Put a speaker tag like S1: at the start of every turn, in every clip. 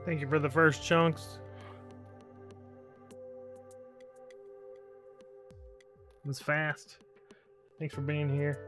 S1: Thank you for the first chunks. It was fast. Thanks for being here.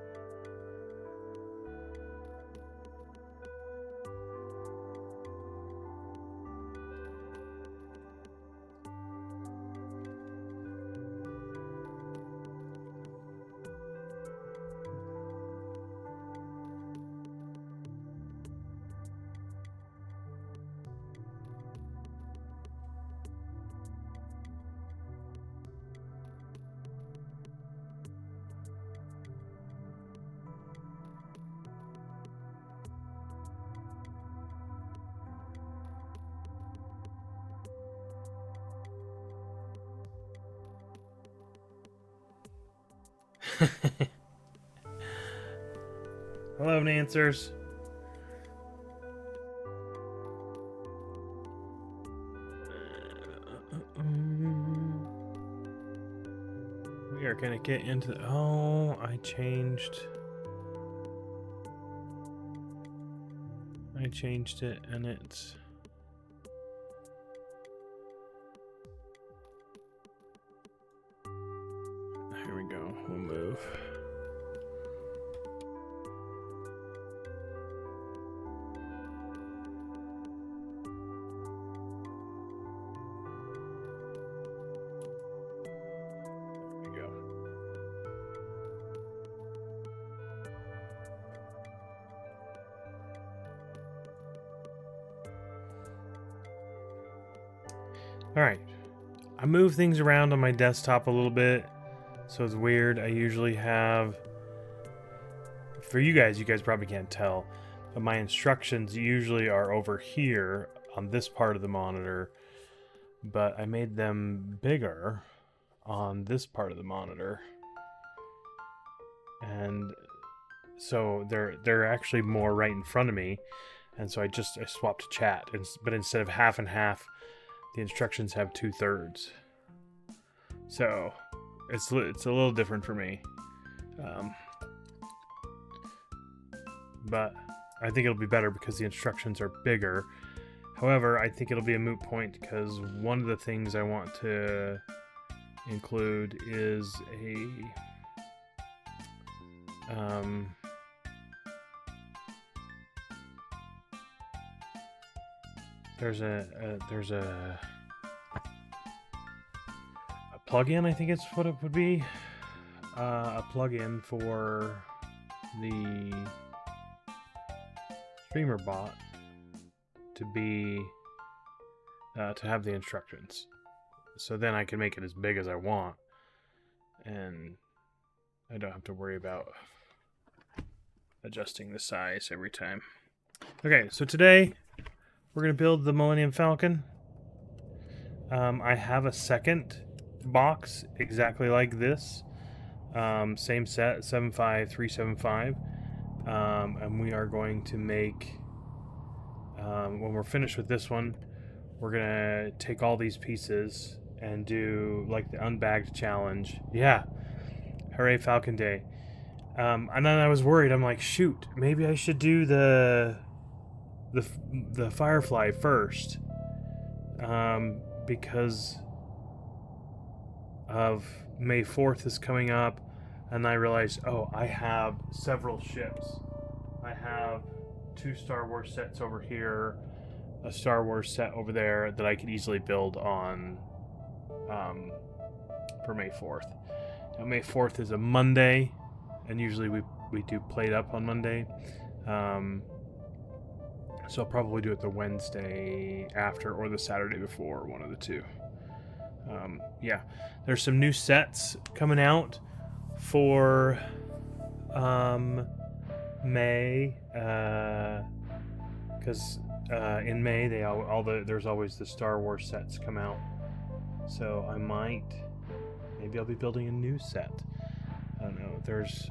S1: Hello, Nancers. We are gonna get into. Oh, I changed it, and it's. Here we go. We'll move. Alright, I move things around on my desktop a little bit, so it's weird. I usually have, for you guys probably can't tell, but my instructions usually are over here on this part of the monitor, but I made them bigger on this part of the monitor. And so they're actually more right in front of me, and so I swapped to chat, but instead of half and half, the instructions have 2/3. So it's a little different for me. But I think it'll be better because the instructions are bigger. However, I think it'll be a moot point because one of the things I want to include is there's a plugin, I think it's what it would be, a plugin for the streamer bot to be to have the instructions, so then I can make it as big as I want, and I don't have to worry about adjusting the size every time. Okay, so today we're going to build the Millennium Falcon. I have a second box exactly like this. Same set, 75375. And we are going to make, when we're finished with this one, we're going to take all these pieces and do like the unbagged challenge. Yeah. Hooray, Falcon Day. And then I was worried. I'm like, shoot, maybe I should do the Firefly first, because of May 4th is coming up, and I realized, oh, I have several ships. I have 2 Star Wars sets over here, a Star Wars set over there that I could easily build on for May 4th. Now, May 4th is a Monday, and usually we do Plate Up on Monday. So I'll probably do it the Wednesday after or the Saturday before, one of the two. Yeah, there's some new sets coming out for May, because in May there's always the Star Wars sets come out. So maybe I'll be building a new set. I don't know. There's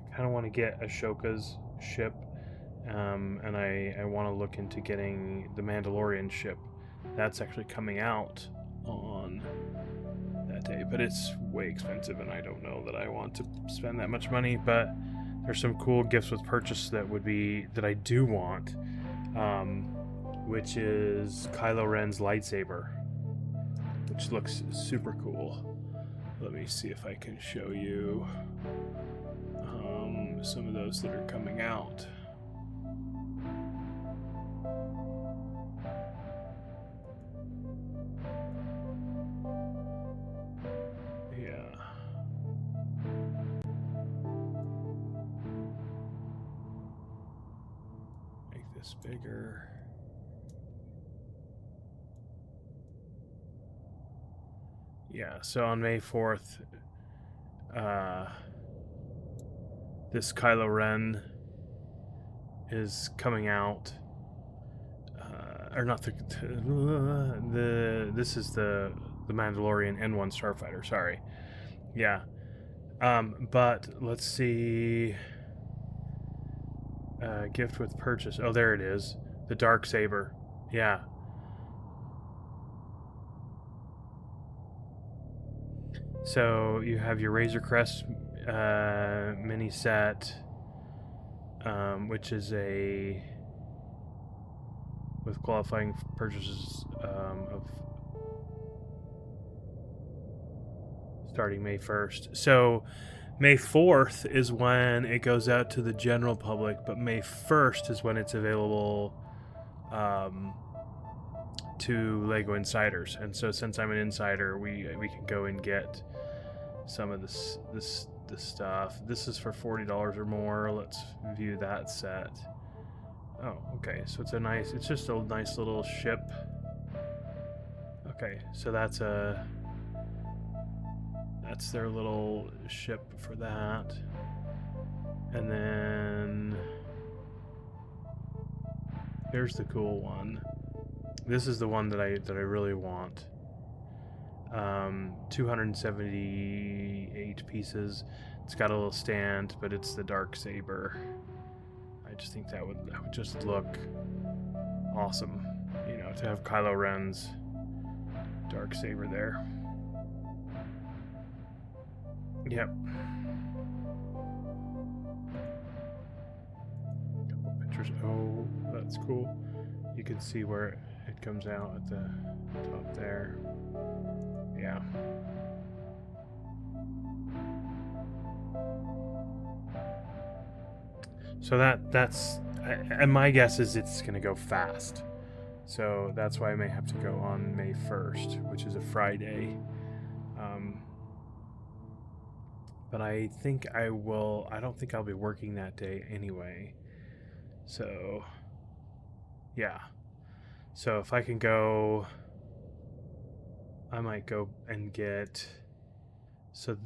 S1: I kind of want to get Ashoka's ship, and I want to look into getting the Mandalorian ship. That's actually coming out on that day, but it's way expensive, and I don't know that I want to spend that much money. But there's some cool gifts with purchase that I do want, which is Kylo Ren's lightsaber, which looks super cool. Let me see if I can show you some of those that are coming out. Bigger. Yeah, so on May 4th, this Kylo Ren is coming out. Or not this is the Mandalorian N1 Starfighter, sorry. Yeah. But let's see. Gift with purchase. Oh, there it is. The dark saber. Yeah. So you have your Razor Crest mini set, which is with qualifying purchases of starting May 1st. So May 4th is when it goes out to the general public, but May 1st is when it's available to LEGO Insiders. And so since I'm an insider, we can go and get some of this stuff. This is for $40 or more. Let's view that set. Oh, okay. So it's just a nice little ship. Okay, so that's their little ship for that. And then here's the cool one. This is the one that I really want. 278 pieces. It's got a little stand, but it's the dark saber. I just think that would just look awesome, you know, to have Kylo Ren's dark saber there. Yep. Couple pictures. Oh, that's cool. You can see where it comes out at the top there. Yeah. So that's and my guess is it's going to go fast. So that's why I may have to go on May 1st, which is a Friday. But I think I don't think I'll be working that day anyway. So, yeah. So if I can go, I might go and get, so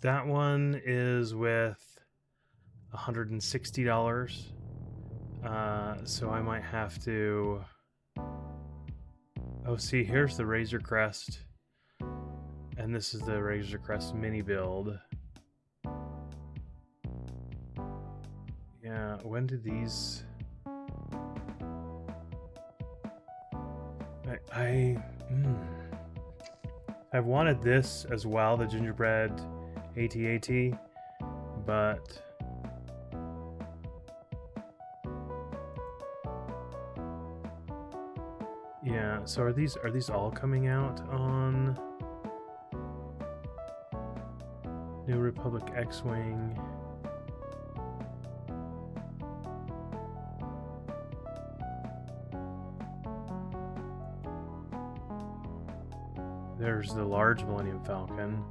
S1: that one is with $160. So I might have to, oh, see, here's the Razor Crest. And this is the Razor Crest mini build. Yeah, when did these... I've wanted this as well, the gingerbread AT-AT, but... Yeah, so are these all coming out on New Republic X-Wing? There's the large Millennium Falcon.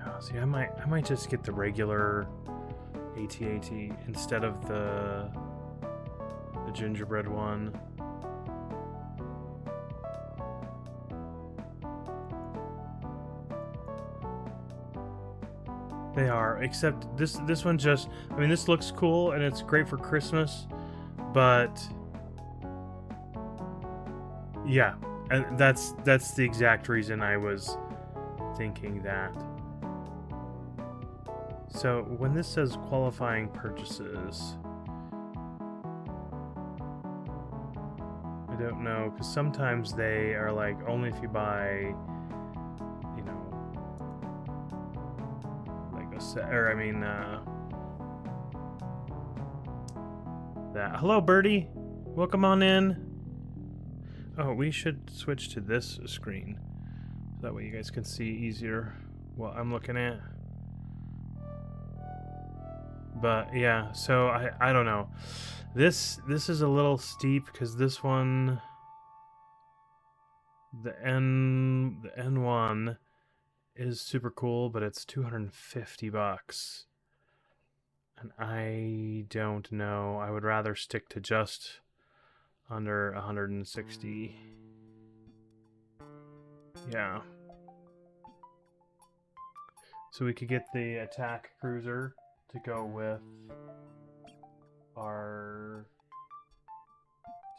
S1: Oh, see, I might just get the regular AT-AT instead of the gingerbread one. They are, except this one just, I mean, this looks cool and it's great for Christmas, but yeah, and that's the exact reason I was thinking that. So when this says qualifying purchases, I don't know, because sometimes they are like only if you buy, you know, set, or I mean, that. Hello, birdie. Welcome on in. Oh, we should switch to this screen. That way you guys can see easier what I'm looking at. But yeah, so I don't know. This is a little steep because this one, the N1 is super cool, but it's $250. And I don't know. I would rather stick to just under 160. Yeah. So we could get the attack cruiser to go with our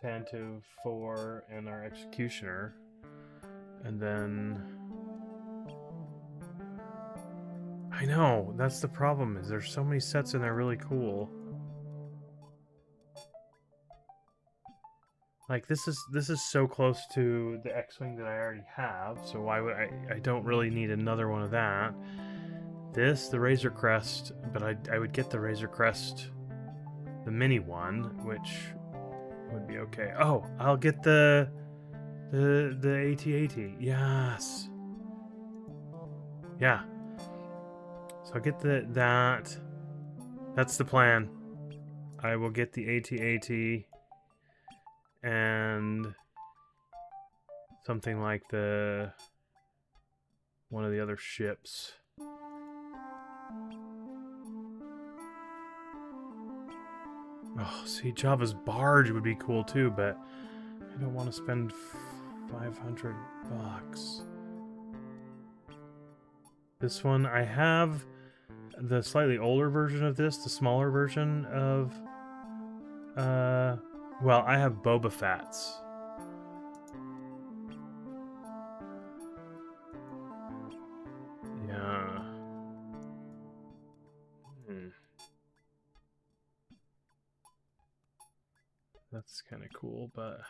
S1: Tantive 4 and our executioner. And then I know, that's the problem, is there's so many sets and they're really cool. Like this is so close to the X-Wing that I already have, so why would I don't really need another one of that. This, the Razor Crest, but I would get the Razor Crest, the mini one, which would be okay. Oh, I'll get the AT-AT. Yes. Yeah. So I'll get that. That's the plan. I will get the AT-AT and something like one of the other ships. Oh, see, Java's barge would be cool too, but I don't want to spend $500. This one, I have the slightly older version of this, the smaller version of, well, I have Boba Fett's. Yeah. That's kind of cool, but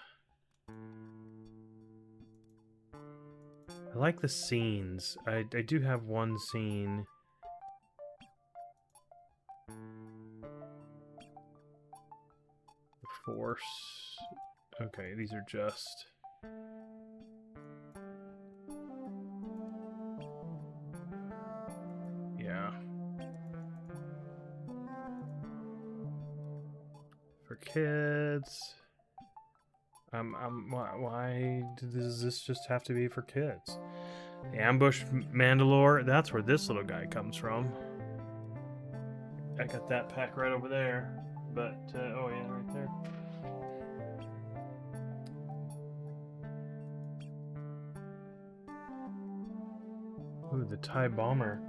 S1: I like the scenes. I do have one scene. The Force. Okay, these are just... yeah. For kids. Why does this just have to be for kids? The Ambush Mandalore, that's where this little guy comes from. I got that pack right over there. But, oh yeah, right there. Ooh, the TIE Bomber.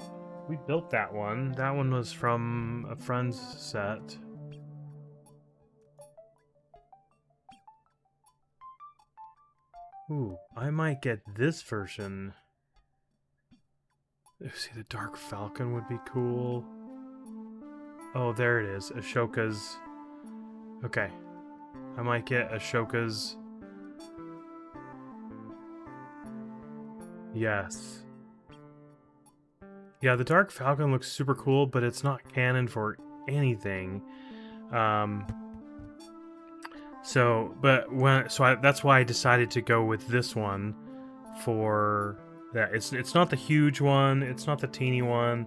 S1: We built that one. That one was from a friend's set. Ooh, I might get this version. See, the Dark Falcon would be cool. Oh, there it is. Ashoka's. Okay. I might get Ashoka's. Yes. Yeah, the Dark Falcon looks super cool, but it's not canon for anything. That's why I decided to go with this one for that. It's not the huge one, it's not the teeny one.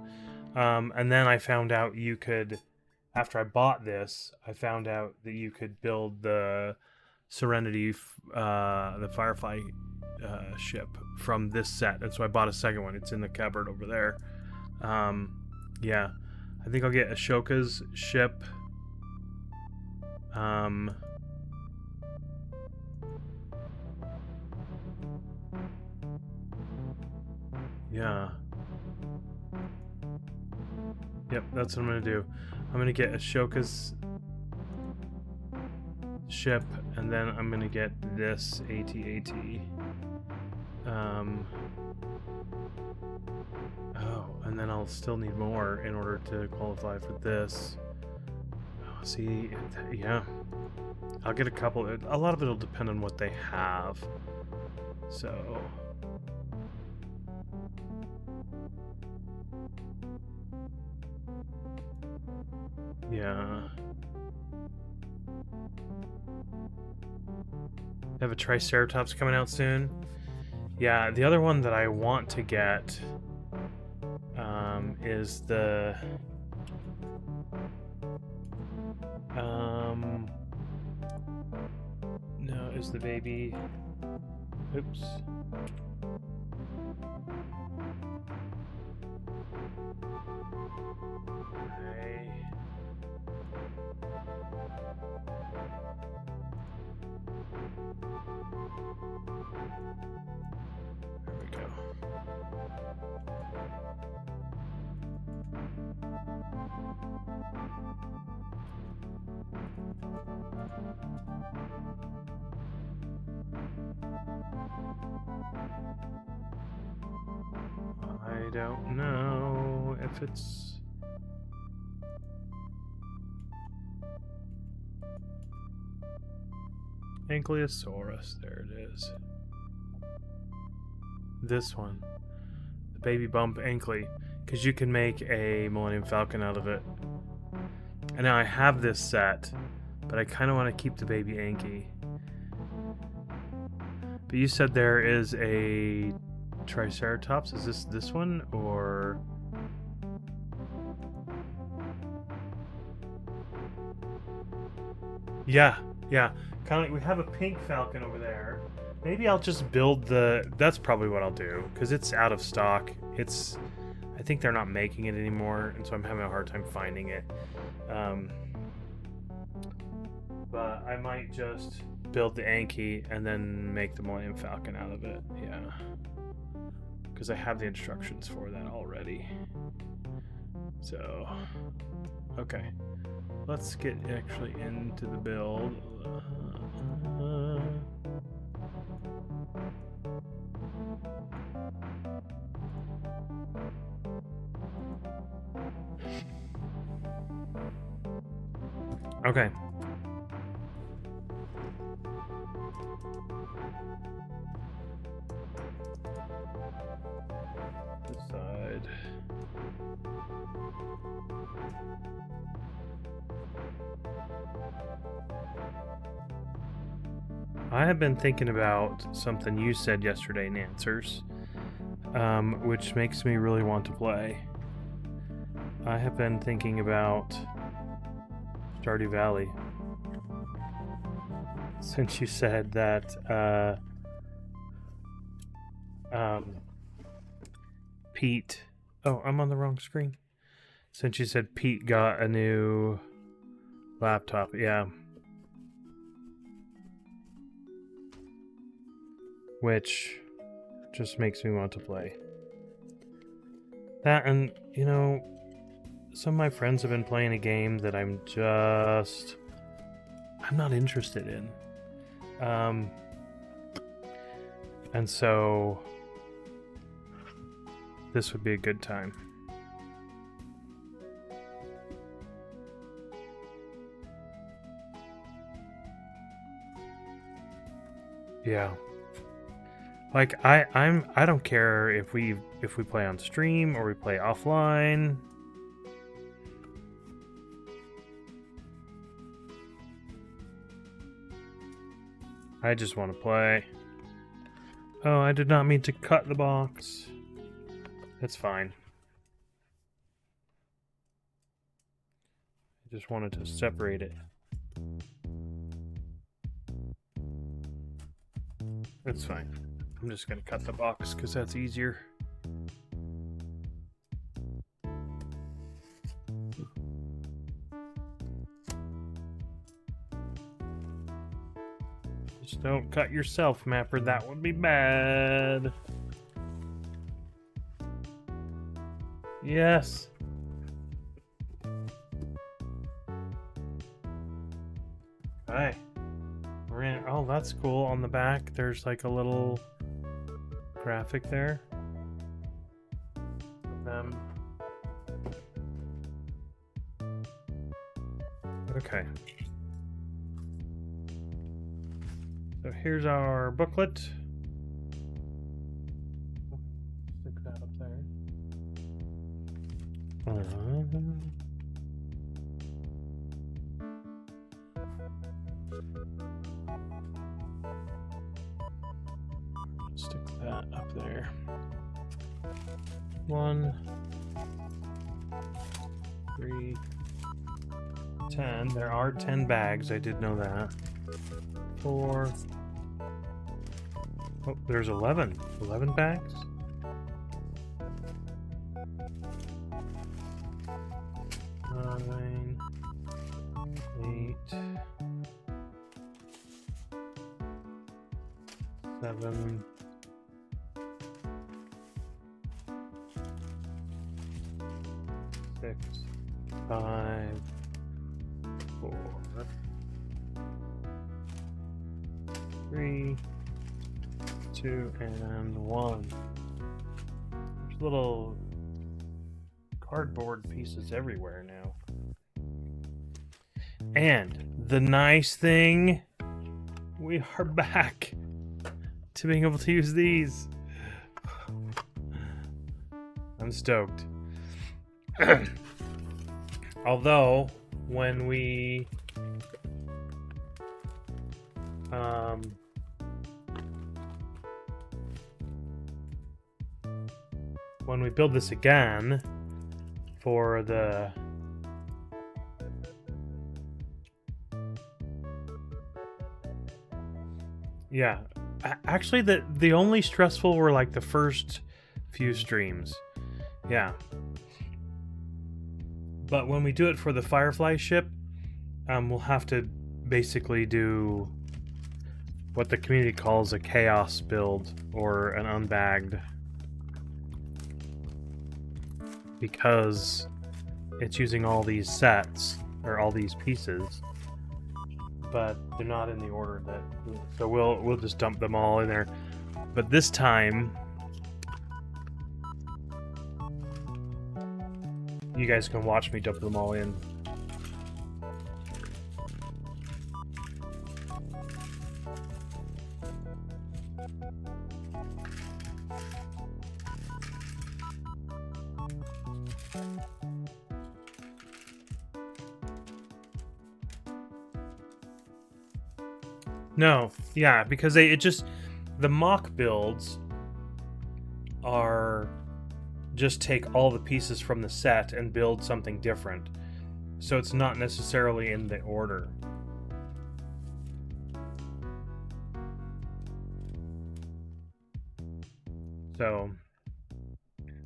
S1: And then I found out you could, after I bought this, I found out that you could build the Serenity, the Firefly ship from this set, and so I bought a second one. It's in the cupboard over there. Yeah, I think I'll get Ashoka's ship. Yeah. Yep, that's what I'm gonna do. I'm gonna get Ashoka's ship, and then I'm gonna get this AT-AT. Oh, and then I'll still need more in order to qualify for this. Oh, see, yeah. I'll get a couple. A lot of it will depend on what they have. So... Yeah. They have a Triceratops coming out soon. Yeah, the other one that I want to get is the no, is the baby. Oops. Okay. There we go. I don't know if it's... Ankylosaurus, there it is. This one. The baby bump ankly. Because you can make a Millennium Falcon out of it. And now I have this set, but I kind of want to keep the baby Anky. But you said there is a Triceratops. Is this one, or... Yeah. Kind of like we have a pink Falcon over there. Maybe I'll just build the... That's probably what I'll do, because it's out of stock. I think they're not making it anymore, and so I'm having a hard time finding it. But I might just build the Anky and then make the Millennium Falcon out of it. Yeah. Because I have the instructions for that already. So, okay. Let's get actually into the build. Okay. This side. I have been thinking about something you said yesterday in Answers, which makes me really want to play. I have been thinking about Stardew Valley. Since you said that Pete... Oh, I'm on the wrong screen. Since you said Pete got a new laptop, yeah. Which just makes me want to play. That, and, you know, some of my friends have been playing a game that I'm not interested in. And so this would be a good time. Yeah. Like I don't care if we play on stream or we play offline. I just want to play. Oh, I did not mean to cut the box. It's fine. I just wanted to separate it. It's fine. I'm just gonna cut the box because that's easier. Just don't cut yourself, Mapper. That would be bad. Yes. Okay. We're in. Oh, that's cool. On the back, there's like a little graphic there. Okay. So here's our booklet. Stick that up there. Stick that up there. 1, 3, 10. There are 10 bags. I did know that. 4. Oh, there's 11. 11 bags? Nine, 8, 7, 6, 5, 4, 3, 2, and 1. There's little cardboard pieces everywhere now. And the nice thing, we are back to being able to use these. I'm stoked. Although, when we build this again for the actually the only stressful were like the first few streams. Yeah. But when we do it for the Firefly ship, we'll have to basically do what the community calls a chaos build or an unbagged, because it's using all these sets or all these pieces, but they're not in the order that. So we'll just dump them all in there. But this time, you guys can watch me dump them all in. No, yeah, because the mock builds are just take all the pieces from the set and build something different. So it's not necessarily in the order. So,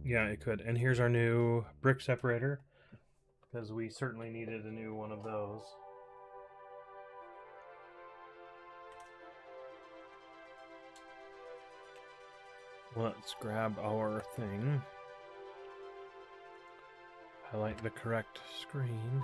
S1: yeah, it could. And here's our new brick separator, because we certainly needed a new one of those. Let's grab our thing. Highlight the correct screen.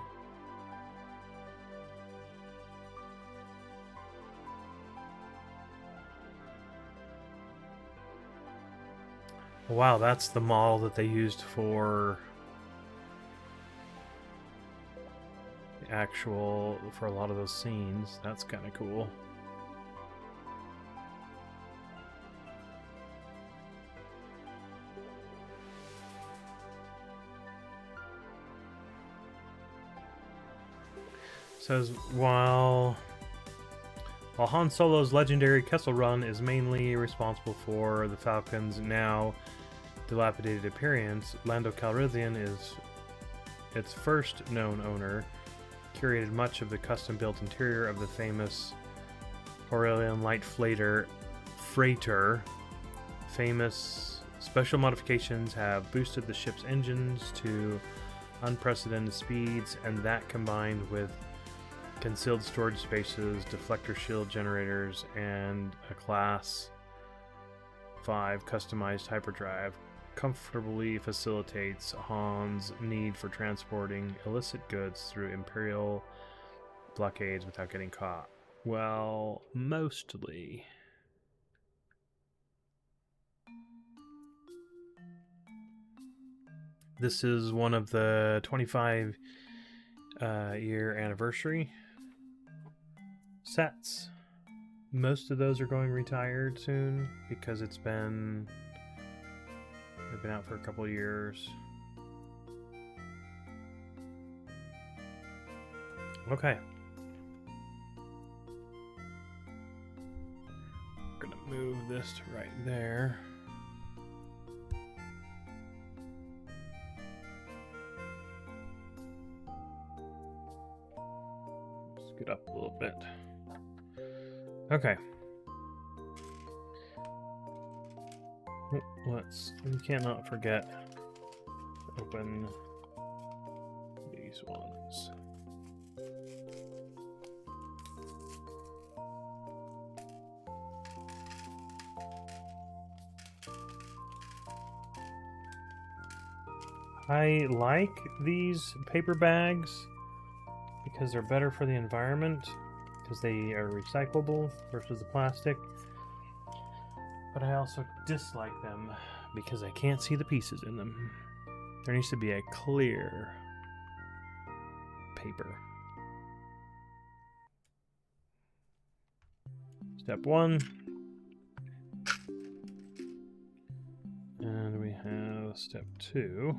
S1: Wow, that's the model that they used for the actual, for a lot of those scenes. That's kind of cool. Says while Han Solo's legendary Kessel Run is mainly responsible for the Falcon's now dilapidated appearance, Lando Calrissian is its first known owner, curated much of the custom-built interior of the famous Aurelian Light Freighter. Famous special modifications have boosted the ship's engines to unprecedented speeds, and that combined with concealed storage spaces, deflector shield generators, and a Class 5 customized hyperdrive comfortably facilitates Han's need for transporting illicit goods through Imperial blockades without getting caught. Well, mostly. This is one of the 25 year anniversary sets. Most of those are going retired soon because they've been out for a couple of years. Okay. We're gonna move this to right there. Scoot up a little bit. Okay. We cannot forget to open these ones. I like these paper bags because they're better for the environment because they are recyclable versus the plastic. But I also dislike them because I can't see the pieces in them. There needs to be a clear paper. Step 1. And we have step 2.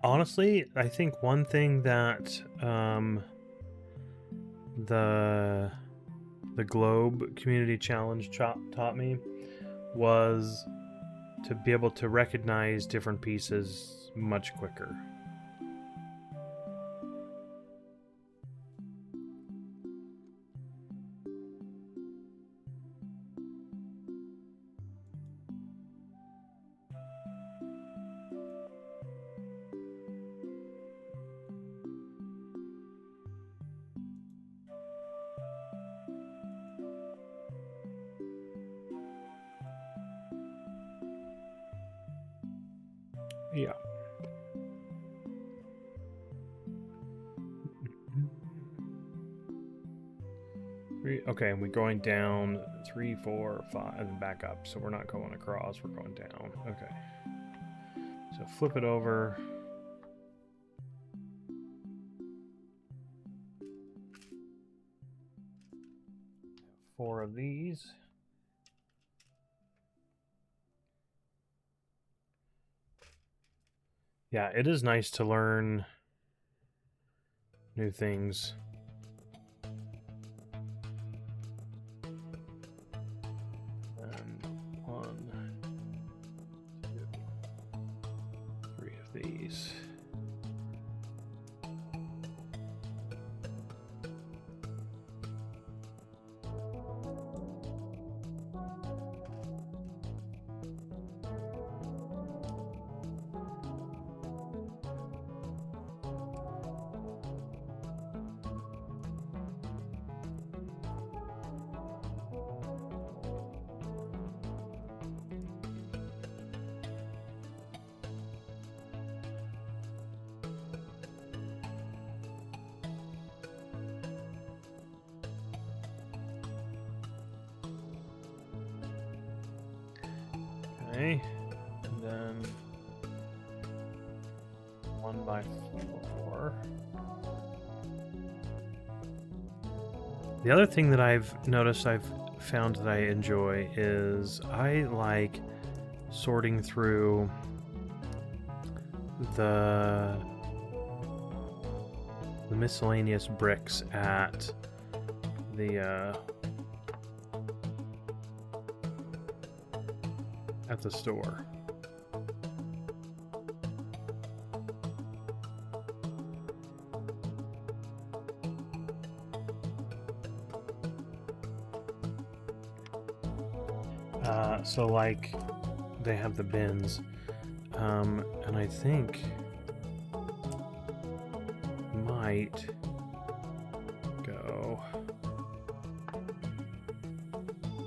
S1: Honestly, I think one thing that the Globe Community Challenge taught me was to be able to recognize different pieces much quicker. Yeah. Okay, we're going down 3, 4, 5, and then back up. So we're not going across, we're going down. Okay. So flip it over. Four of these. Yeah, it is nice to learn new things. And 1, 2, 3 of these. Okay, and then 1 by 4. The other thing that I've noticed I've found that I enjoy is I like sorting through the miscellaneous bricks at the store. So like they have the bins, and I think might go.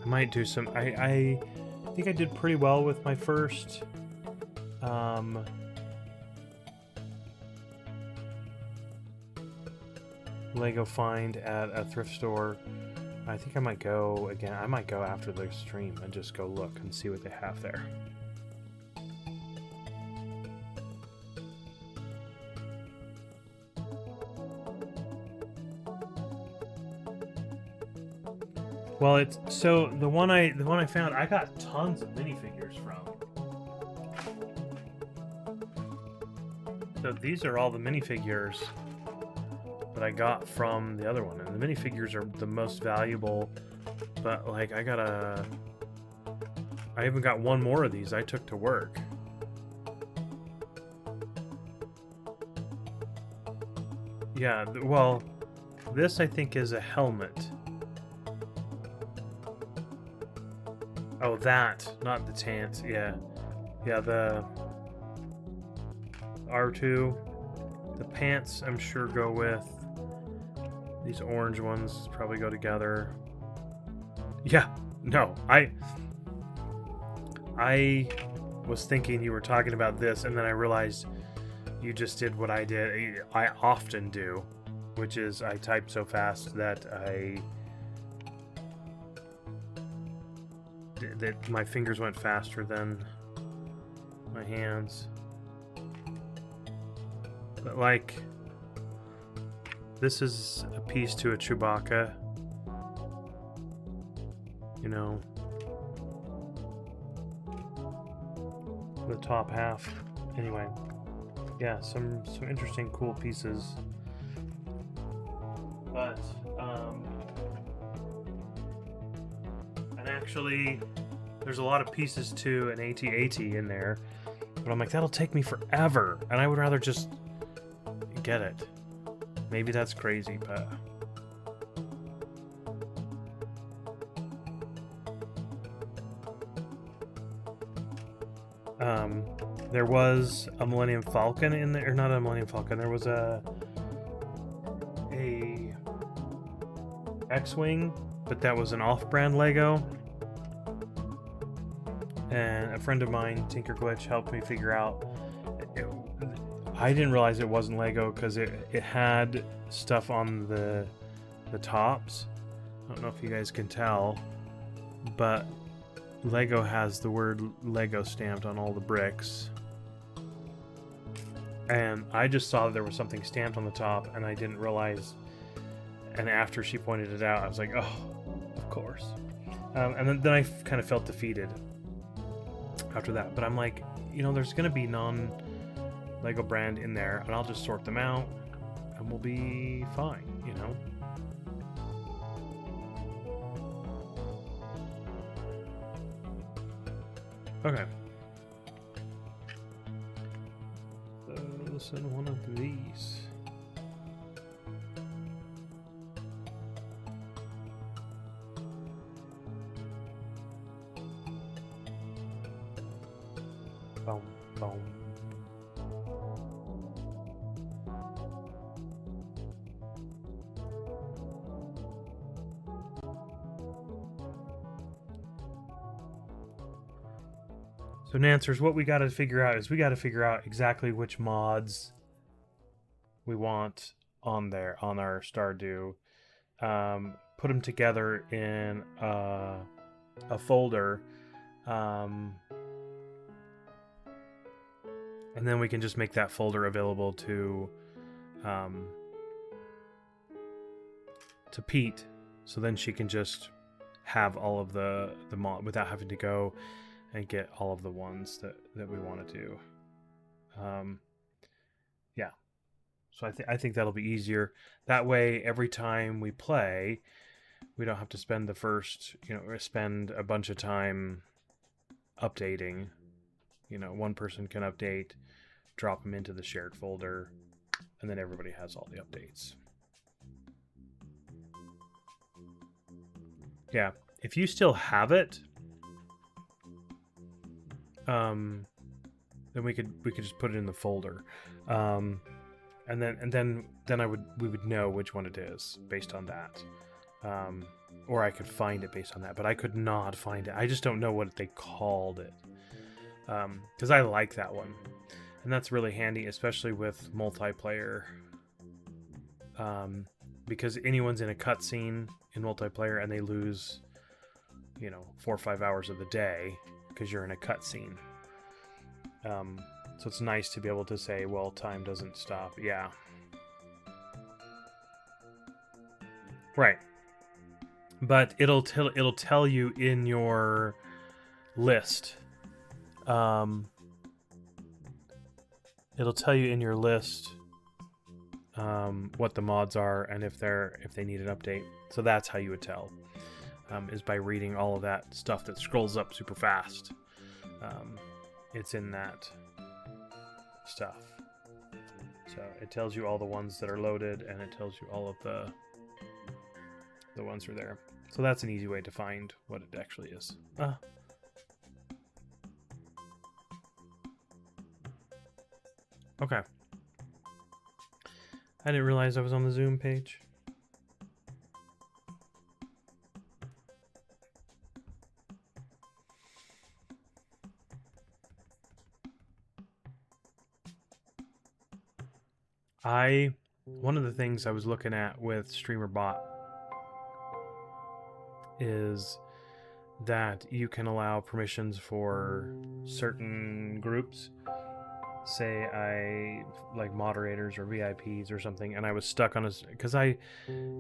S1: I might do some. I think I did pretty well with my first Lego find at a thrift store. I think I might go again. I might go after the stream and just go look and see what they have there. Well, it's so the one I found, I got tons of minifigures from. So these are all the minifigures that I got from the other one, and the minifigures are the most valuable. But like, I even got one more of these I took to work. Yeah, well, this I think is a helmet. Oh, that, not the tant. Yeah, yeah, the R2. The pants, I'm sure, go with these orange ones. Probably go together. Yeah, no, I was thinking you were talking about this, and then I realized you just did what I did. I often do, which is I type so fast that that my fingers went faster than my hands. But like, this is a piece to a Chewbacca, you know, the top half. Anyway, yeah, some interesting, cool pieces. But and actually, there's a lot of pieces to an AT-AT in there, but I'm like, that'll take me forever, and I would rather just get it. Maybe that's crazy, but there was a Millennium Falcon in there, or not a Millennium Falcon. There was a X-Wing, but that was an off-brand Lego. And a friend of mine, Tinker Glitch, helped me figure out. I didn't realize it wasn't Lego because it had stuff on the tops. I don't know if you guys can tell, but Lego has the word Lego stamped on all the bricks. And I just saw that there was something stamped on the top, and I didn't realize. And after she pointed it out, I was like, oh, of course. And then I kind of felt defeated after that. But I'm like, you know, there's going to be non-Lego brand in there, and I'll just sort them out, and we'll be fine, you know? Okay. So send one of these. Boom, boom. So Nancers, what we got to figure out is we got to figure out exactly which mods we want on there, on our Stardew. Put them together in a folder, and then we can just make that folder available to Pete, so then she can just have all of the mod without having to go and get all of the ones that we want to do. Yeah, so I think that'll be easier. That way, every time we play, we don't have to spend spend a bunch of time updating. You know, one person can update, drop them into the shared folder, and then everybody has all the updates. Yeah, if you still have it, then we could just put it in the folder, and then we would know which one it is based on that, or I could find it based on that, but I could not find it. I just don't know what they called it, because I like that one, and that's really handy, especially with multiplayer, because anyone's in a cutscene in multiplayer and they lose, 4 or 5 hours of the day because you're in a cutscene. So it's nice to be able to say, well, time doesn't stop. Yeah. Right. but it'll tell you in your list. It'll tell you in your list what the mods are and if they need an update. So that's how you would tell, is by reading all of that stuff that scrolls up super fast. It's in that stuff. So it tells you all the ones that are loaded, and it tells you all of the ones that are there. So that's an easy way to find what it actually is. Okay. I didn't realize I was on the Zoom page. One of the things I was looking at with StreamerBot is that you can allow permissions for certain groups. Say I like moderators or VIPs or something, and I was stuck on because I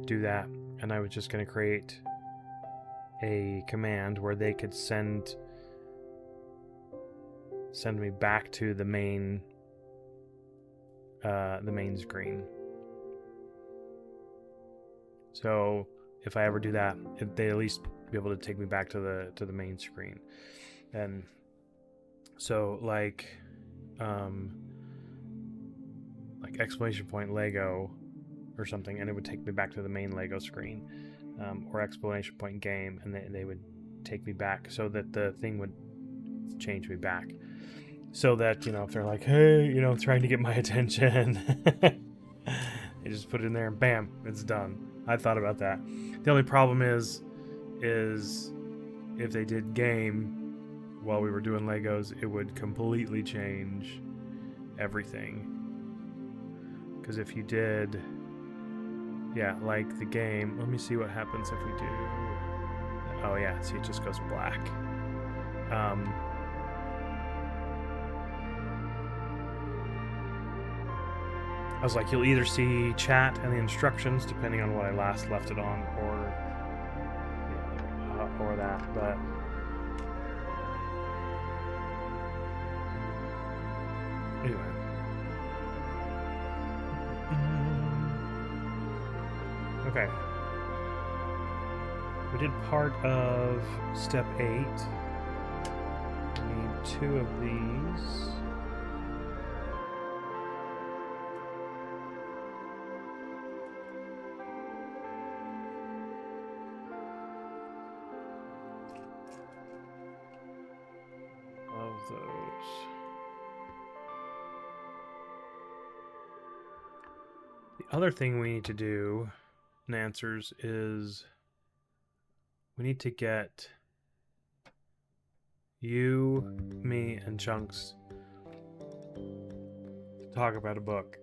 S1: do that, and I was just going to create a command where they could send me back to the main screen. So if I ever do that, they at least be able to take me back to the main screen. And so like exclamation point Lego or something, and it would take me back to the main Lego screen, or exclamation point game, and they would take me back so that the thing would change me back, so that, if they're like, hey, trying to get my attention, they just put it in there and bam, it's done. I thought about that. The only problem is if they did game while we were doing Legos, it would completely change everything. Because if you did, like the game, let me see what happens if we do. Oh yeah, see, it just goes black. I was like, you'll either see chat and the instructions depending on what I last left it on, or that, but anyway. Okay. We did part of step 8. We need 2 of these. Of those. The other thing we need to do, Nancers, is we need to get you, me, and Chunks to talk about a book.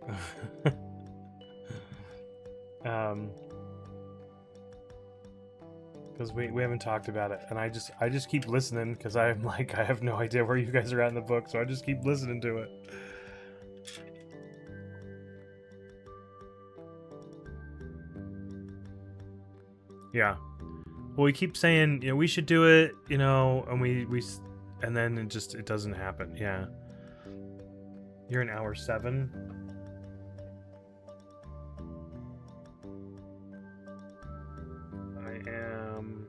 S1: Because we haven't talked about it, and I just keep listening, because I'm like, I have no idea where you guys are at in the book, so I just keep listening to it. Yeah. Well, we keep saying, we should do it, and then it doesn't happen. Yeah. You're in hour 7. I am.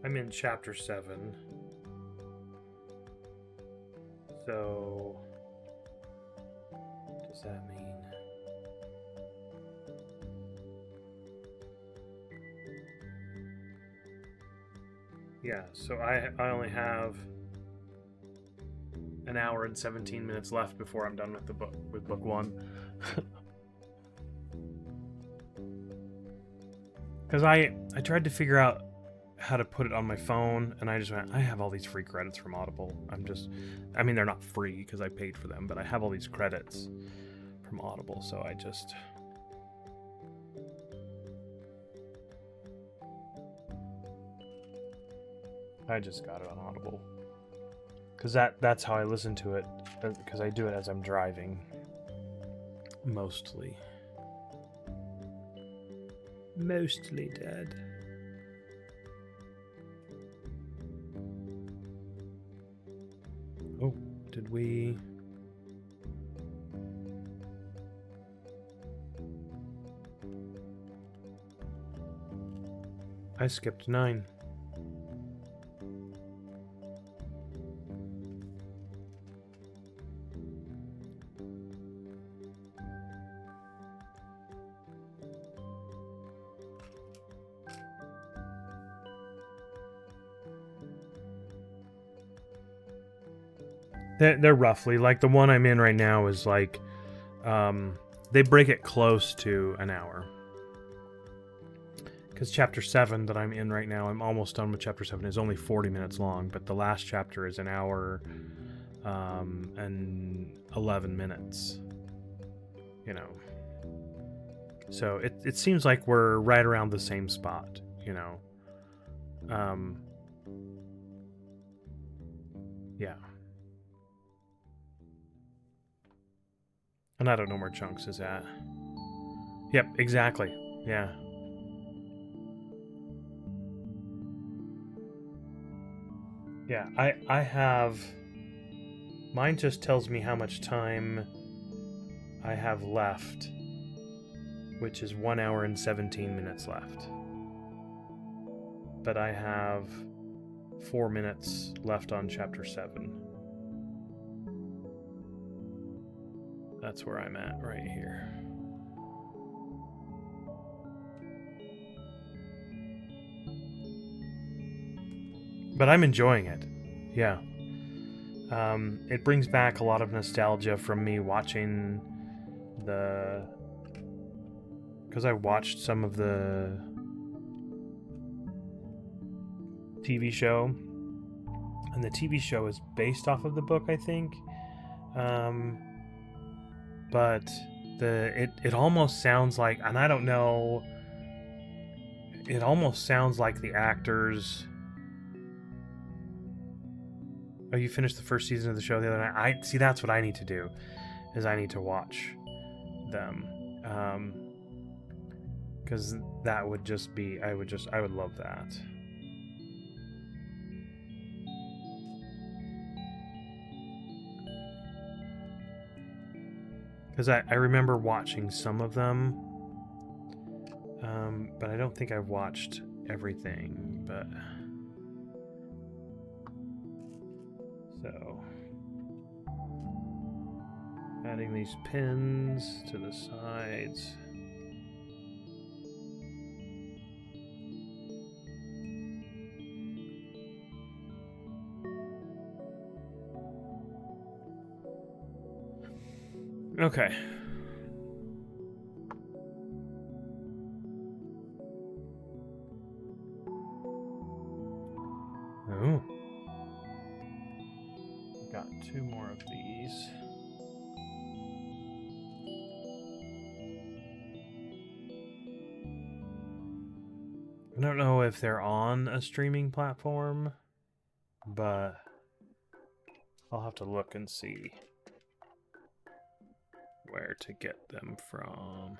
S1: I'm in chapter 7. So, what does that mean? Yeah, so I only have an hour and 17 minutes left before I'm done with book 1. Because I tried to figure out how to put it on my phone, and I just went, I have all these free credits from Audible. I mean, they're not free because I paid for them, but I have all these credits from Audible, so I just got it on Audible. Because that's how I listen to it, because I do it as I'm driving. Mostly. Mostly, Dad. Oh, did we... I skipped 9. They're roughly, like the one I'm in right now is like, they break it close to an hour. Because chapter 7 that I'm in right now, I'm almost done with chapter 7, is only 40 minutes long, but the last chapter is an hour and 11 minutes. You know. So it seems like we're right around the same spot, you know. Yeah. And I don't know where Chunks is at. Yep, exactly. Yeah. Yeah, I have... Mine just tells me how much time I have left, which is 1 hour and 17 minutes left. But I have 4 minutes left on chapter 7. That's where I'm at right here. But I'm enjoying it. Yeah. It brings back a lot of nostalgia from me watching the... Because I watched some of the TV show. And the TV show is based off of the book, I think. But it almost sounds like... And I don't know... It almost sounds like the actors... Oh, you finished the first season of the show the other night? See, that's what I need to do, is I need to watch them. Because that would just be... I would love that. Because I remember watching some of them. But I don't think I've watched everything, but... So, adding these pins to the sides. Okay. Oh. Got 2 more of these. I don't know if they're on a streaming platform, but I'll have to look and see where to get them from.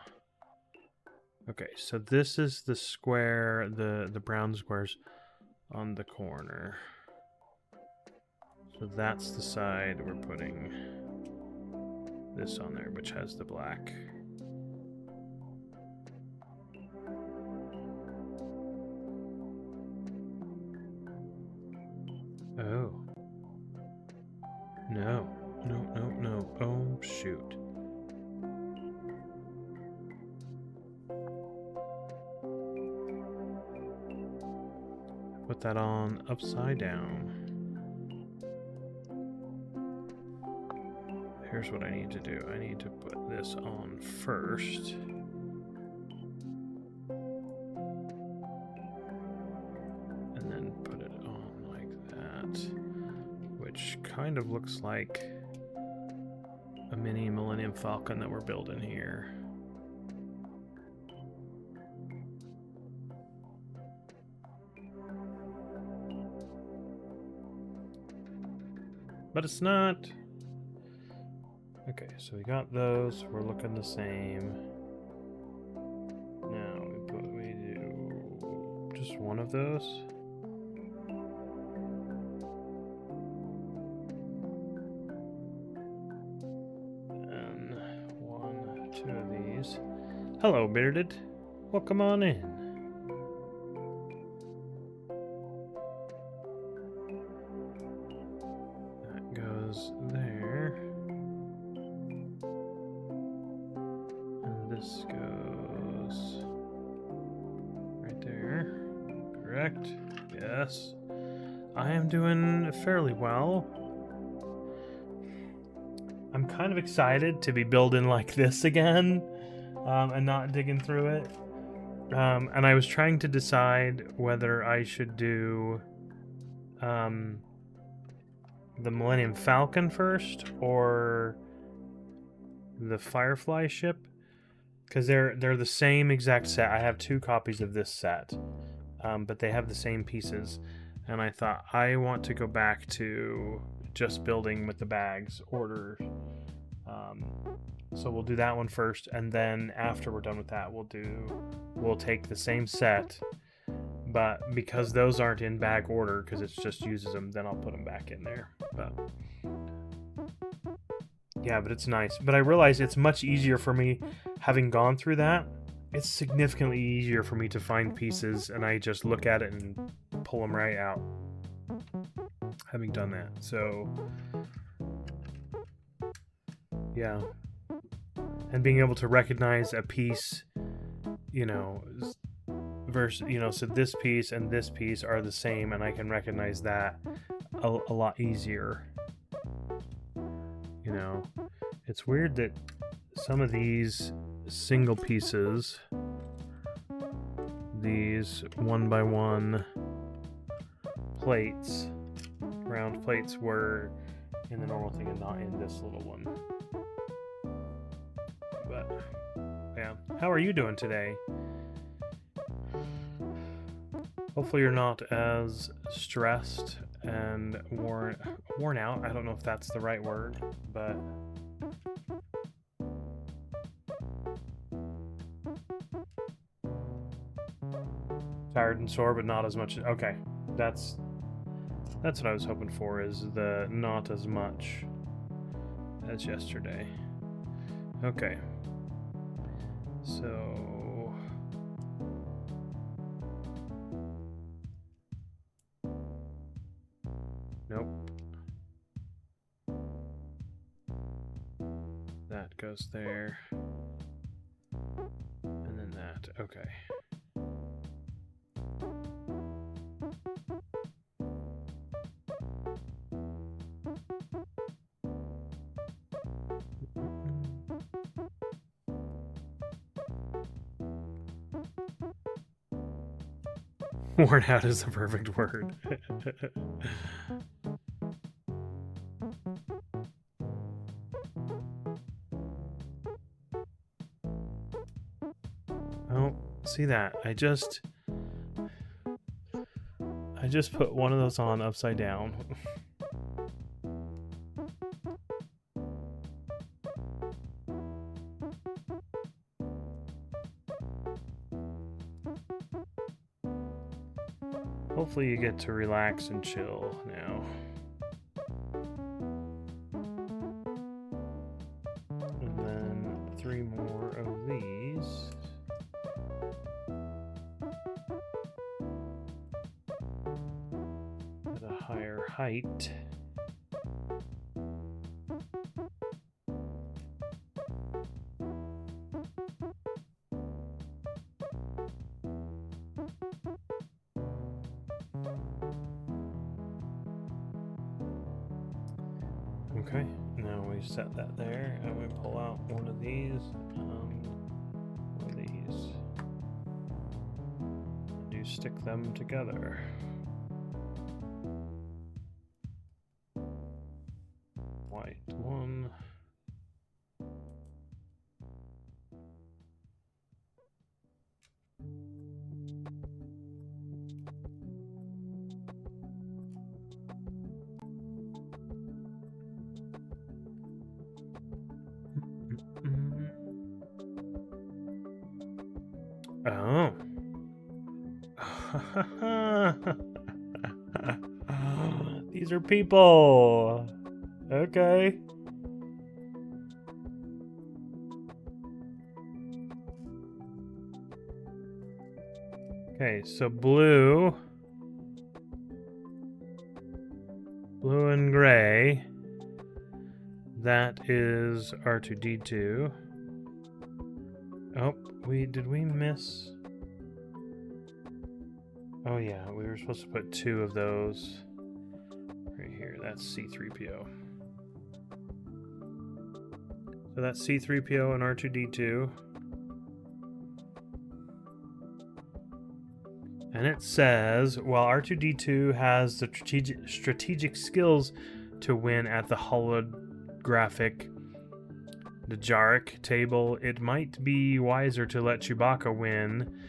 S1: Okay, so this is the square, the brown squares on the corner. So that's the side we're putting this on there, which has the black. Oh. No. No. Oh, shoot. Put that on upside down. Here's what I need to do. I need to put this on first. And then put it on like that. Which kind of looks like a mini Millennium Falcon that we're building here. but it's not. Okay, so we got those. We're looking the same. Now we do just one of those. And one, two of these. Hello, Bearded. Welcome on in. That goes there. And this goes right there. Correct? Yes. I am doing fairly well. I'm kind of excited to be building like this again. And not digging through it. And I was trying to decide whether I should do the Millennium Falcon first or the Firefly ship, because they're the same exact set. I have 2 copies of this set, but they have the same pieces, and I thought I want to go back to just building with the bags order. So we'll do that one first, and then after we're done with that, we'll take the same set, but because those aren't in bag order, because it just uses them, then I'll put them back in there. But yeah, but it's nice. But I realize it's much easier for me, having gone through that. It's significantly easier for me to find pieces, and I just look at it and pull them right out, having done that. So yeah. And being able to recognize a piece, you know, versus, you know, so this piece and this piece are the same, and I can recognize that a lot easier. You know, it's weird that some of these single pieces, these 1x1 plates, round plates, were in the normal thing and not in this little one. But yeah, how are you doing today? Hopefully you're not as stressed and worn out. I don't know if that's the right word, but tired and sore, but not as much. Okay, that's what I was hoping for, is the not as much as yesterday. Okay. So nope. That goes there. And then that. Okay. Worn out is the perfect word. Oh, see that? I just put one of those on upside down. Hopefully you get to relax and chill now. And then 3 more of these. At a higher height. Okay, now we set that there, and we pull out one of these, and do stick them together. White one. Oh. These are people. Okay. Okay, so blue and gray. That is R2-D2. Oh, did we miss? Oh yeah, we were supposed to put 2 of those right here. That's C3PO. So that's C3PO and R2-D2. And it says, while R2-D2 has the strategic skills to win at the holographic Dajaric table, it might be wiser to let Chewbacca win.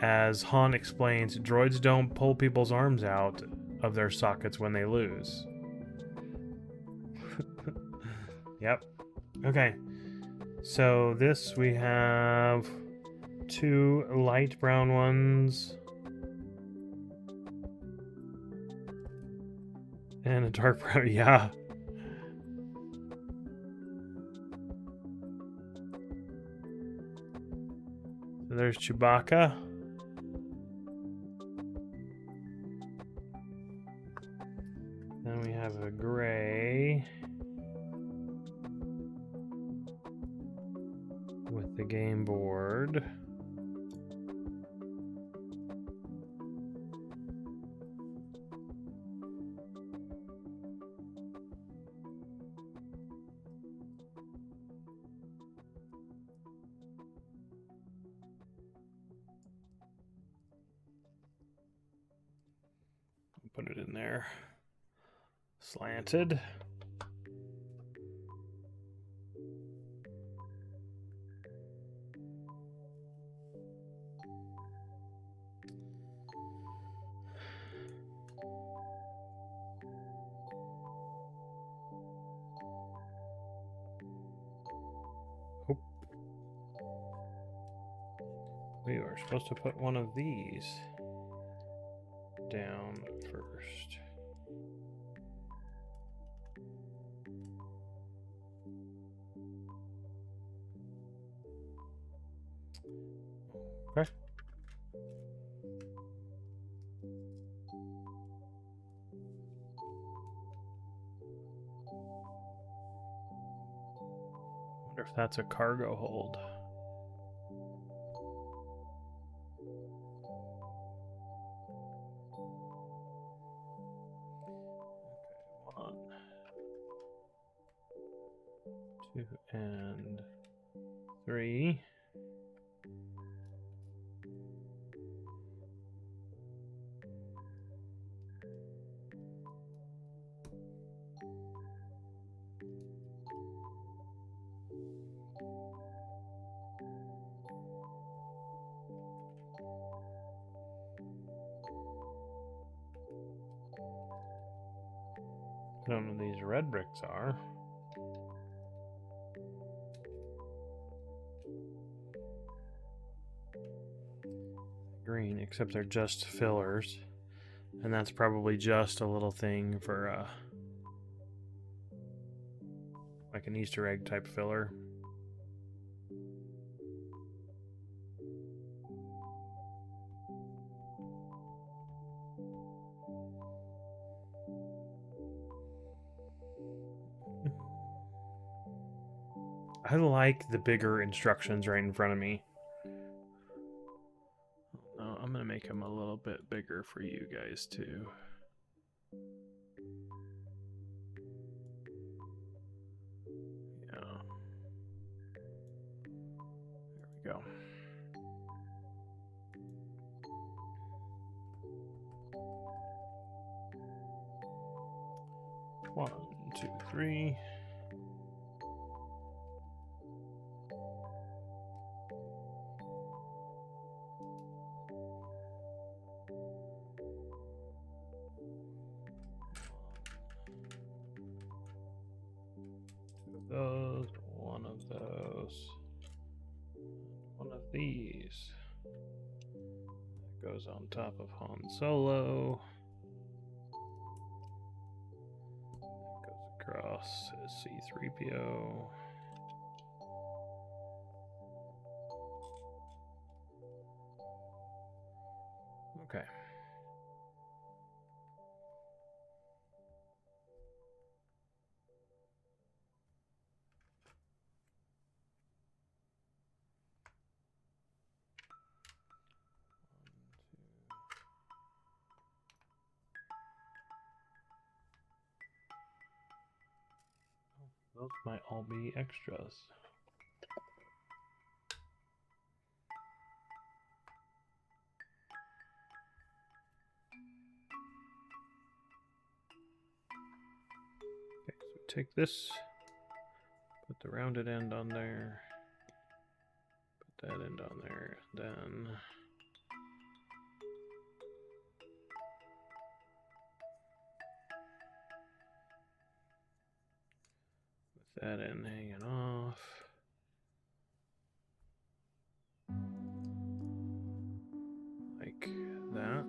S1: As Han explains, droids don't pull people's arms out of their sockets when they lose. Yep. Okay. So this we have 2 light brown ones. And a dark brown, yeah. So there's Chewbacca. Then we have a gray with the game board. Put it in there. Slanted. Oh. We are supposed to put one of these down first. Okay. Wonder if that's a cargo hold. Okay, 1, 2, and 3. I don't know what these red bricks are. Green, except they're just fillers. And that's probably just a little thing for like an Easter egg type filler. I like the bigger instructions right in front of me. No, I'm gonna make them a little bit bigger for you guys too. Yeah. There we go. One, two, three. One of those, one of these. Goes on top of Han Solo. Goes across C-3PO. Okay. Those might all be extras. Okay, so take this, put the rounded end on there, put that end on there, then with that end hanging off. Like that.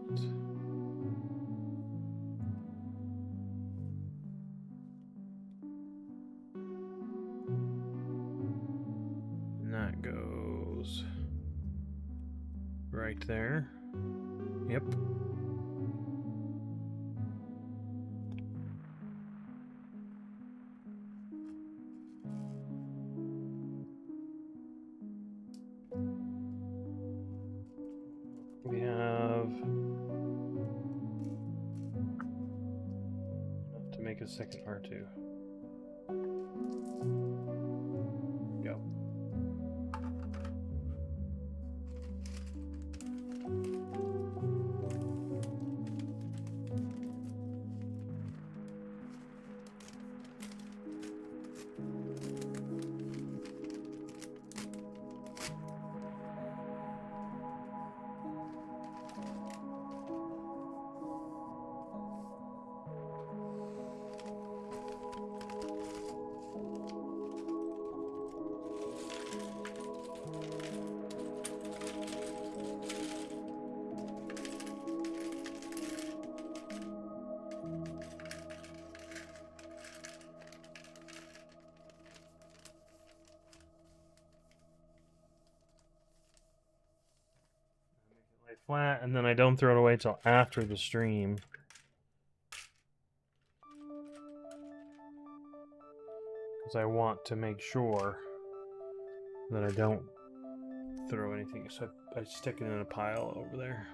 S1: And that goes right there. Yep. We have enough to make a second R2. Go. Flat, and then I don't throw it away till after the stream. Because I want to make sure that I don't throw anything. So I stick it in a pile over there.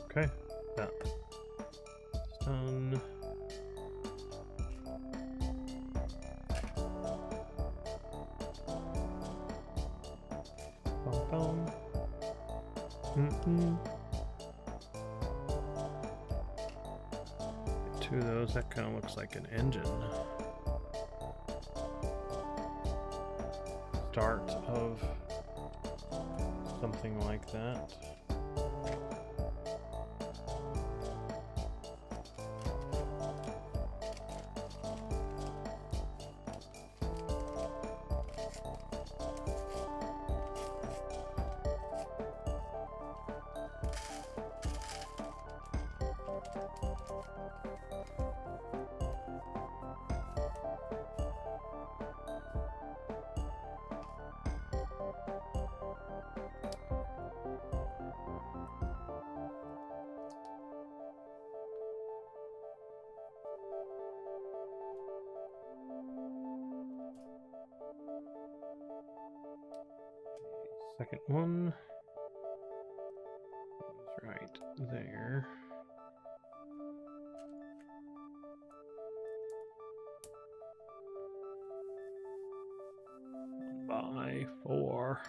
S1: Okay, that's done. Bum, bum. Two of those, that kind of looks like an engine. Start of something like that. Second one is right there. By 4.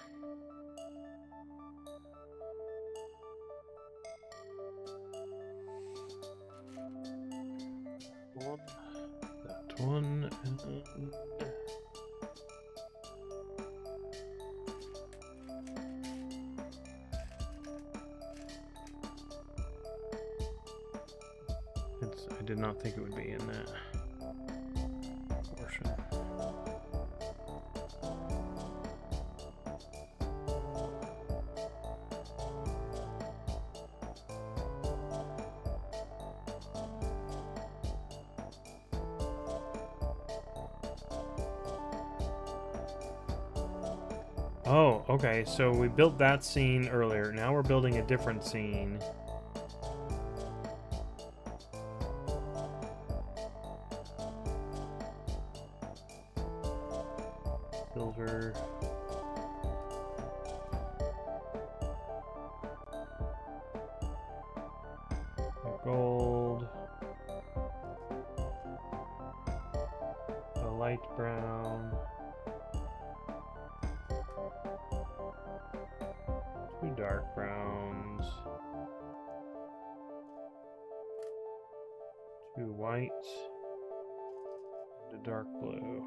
S1: One, that one, and did not think it would be in that portion. Oh, okay, so we built that scene earlier. Now we're building a different scene. Silver. A gold. A light brown. Two dark browns. Two whites. And a dark blue.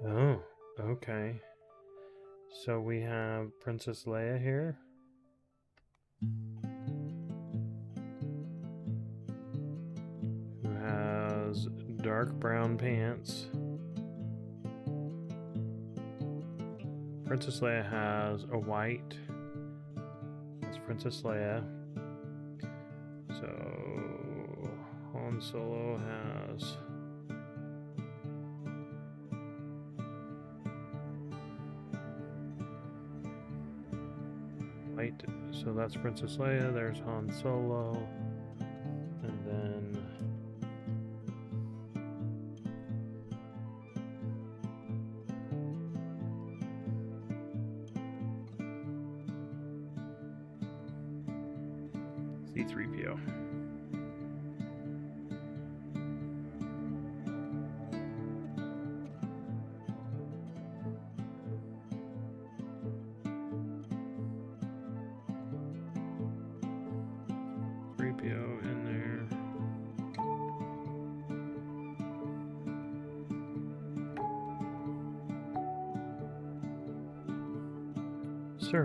S1: Oh, okay. So we have Princess Leia here. Who has dark brown pants. Princess Leia has a white. That's Princess Leia. So Han Solo has white. So that's Princess Leia. There's Han Solo. And then C-3PO. In there.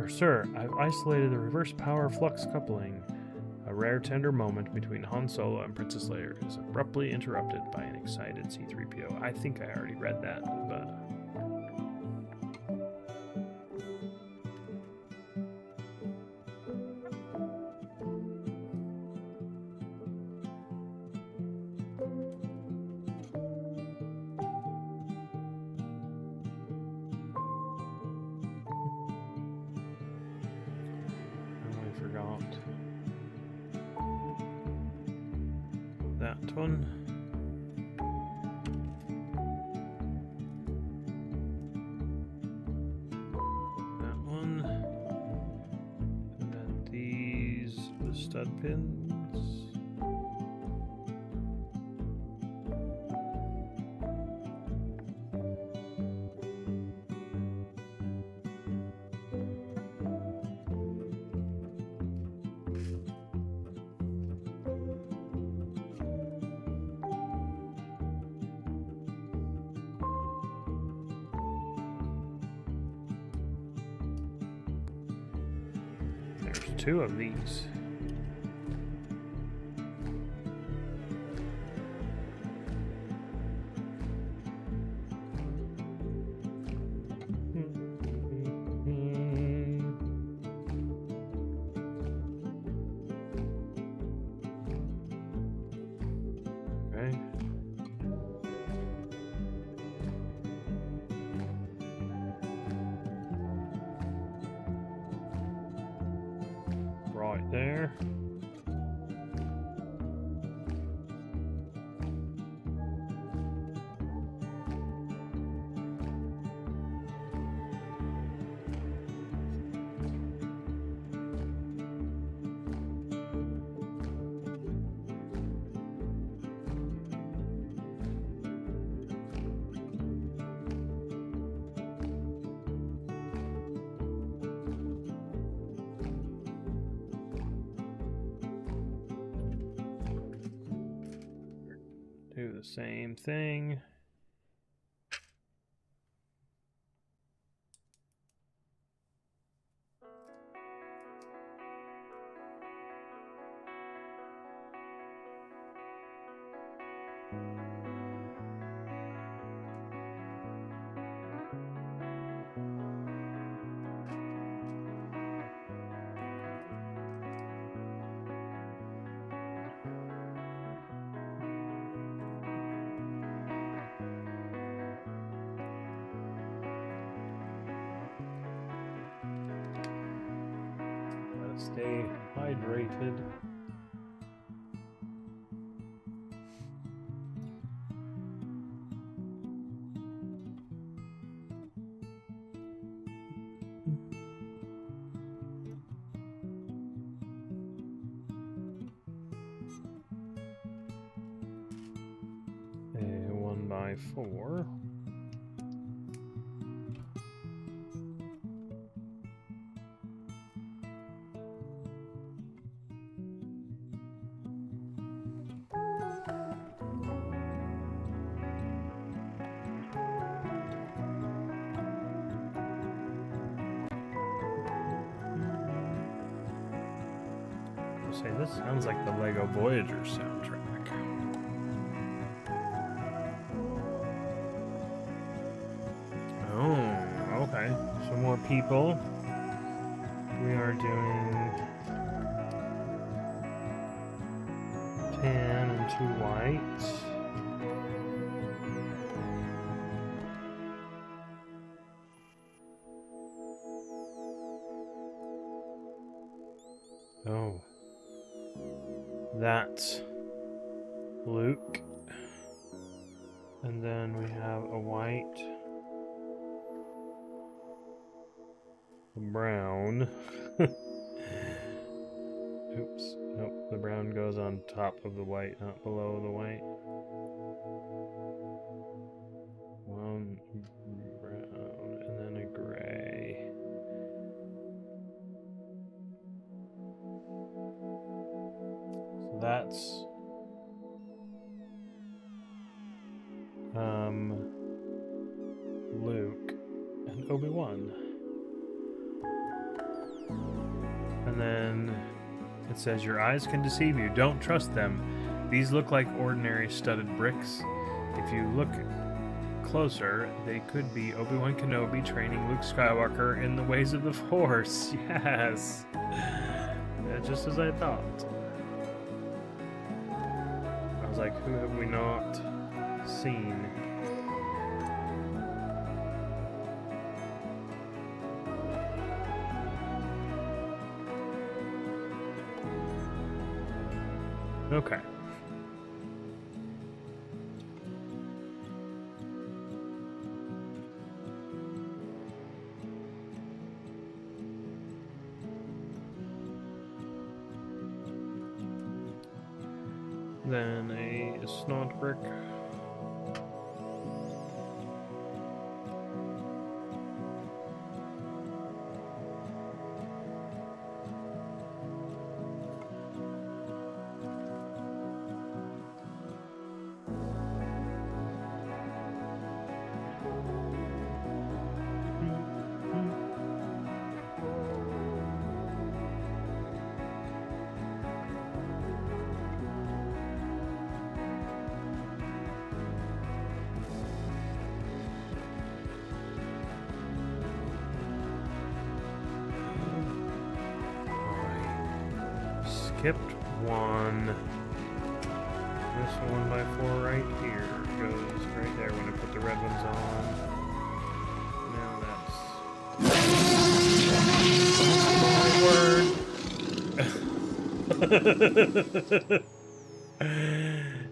S1: Sir, I've isolated the reverse power flux coupling. A rare tender moment between Han Solo and Princess Leia is abruptly interrupted by an excited C-3PO. I think I already read that, but... that one. That one. And then these, the stud pins. Two of these. Okay. Right there. Do the same thing. Stay hydrated. A 1x4. Say, this sounds like the Lego Voyager soundtrack. Oh, okay. Some more people. We are doing 10 and 2 whites. Oh. That's Luke. And then we have a white, a brown. Oops. Nope, the brown goes on top of the white, not below the white. One brown and then a gray. So that's Luke and Obi-Wan. And then it says, your eyes can deceive you. Don't trust them. These look like ordinary studded bricks. If you look closer, they could be Obi-Wan Kenobi training Luke Skywalker in the ways of the Force. Yes. Just as I thought. I was like, who have we not seen? Okay. Then a snot brick. Skipped one. This 1x4 right here goes right there when I put the red ones on. Now that's my word.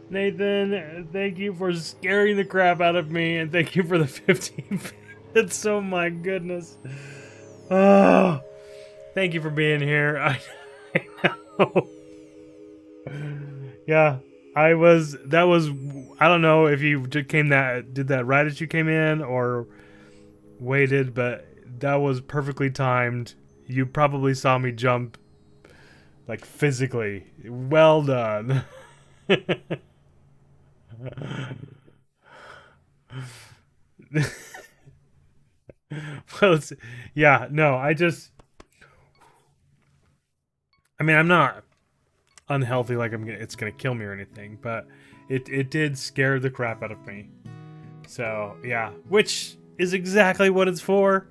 S1: Nathan, thank you for scaring the crap out of me, and thank you for the 15 minutes. Oh my goodness. Oh, thank you for being here. I know. Yeah, I don't know if you did that right as you came in or waited, but that was perfectly timed. You probably saw me jump, like, physically. Well done. Well, yeah, no, I mean, I'm not unhealthy, like it's gonna kill me or anything, but it did scare the crap out of me. So yeah, which is exactly what it's for.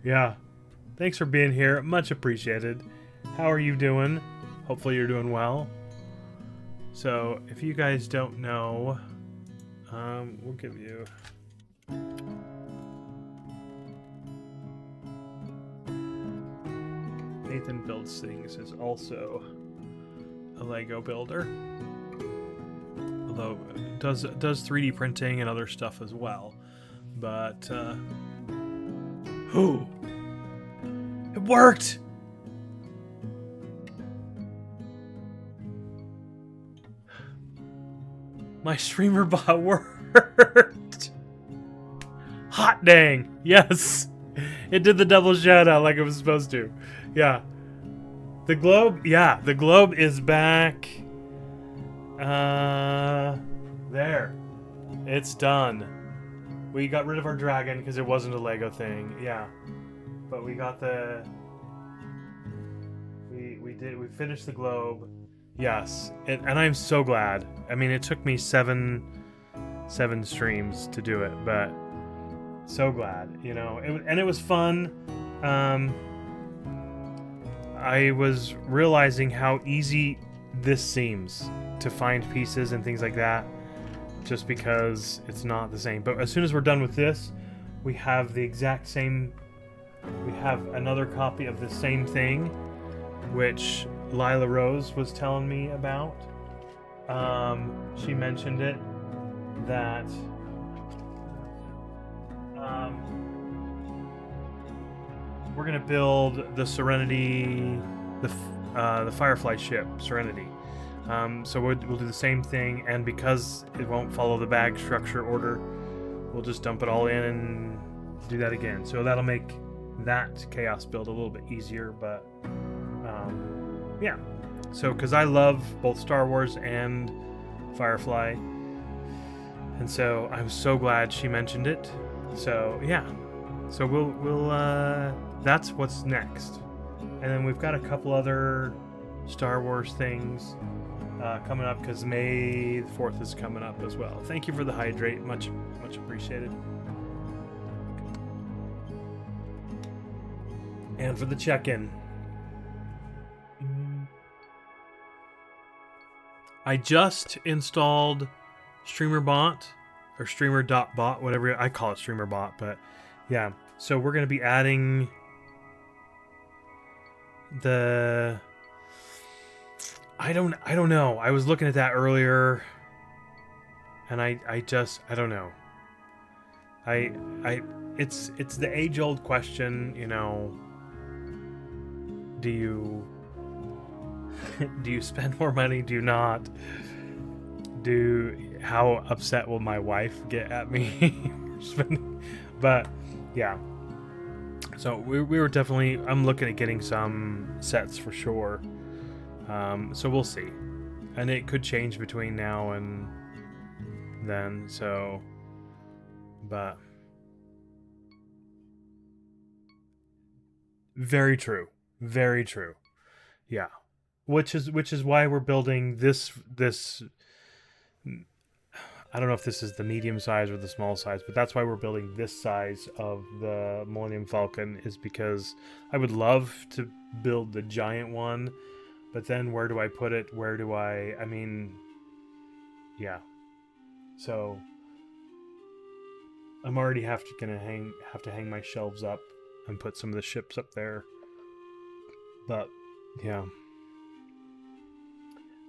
S1: Yeah, thanks for being here, much appreciated. How are you doing? Hopefully you're doing well. So if you guys don't know, we'll give you Nathan Builds Things is also a Lego builder. Although it does 3D printing and other stuff as well. But oh, it worked! My streamer bot worked! Hot dang! Yes! It did the double shout out like it was supposed to. Yeah. The globe, yeah, the globe is back. There. It's done. We got rid of our dragon because it wasn't a Lego thing. Yeah. But we got the... We finished the globe. Yes. And I'm so glad. I mean, it took me seven streams to do it, but so glad, you know. And it was fun. I was realizing how easy this seems to find pieces and things like that, just because it's not the same. But as soon as we're done with this, we have the exact same... We have another copy of the same thing, which Lila Rose was telling me about. She mentioned it, that we're gonna build the Serenity, the Firefly ship, Serenity. So we'll do the same thing, and because it won't follow the bag structure order, we'll just dump it all in and do that again. So that'll make that chaos build a little bit easier, but yeah. So because I love both Star Wars and Firefly, and so I'm so glad she mentioned it. So yeah, so we'll that's what's next. And then we've got a couple other Star Wars things coming up, because May the 4th is coming up as well. Thank you for the hydrate, much appreciated. And for the check-in. I just installed StreamerBot, or Streamer.bot, whatever I call it, StreamerBot, but yeah. So we're going to be adding the... I don't know. I was looking at that earlier, and I don't know. It's the age-old question, you know. Do you spend more money? Do you not? How upset will my wife get at me? But yeah. So we were definitely... I'm looking at getting some sets for sure. So we'll see. And it could change between now and then, so... But... Very true. Very true. Yeah. Which is why we're building this... I don't know if this is the medium size or the small size, but that's why we're building this size of the Millennium Falcon, is because I would love to build the giant one, but then where do I put it? I mean, yeah. So I'm already have to hang my shelves up and put some of the ships up there. But yeah.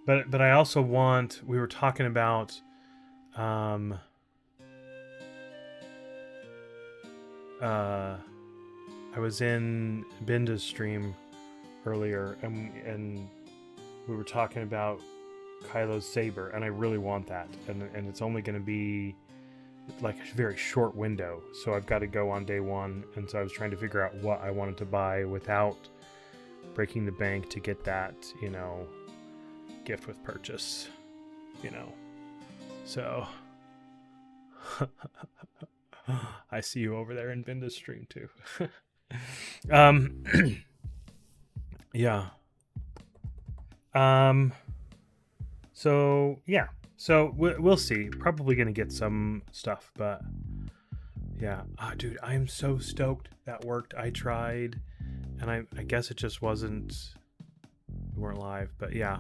S1: But I also want, we were talking about I was in Binda's stream earlier, and we were talking about Kylo's saber, and I really want that, and it's only going to be like a very short window, so I've got to go on day one, and so I was trying to figure out what I wanted to buy without breaking the bank to get that, you know, gift with purchase, you know. So I see you over there in Binda's stream too. Yeah. So yeah. So we'll see. Probably gonna get some stuff, but yeah. Dude, I am so stoked that worked. I tried, and I guess it just wasn't. We weren't live, but yeah,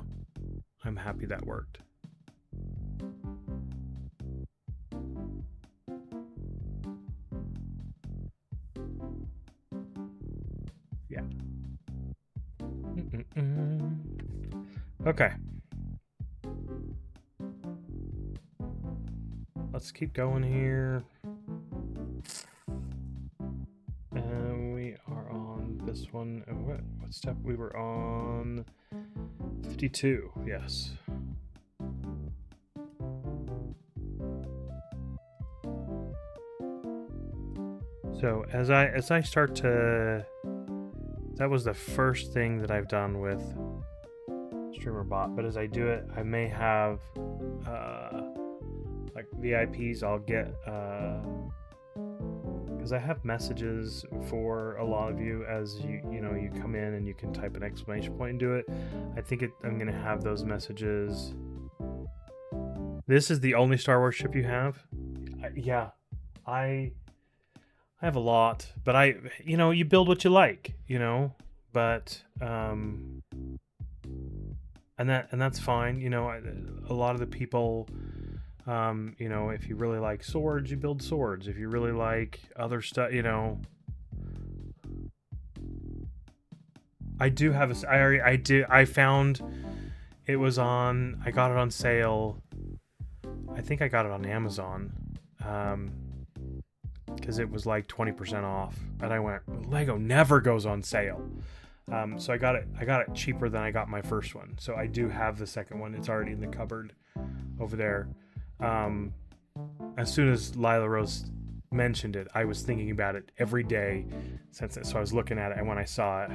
S1: I'm happy that worked. Yeah. Okay. Let's keep going here. And we are on this one. What step? We were on 52. Yes. So as I start to, that was the first thing that I've done with StreamerBot. But as I do it, I may have like VIPs. I'll get because I have messages for a lot of you as you come in and you can type an exclamation point and do it. I think I'm gonna have those messages. This is the only Star Wars ship you have? Yeah, I have a lot, but you build what you like, but and that's fine. A lot of the people, if you really like swords, you build swords. If you really like other stuff, I do have I found it was on, I got it on sale. I think I got it on Amazon. Because it was like 20% off, and I went, Lego never goes on sale. So I got it cheaper than I got my first one. So I do have the second one. It's already in the cupboard over there. As soon as Lila Rose mentioned it, I was thinking about it every day since it. So I was looking at it, and when I saw it,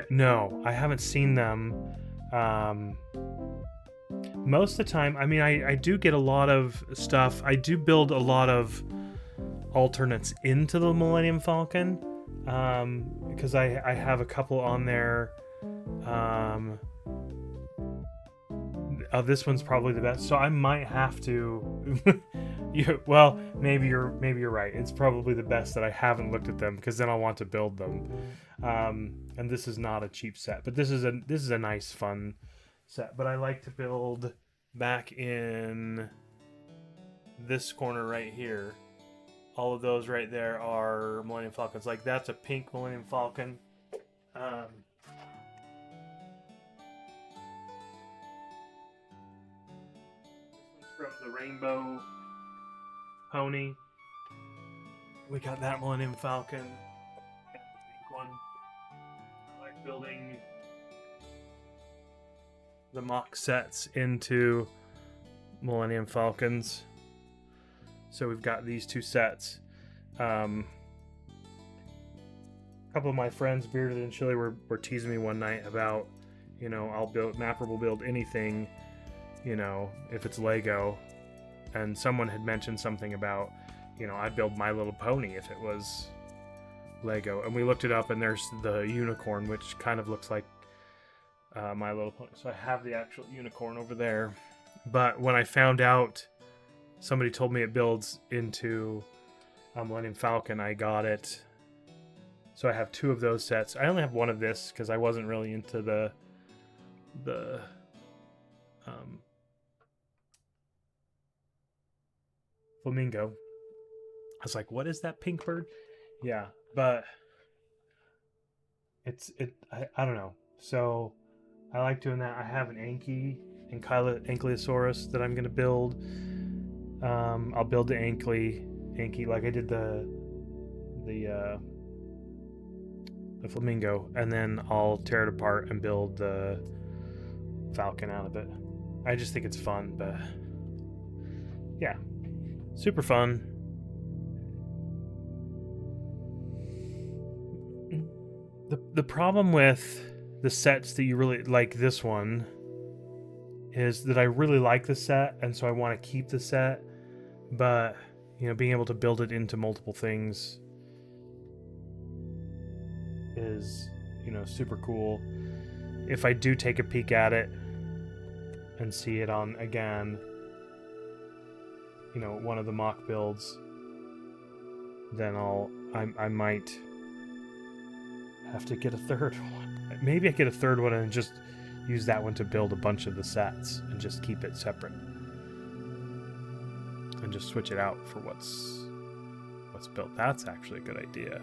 S1: no, I haven't seen them. Most of the time, I mean, I do get a lot of stuff. I do build a lot of alternates into the Millennium Falcon, because I have a couple on there. This one's probably the best, so I might have to. Well, maybe you're right. It's probably the best that I haven't looked at them, because then I'll want to build them. And this is not a cheap set, but this is a nice, fun set. But I like to build back in this corner right here. All of those right there are Millennium Falcons. Like, that's a pink Millennium Falcon. From the Rainbow Pony. We got that Millennium Falcon. The pink one. I like building the mock sets into Millennium Falcons. So we've got these two sets. A couple of my friends, Bearded and Chili, were teasing me one night about, Mapper will build anything, if it's Lego. And someone had mentioned something about, I'd build My Little Pony if it was Lego. And we looked it up, and there's the unicorn, which kind of looks like My Little Pony. So I have the actual unicorn over there. But when I found out, somebody told me it builds into Millennium Falcon, I got it. So I have two of those sets. I only have one of this because I wasn't really into the flamingo. I was like, what is that pink bird? Yeah, but I don't know. So I like doing that. I have an Ankylosaurus that I'm going to build. I'll build the Anky like I did the flamingo, and then I'll tear it apart and build the Falcon out of it. I just think it's fun, but yeah, super fun. The problem with the sets that you really like, this one, is that I really like the set, and so I want to keep the set, but being able to build it into multiple things is super cool. If I do take a peek at it and see it on again, one of the mock builds, then I might have to get a third one. Maybe I get a third one and just use that one to build a bunch of the sets and just keep it separate and just switch it out for what's built. That's actually a good idea.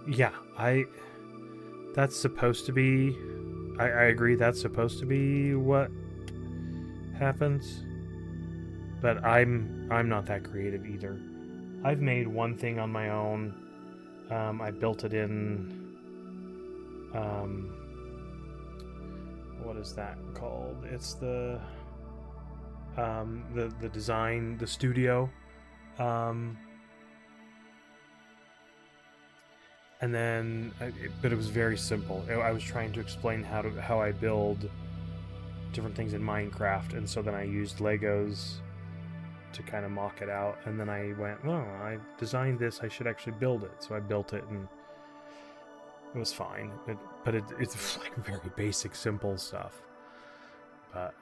S1: Yeah, that's supposed to be... I agree that's supposed to be what happens. But I'm not that creative either. I've made one thing on my own. I built it in... what is that called? It's the design, the studio. And then, but it was very simple. I was trying to explain how I build different things in Minecraft, and so then I used Legos to kind of mock it out. And then I went, well, I designed this, I should actually build it. So I built it, and it was fine. But it's like very basic, simple stuff. But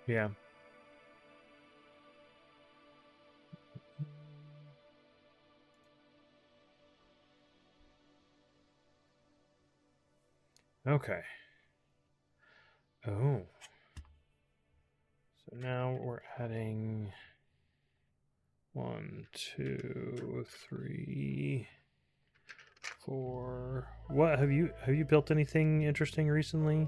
S1: yeah. Okay. Oh. So now we're adding 1, 2, 3, 4. What have you built anything interesting recently?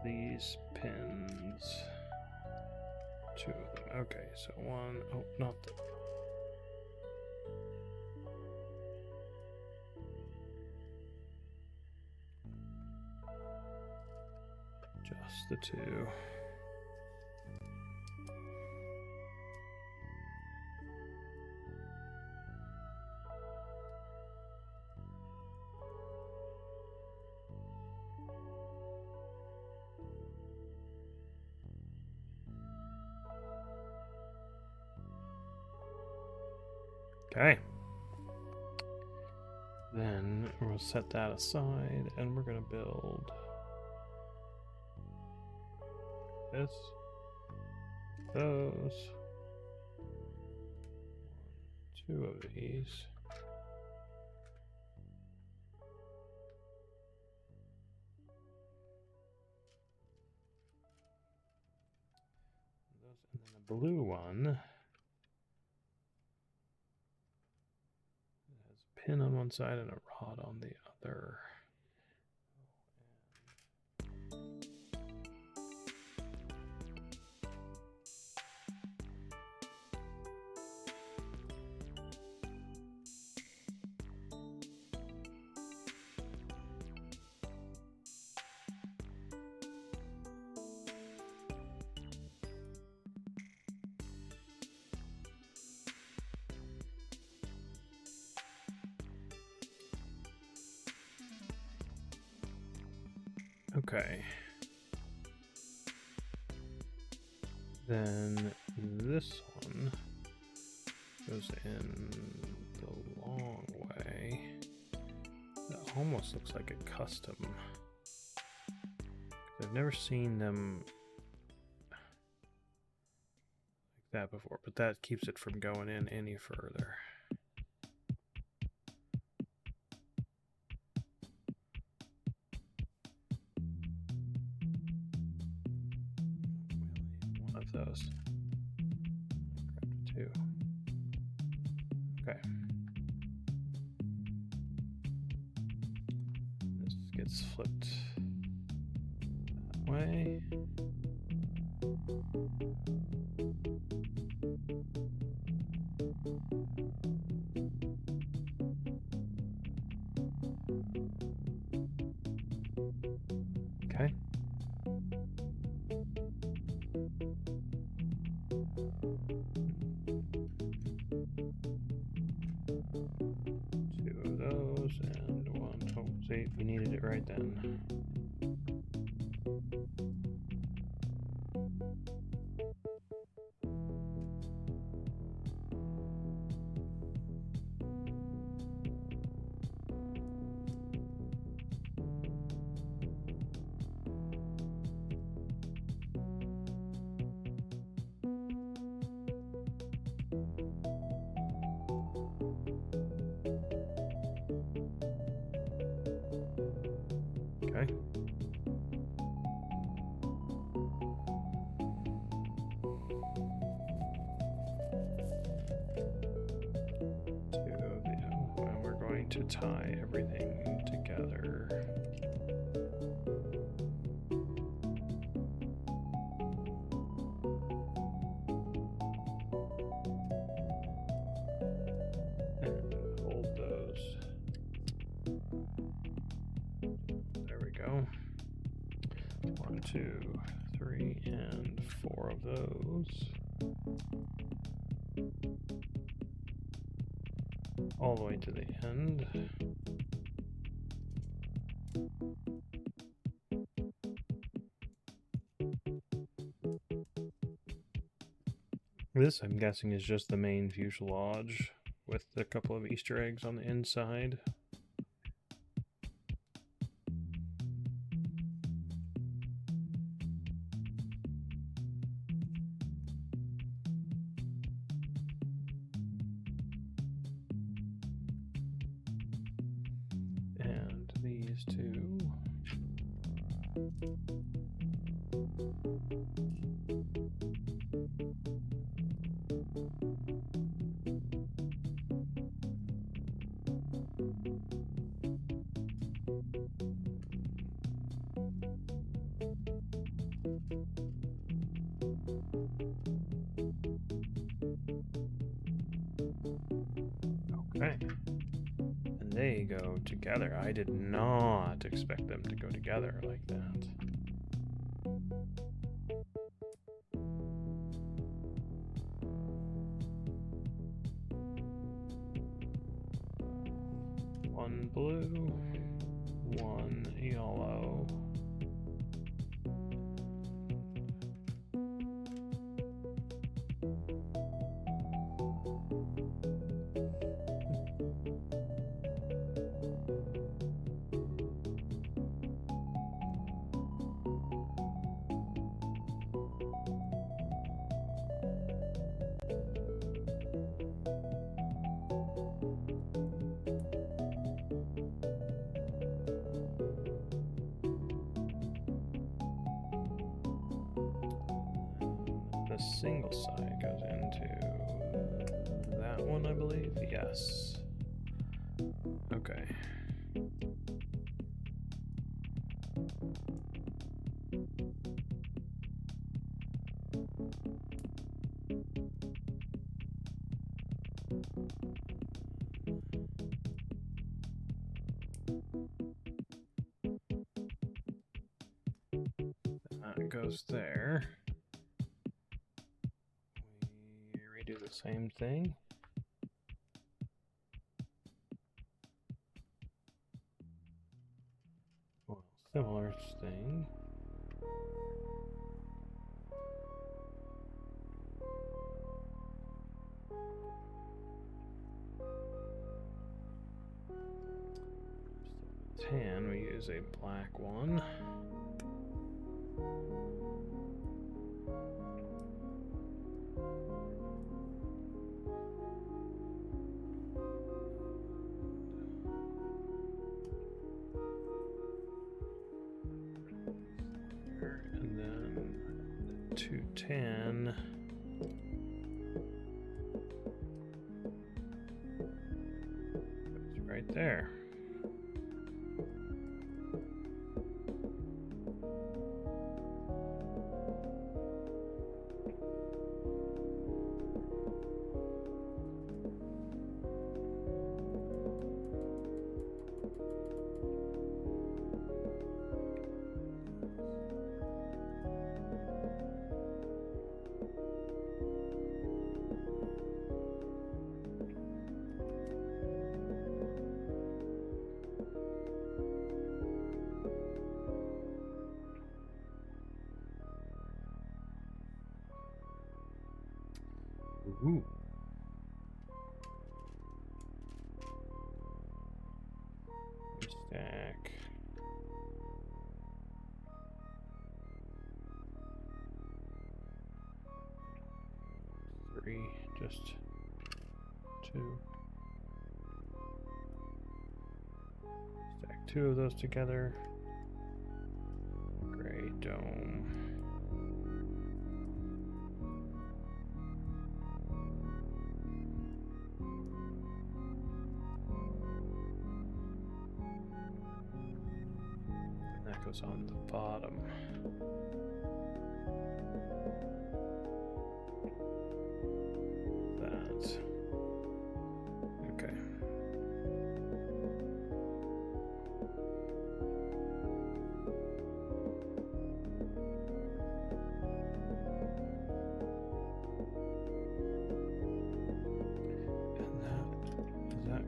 S1: These pins, 2 of them. Okay, so 1. Oh, not the. Just the 2. Okay. Then we'll set that aside, and we're gonna build this, those, 2 of these. And then a blue one. Pin on one side and a rod on the other. Okay. Then this one goes in the long way. That almost looks like a custom. I've never seen them like that before, but that keeps it from going in any further. Those. Grab 2. Okay. This gets flipped that way. Okay. Two of those and 1. Oh, see, we needed it right then. Okay. And we're going to tie everything together. And hold those. There we go. 1, 2, 3, and 4 of those. All the way to the end. This, I'm guessing, is just the main fuselage with a couple of Easter eggs on the inside. And these two. Okay. And they go together. I did not expect them to go together like that. One blue, one yellow. The single side goes into that one, I believe. Yes. Okay. That goes there. We redo the same thing. Well, similar thing. Tan, we use a black one. And then 210. It's right there. Ooh. Stack. Three, just two. Stack two of those together. dome. And that goes on the bottom. That. Okay.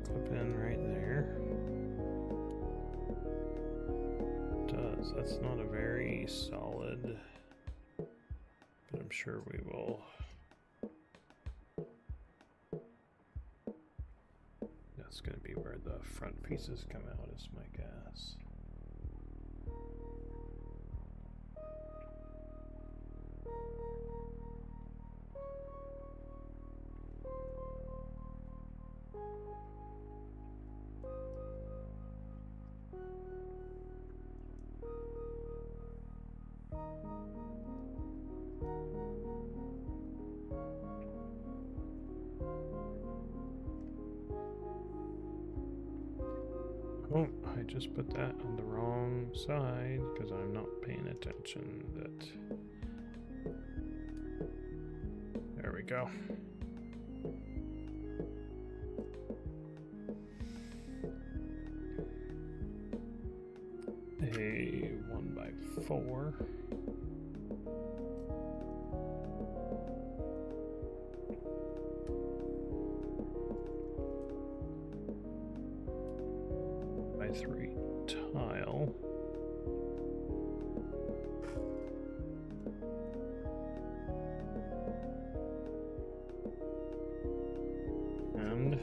S1: Clip in right there. It does. That's not a very solid, but I'm sure we will. That's going to be where the front pieces come out, is my guess. Oh, I just put that on the wrong side because I'm not paying attention. There we go. A 1x4. By 3 tile. And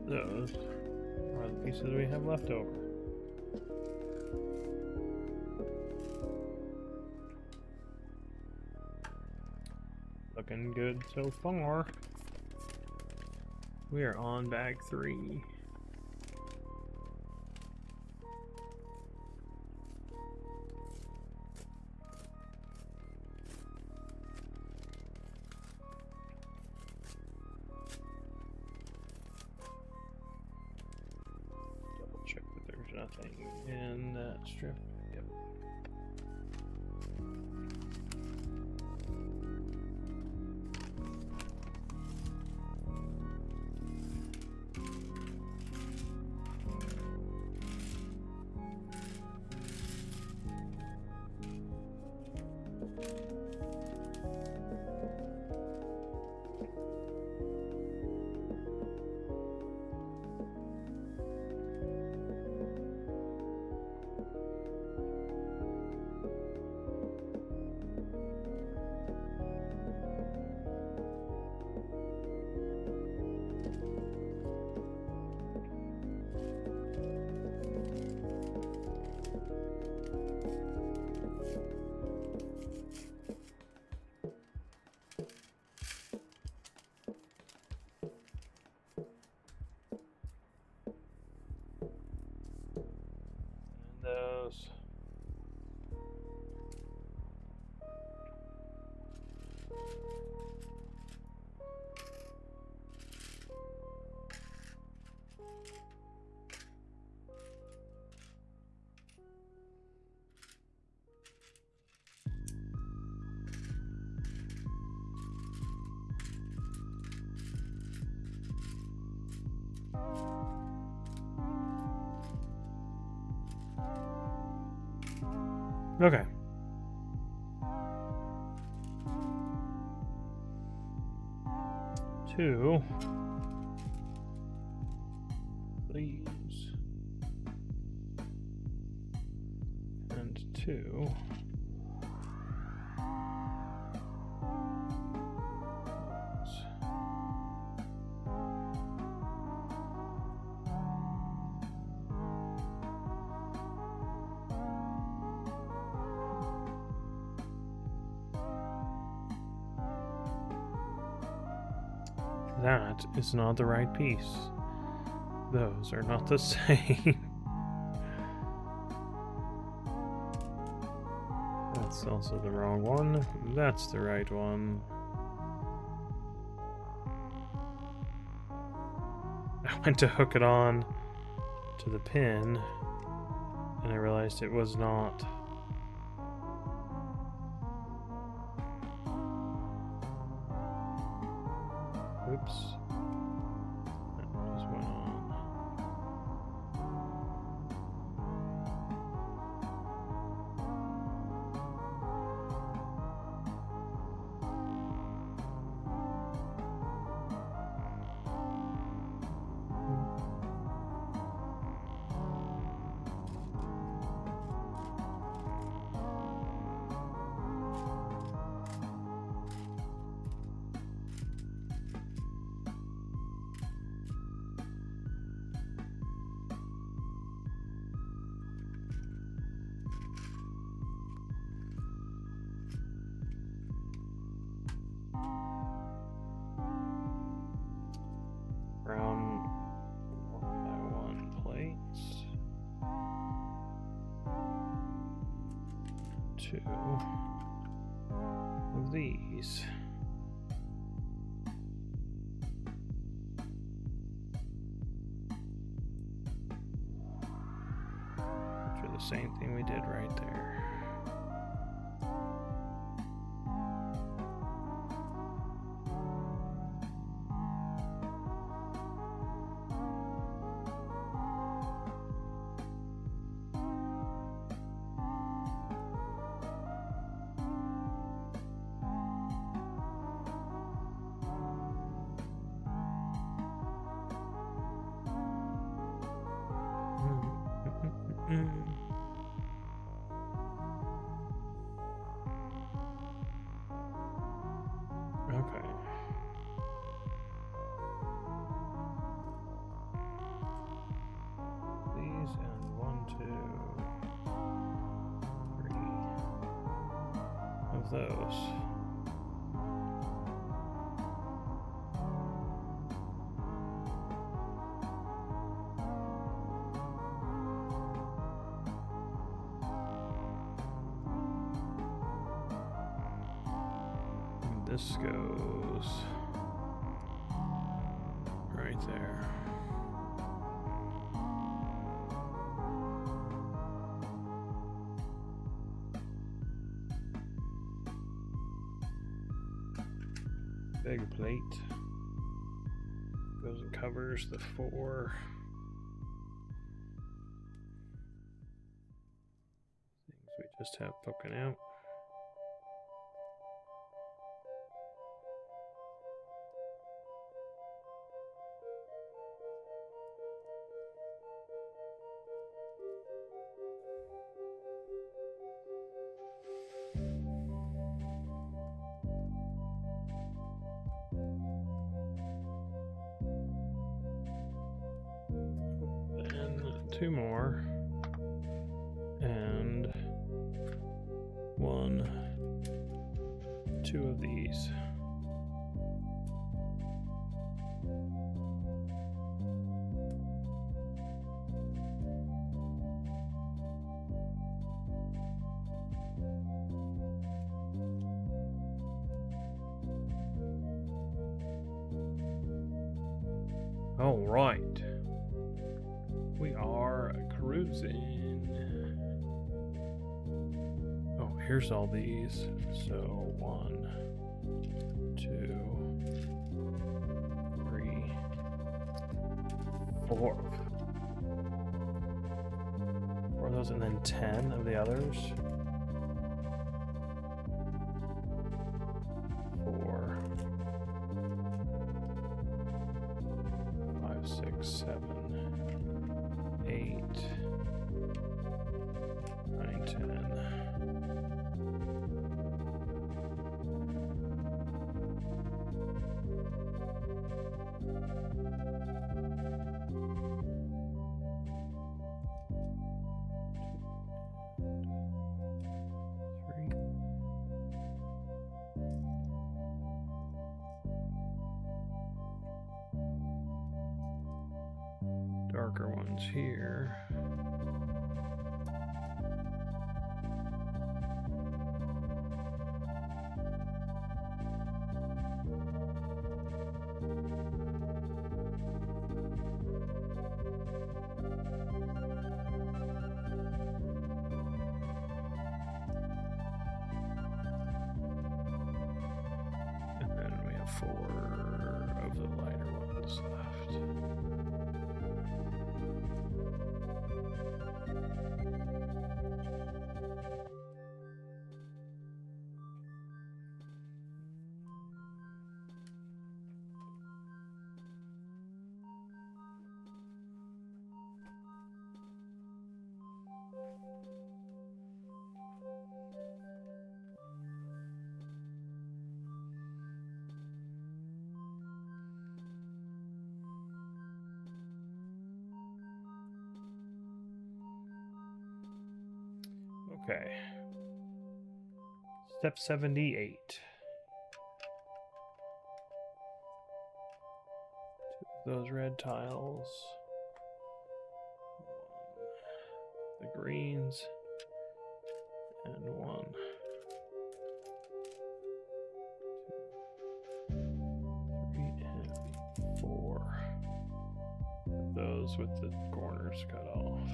S1: those are the pieces we have left over. Looking good so far. We are on bag 3. Double check that there's nothing in that strip. Yep. Those. Okay. Two. Please. And 2. That is not the right piece. Those are not the same. That's also the wrong one. That's the right one. I went to hook it on to the pin, and I realized it was not. Oops. That just went on. Brown 1x1 plates. 2 of these. Which are the same thing we did right there. Okay. These and 1, 2, 3 of those. This goes right there. Big plate goes and covers the 4 things we just have poking out. Two more, and 1, 2 of these. All right. We are cruising. Oh, here's all these. So 1, 2, 3, 4. 4 of those, and then 10 of the others. 4, 5, 6, 7. 8, 9, 10. Darker ones here. 4 of the lighter ones left. Okay. Step 78. 2 of those red tiles. 1. The greens. And 1. 2. 3 and 4. Those with the corners cut off.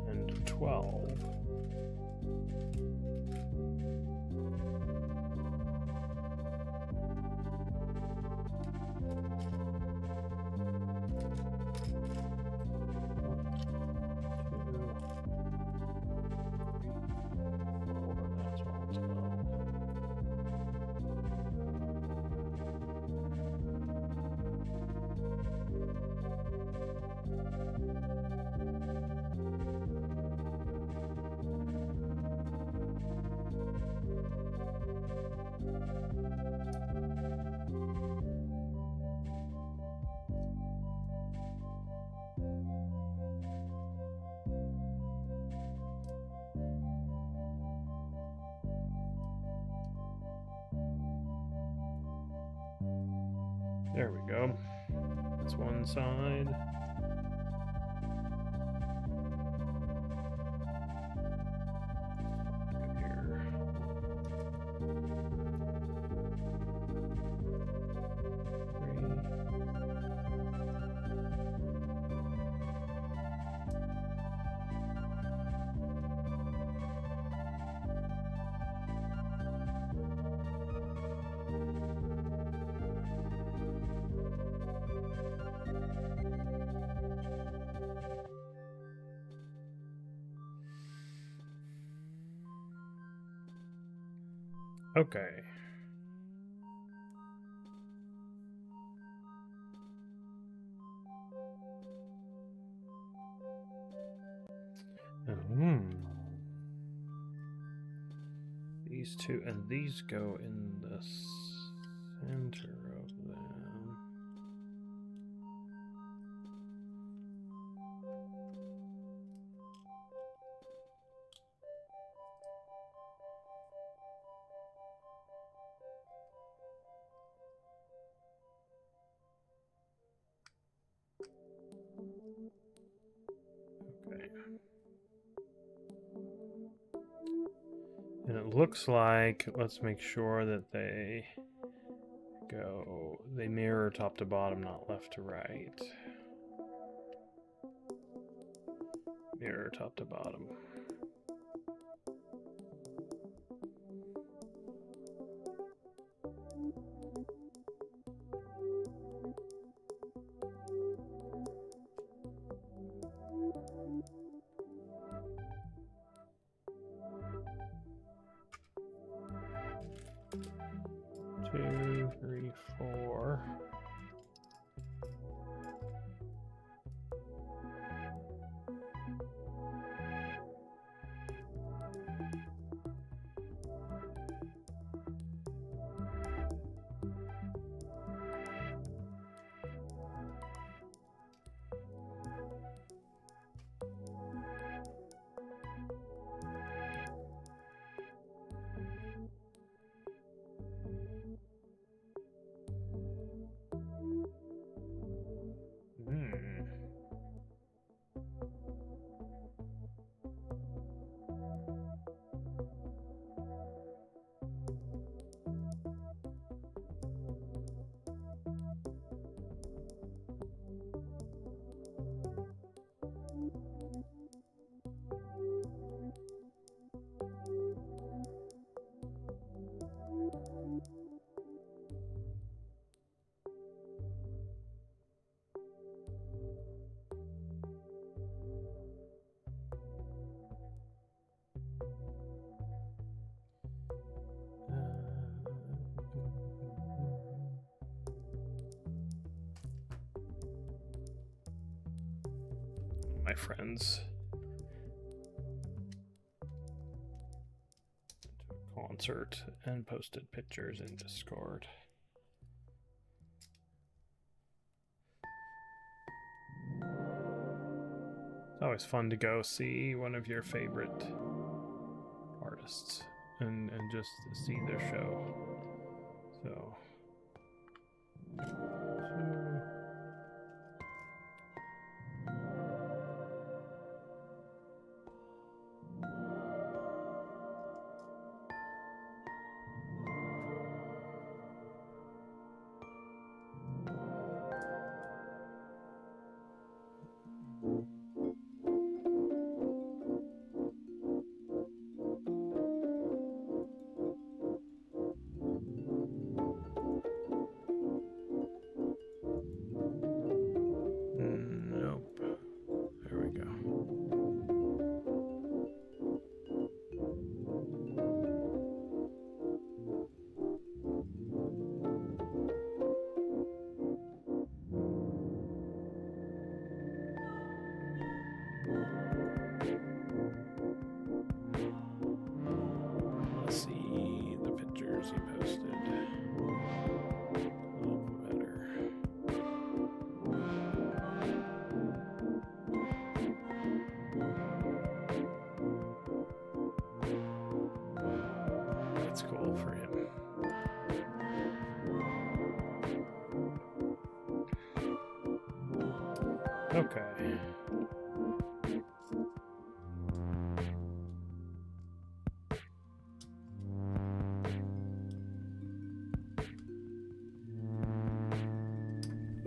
S1: And 12. There we go. That's one side. Here. 3. Okay. These 2 and these go in the center of them. Okay. And it looks like, let's make sure that they mirror top to bottom, not left to right. Mirror top to bottom. Two, three, 4. my friends. Concert and posted pictures in Discord. It's always fun to go see one of your favorite artists and just see their show. So nope. There we go. Let's see the pictures he posted. A little better. That's cool for him. Okay.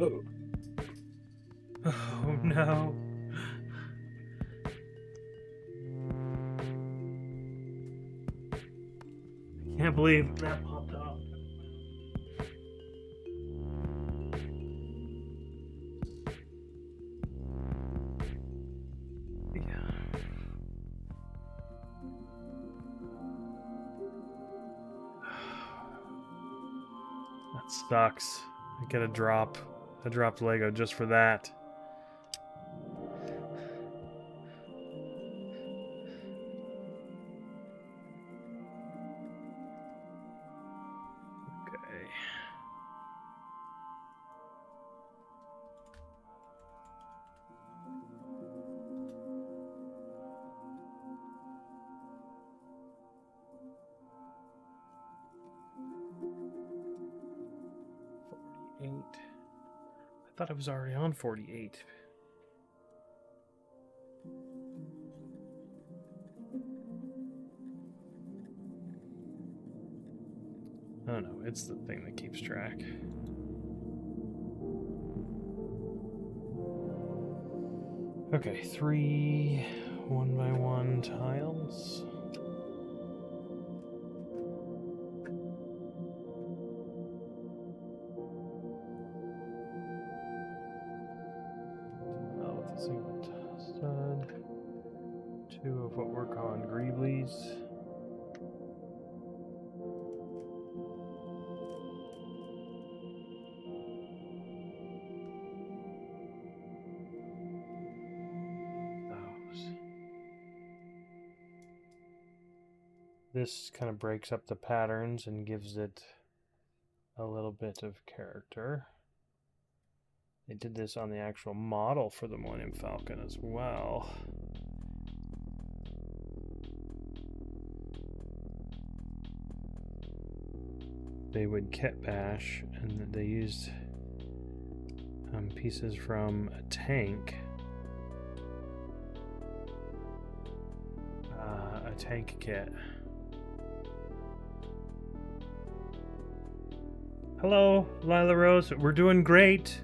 S1: Oh. Oh no. I can't believe that popped up. Yeah. That sucks. I get a drop. I dropped Lego just for that. Okay. I thought I was already on 48. Oh no, it's the thing that keeps track. Okay, 3 1x1 tiles. Stud. 2 of what we're calling Greeblies. Those. This kind of breaks up the patterns and gives it a little bit of character. They did this on the actual model for the Millennium Falcon as well. They would kit bash, and they used pieces from a tank. A tank kit. Hello, Lila Rose. We're doing great.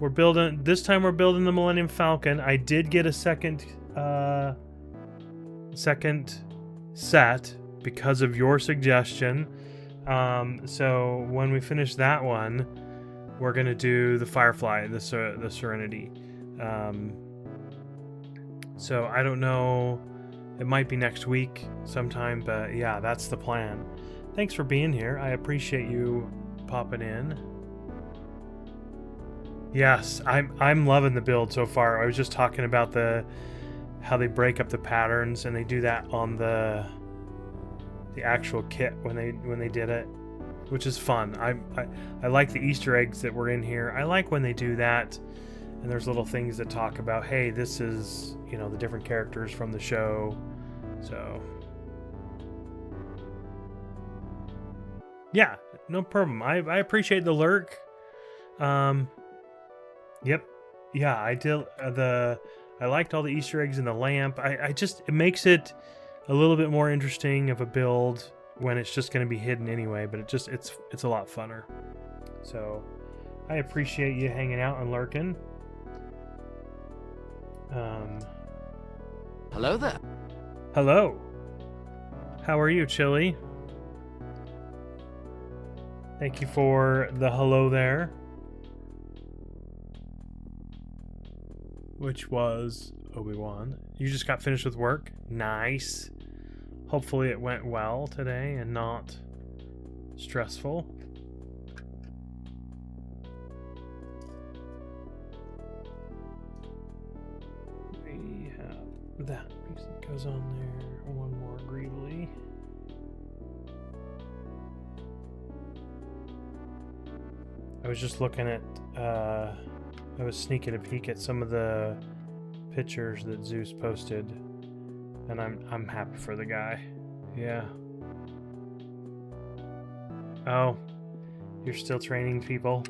S1: We're building, this time we're building the Millennium Falcon. I did get a second set because of your suggestion. So when we finish that one, we're gonna do the Firefly, the Serenity. So I don't know, it might be next week sometime, but yeah, that's the plan. Thanks for being here. I appreciate you popping in. Yes, I'm loving the build so far. I was just talking about how they break up the patterns, and they do that on the actual kit when they did it, which is fun. I like the Easter eggs that were in here. I like when they do that, and there's little things that talk about, hey, this is, you know, the different characters from the show. So yeah, no problem. I appreciate the lurk. Yep. Yeah, I did I liked all the Easter eggs in the lamp. I just, it makes it a little bit more interesting of a build when it's just going to be hidden anyway, but it's a lot funner. So I appreciate you hanging out and lurking.
S2: Hello there.
S1: Hello. How are you, Chili? Thank you for the hello there. Which was Obi-Wan. You just got finished with work? Nice. Hopefully it went well today and not stressful. We have that piece that goes on there. One more greebly. I was just looking at I was sneaking a peek at some of the pictures that Zeus posted, and I'm happy for the guy. Yeah. Oh, you're still training people?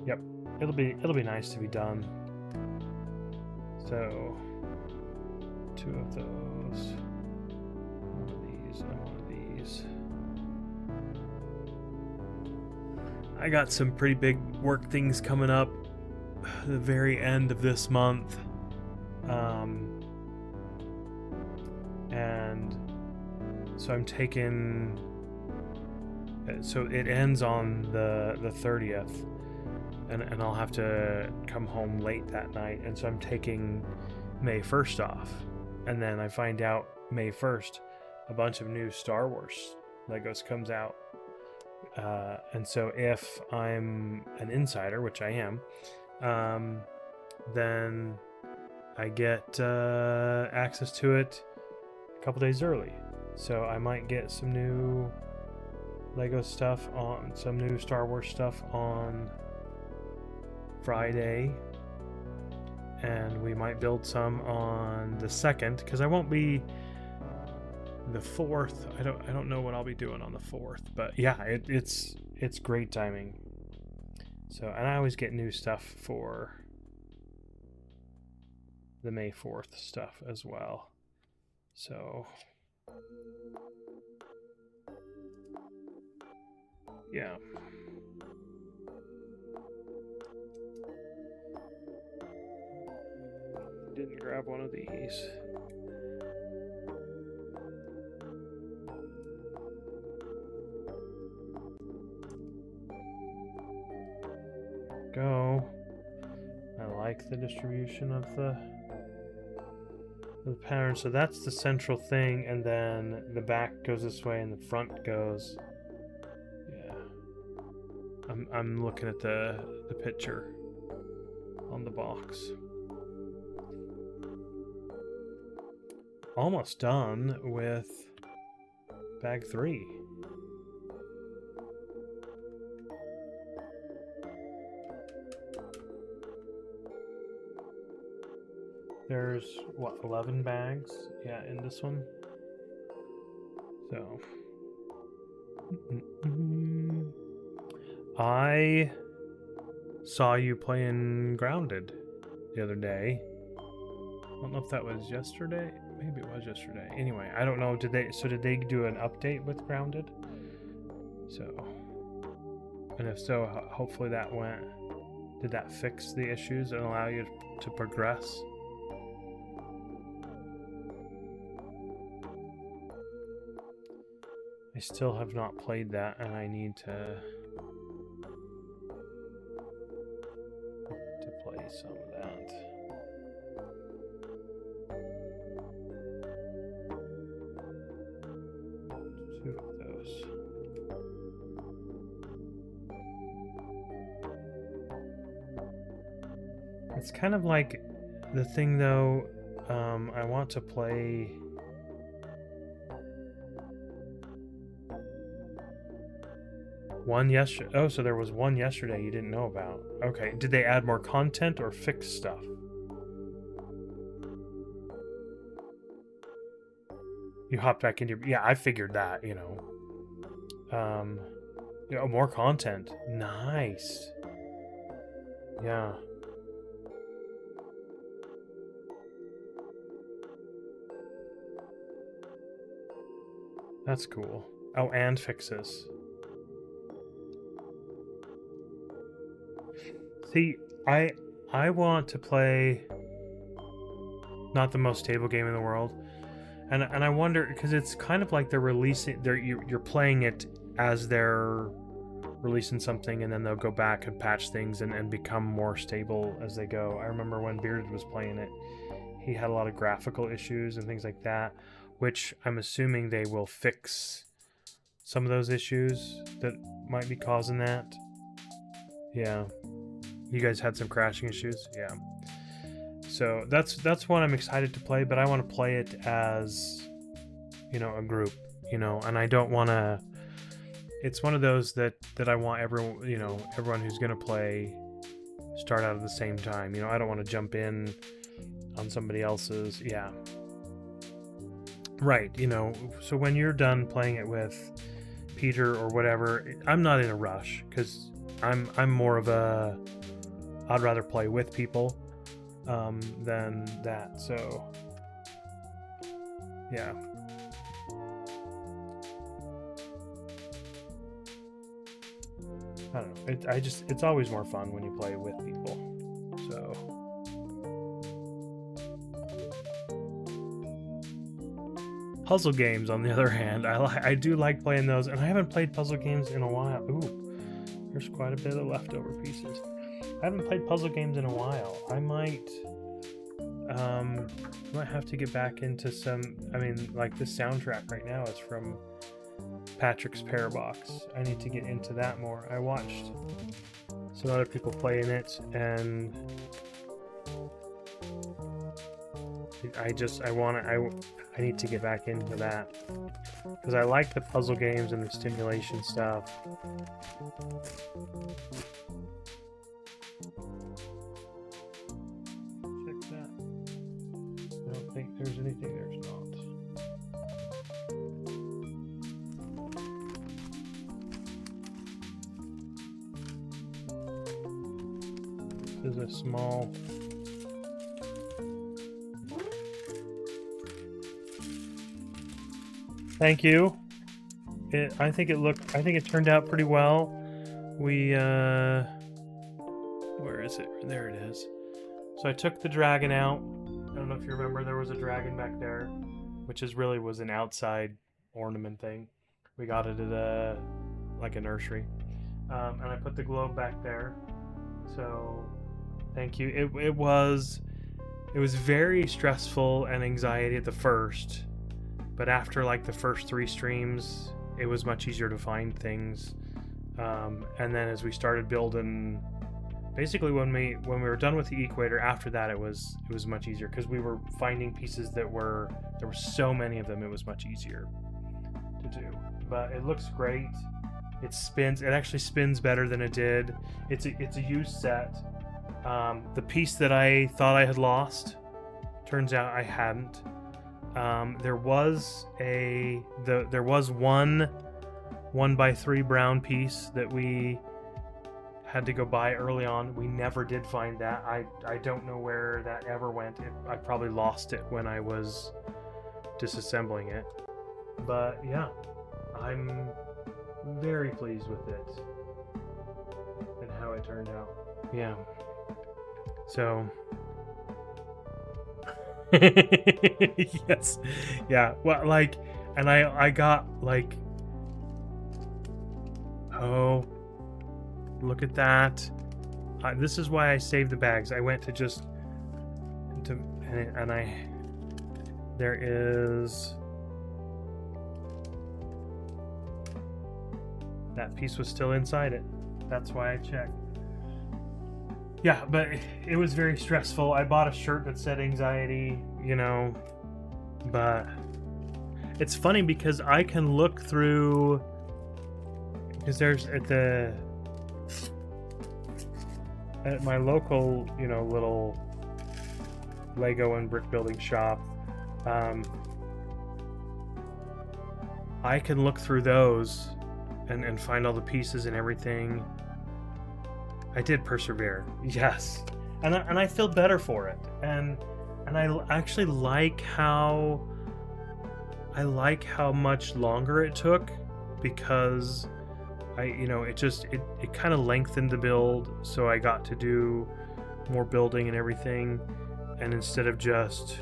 S1: Yep. It'll be nice to be done. So 2 of those. 1 of these and 1 of these. I got some pretty big work things coming up the very end of this month. And so I'm taking, so it ends on the 30th, and I'll have to come home late that night, and so I'm taking May 1st off, and then I find out May 1st a bunch of new Star Wars Legos comes out. And so if I'm an insider, which I am, then I get access to it a couple days early. So I might get some new Lego stuff on, some new Star Wars stuff on Friday, and we might build some on the 2nd, because I won't be the 4th. I don't know what I'll be doing on the 4th, but yeah, it's great timing. So, and I always get new stuff for the May 4th stuff as well. So yeah. Didn't grab one of these. Go. I like the distribution of the pattern. So that's the central thing, and then the back goes this way and the front goes. Yeah. I'm looking at the picture on the box. Almost done with bag 3. There's, what, 11 bags? Yeah, in this one. So. I saw you playing Grounded the other day. I don't know if that was yesterday. Maybe it was yesterday. Anyway, I don't know. Did they do an update with Grounded? So. And if so, hopefully that went. Did that fix the issues and allow you to progress? I still have not played that, and I need to play some of that. Two of those. It's kind of like the thing though. I want to play. One yesterday. Oh, so there was one yesterday you didn't know about. Okay, did they add more content or fix stuff? You hopped back into your... Yeah, I figured that, you know. Yeah, more content. Nice. Yeah. That's cool. Oh, and fixes. See, I want to play not the most stable game in the world. And I wonder, because it's kind of like they're releasing, you're playing it as they're releasing something, and then they'll go back and patch things and become more stable as they go. I remember when Bearded was playing it, he had a lot of graphical issues and things like that, which I'm assuming they will fix some of those issues that might be causing that. Yeah. You guys had some crashing issues? Yeah. So that's what I'm excited to play, but I want to play it as, you know, a group, you know, and I don't want to... It's one of those that I want everyone, you know, everyone who's going to play start out at the same time. You know, I don't want to jump in on somebody else's... Yeah. Right, you know, so when you're done playing it with Peter or whatever, I'm not in a rush, because I'm more of a... I'd rather play with people than that, so yeah. I don't know, it's always more fun when you play with people. So puzzle games, on the other hand, I do like playing those, and I haven't played puzzle games in a while. Ooh, there's quite a bit of leftover pieces. I haven't played puzzle games in a while. I might have to get back into some... I mean, like this soundtrack right now is from Patrick's Pear Box. I need to get into that more. I watched some other people playing it, and I need to get back into that, because I like the puzzle games and the stimulation stuff. There's anything, there's not. This is a small... Thank you. I think it turned out pretty well. We, where is it? There it is. So I took the dragon out. I don't know if you remember, there was a dragon back there, which was an outside ornament thing. We got it at like a nursery. And I put the globe back there. So thank you. It was very stressful and anxiety at the first, but after like the first 3 streams, it was much easier to find things. And then as we started building, basically when we were done with the equator, after that it was much easier, because we were finding pieces there were so many of them, it was much easier to do. But it looks great. It actually spins better than it did. It's a used set. The piece that I thought I had lost, turns out I hadn't. There was one 1x3 brown piece that we had to go buy early on. We never did find that. I don't know where that ever went. I probably lost it when I was disassembling it. But yeah, I'm very pleased with it and how it turned out. Yeah. So yes. Yeah. Well, like, and I got like, oh, look at that. This is why I saved the bags. I went to there is, that piece was still inside it. That's why I checked. Yeah, but it was very stressful. I bought a shirt that said anxiety, you know, but it's funny because I can look through, because there's at my local, you know, little Lego and brick building shop, I can look through those and find all the pieces and everything. I did persevere, yes, and I feel better for it, and I actually like how much longer it took, because it kind of lengthened the build, so I got to do more building and everything, and instead of just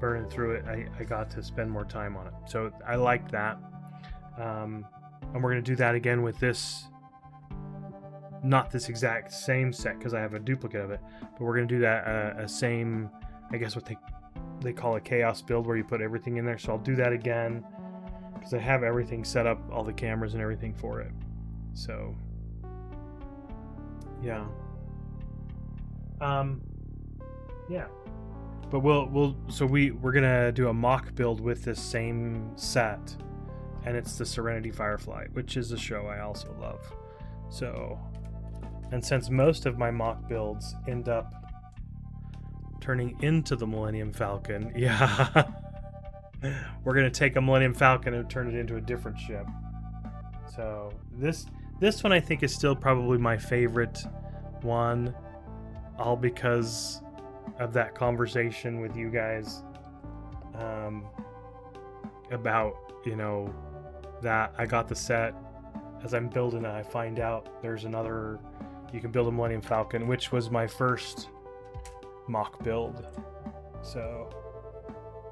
S1: burning through it, I got to spend more time on it. So I liked that, and we're gonna do that again with this. Not this exact same set, because I have a duplicate of it, but we're gonna do that a same, I guess what they call a chaos build, where you put everything in there. So I'll do that again, because I have everything set up, all the cameras and everything for it. So yeah, yeah. But we're gonna do a mock build with this same set, and it's the Serenity Firefly, which is a show I also love. So, and since most of my mock builds end up turning into the Millennium Falcon, yeah, we're gonna take a Millennium Falcon and turn it into a different ship. So this one I think is still probably my favorite one, all because of that conversation with you guys about, you know, that I got the set. As I'm building it, I find out there's another, you can build a Millennium Falcon, which was my first mock build. So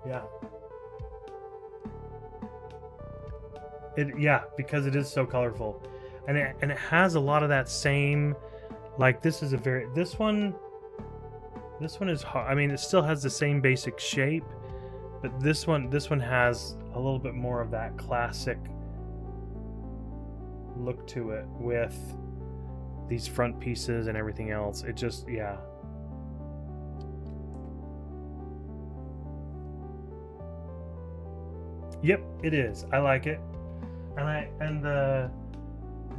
S1: yeah, because it is so colorful, and it has a lot of that same, like, this one is hard. I mean, it still has the same basic shape, but this one has a little bit more of that classic look to it, with these front pieces and everything else. It just, yeah. Yep, it is. I like it. And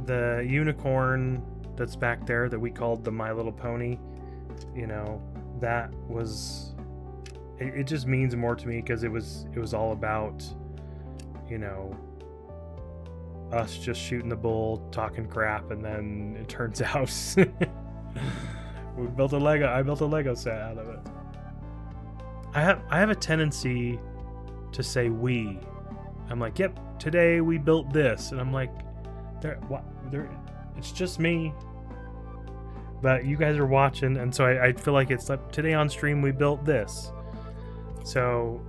S1: the unicorn that's back there that we called the My Little Pony, you know, that was, it just means more to me, because it was all about, you know, us just shooting the bull, talking crap, and then it turns out I built a Lego set out of it. I have a tendency to say we. I'm like, yep, today we built this, and I'm like, it's just me. But you guys are watching, and so I feel like it's like, today on stream we built this. So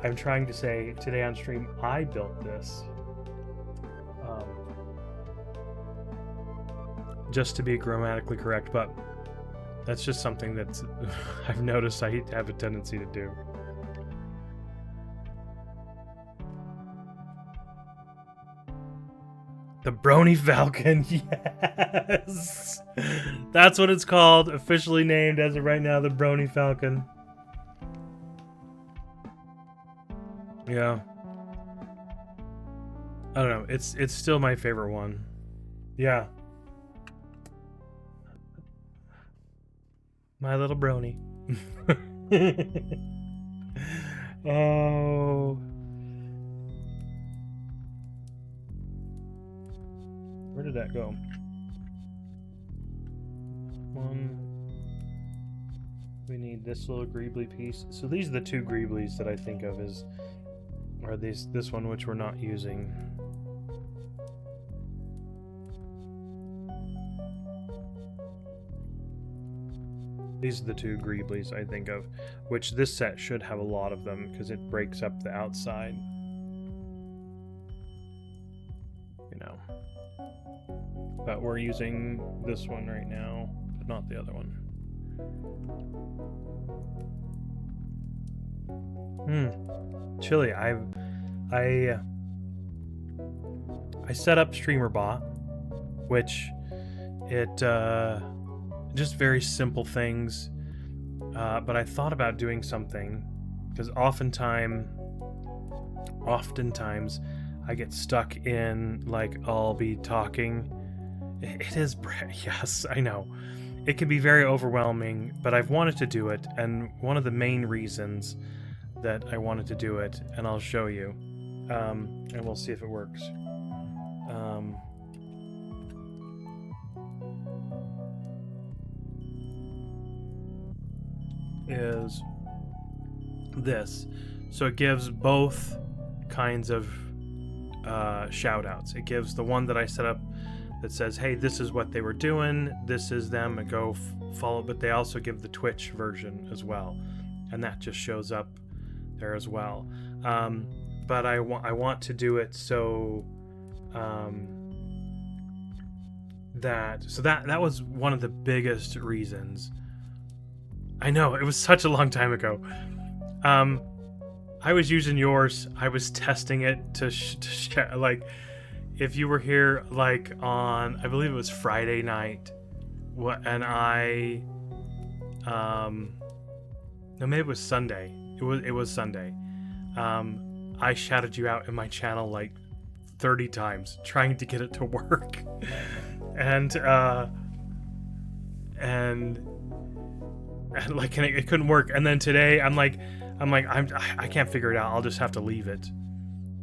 S1: I'm trying to say, today on stream I built this. Just to be grammatically correct, but that's just something that's I've noticed I have a tendency to do. The Brony Falcon, yes! That's what it's called, officially named as of right now, the Brony Falcon. Yeah. I don't know, it's still my favorite one. Yeah. My little brony. Oh. Where did that go? We need this little greebly piece. So these are the two greeblies that I think of as, or this one which we're not using. These are the two greeblies I think of, which this set should have a lot of them because it breaks up the outside. You know. But we're using this one right now, but not the other one. Chili. I set up StreamerBot, which it just very simple things. But I thought about doing something, because oftentimes I get stuck in, like, I'll be talking. It is, yes, I know. It can be very overwhelming, but I've wanted to do it, and one of the main reasons that I wanted to do it, and I'll show you, and we'll see if it works. Is this. So it gives both kinds of shout outs. It gives the one that I set up that says, hey, this is what they were doing, this is them, and go follow, but they also give the Twitch version as well, and that just shows up there as well. But I want to do it so that was one of the biggest reasons. I know, it was such a long time ago. I was using yours. I was testing it to share. Like, if you were here, like, on, I believe it was Friday night, and no, maybe it was Sunday. It was Sunday. I shouted you out in my channel like 30 times trying to get it to work, and like, and it couldn't work. And then today I can't figure it out. I'll just have to leave it.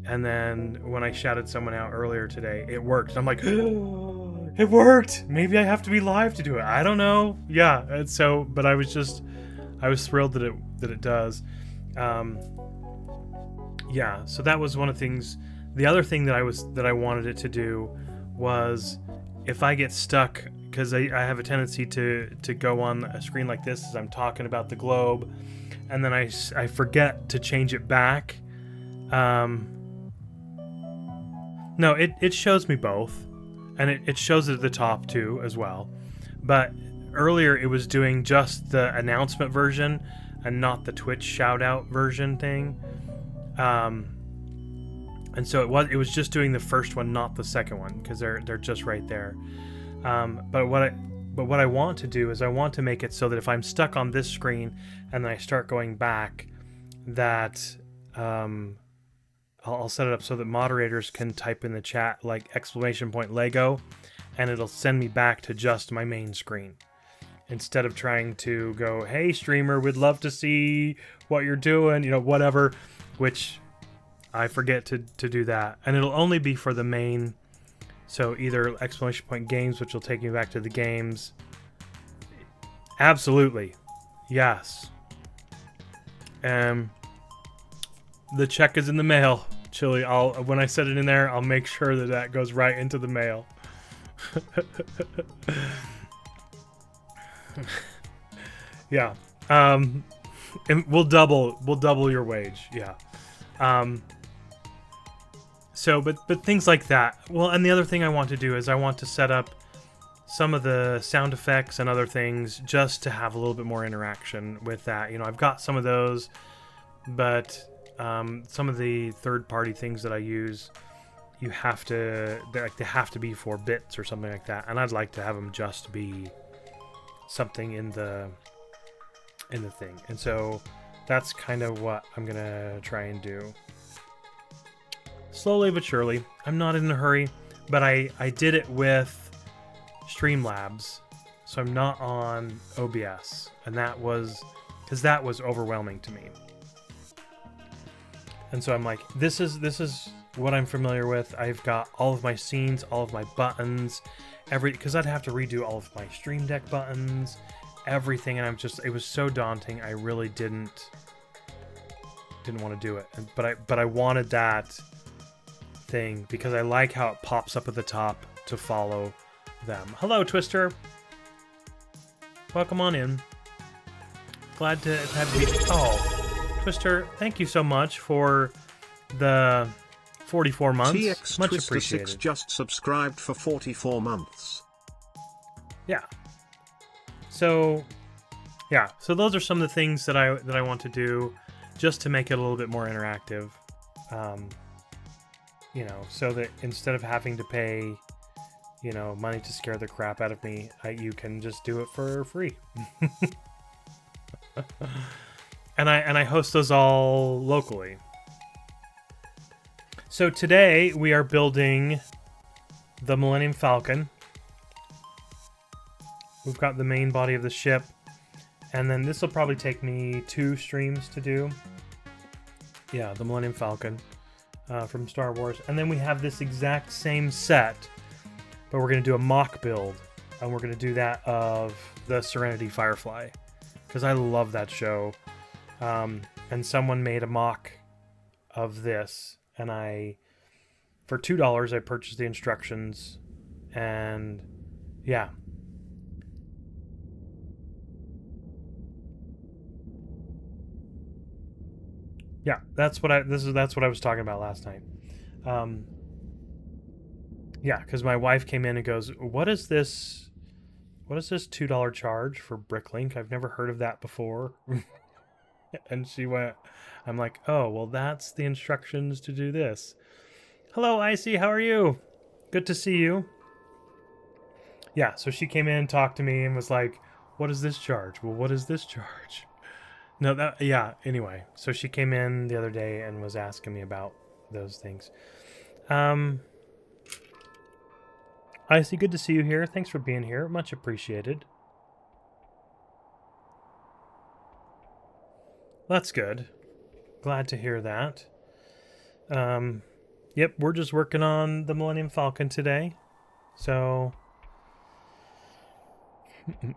S1: And then when I shouted someone out earlier today, it worked. I'm like, oh, it worked. Maybe I have to be live to do it. I don't know. Yeah. And so, but I was thrilled that it does. Yeah. So that was one of the things. The other thing that I wanted it to do was, if I get stuck, because I have a tendency to go on a screen like this as I'm talking about the globe, and then I forget to change it back. No, it shows me both, and it shows it at the top too as well. But earlier it was doing just the announcement version and not the Twitch shout out version thing. And so it was just doing the first one, not the second one, because they're just right there. But what I want to do is I want to make it so that if I'm stuck on this screen and then I start going back, that I'll set it up so that moderators can type in the chat like !Lego, and it'll send me back to just my main screen, instead of trying to go, hey streamer, we'd love to see what you're doing, whatever, which I forget to do that. And it'll only be for the main. So either !Games, which will take me back to the games. Absolutely. Yes. The check is in the mail, Chili. When I set it in there, I'll make sure that goes right into the mail. Yeah. And we'll double your wage. Yeah. So, but things like that. Well, and the other thing I want to do is I want to set up some of the sound effects and other things just to have a little bit more interaction with that. I've got some of those, but some of the third-party things that I use, they have to be for bits or something like that, and I'd like to have them just be something in the thing. And so that's kind of what I'm gonna try and do. Slowly but surely. I'm not in a hurry, but I did it with Streamlabs, so I'm not on OBS, and that was overwhelming to me. And so I'm like, this is what I'm familiar with. I've got all of my scenes, all of my buttons, because I'd have to redo all of my Stream Deck buttons, everything, and it was so daunting. I really didn't want to do it, but I wanted that thing because I like how it pops up at the top to follow them. Hello, Twister. Welcome on in. Glad to have you. Oh, Twister, thank you so much for the 44 months.
S2: TX
S1: Much
S2: Twister
S1: appreciated.
S2: 6 just subscribed for 44 months.
S1: Yeah. So those are some of the things that I want to do just to make it a little bit more interactive. So that instead of having to pay you know, money to scare the crap out of me, you can just do it for free. and I host those all locally. So today we are building the Millennium Falcon. We've got the main body of the ship, and then this will probably take me 2 streams to do. Yeah, the Millennium Falcon from Star Wars. And then we have this exact same set, but we're going to do a mock build, and we're going to do that of the Serenity Firefly, because I love that show. And someone made a mock of this, and for $2 I purchased the instructions, and yeah. Yeah, that's what I was talking about last night. Yeah, because my wife came in and goes, "What is this? What is this $2 charge for Bricklink? I've never heard of that before." And she went, I'm like, "Oh, well, that's the instructions to do this." Hello, Icy, how are you? Good to see you. Yeah, so she came in and talked to me and was like, "What is this charge?" Well, what is this charge? No, yeah, anyway. So she came in the other day and was asking me about those things. Icy, good to see you here. Thanks for being here. Much appreciated. That's good. Glad to hear that. Yep, we're just working on the Millennium Falcon today. So...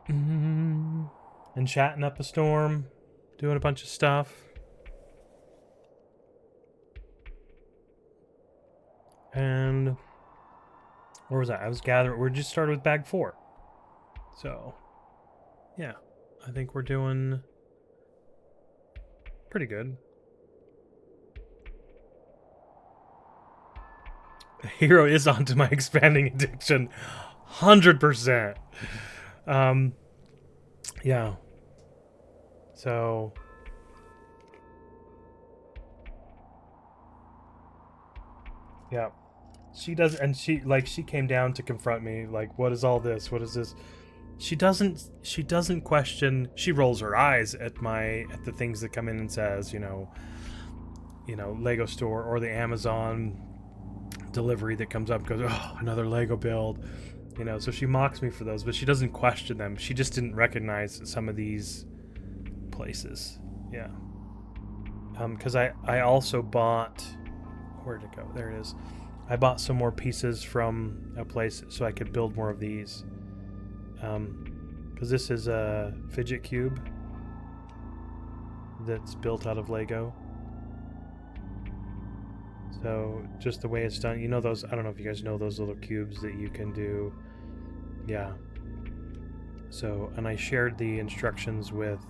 S1: and chatting up a storm. Doing a bunch of stuff. And... where was I? I was gathering... we just started with bag 4. So... yeah. I think we're doing... pretty good. Hero is onto my expanding addiction. 100%. Yeah. So... yeah. She does, and she came down to confront me, like, "What is all this? What is this?" She doesn't question. She rolls her eyes at the things that come in and says, you know, Lego store or the Amazon delivery that comes up, goes, "Oh, another Lego build." You know, so she mocks me for those, but she doesn't question them. She just didn't recognize some of these places. Yeah. Because I also bought, where'd it go? There it is. I bought some more pieces from a place so I could build more of these. Because this is a fidget cube that's built out of Lego. So just the way it's done, you know those, I don't know if you guys know those little cubes that you can do. Yeah. So, and I shared the instructions with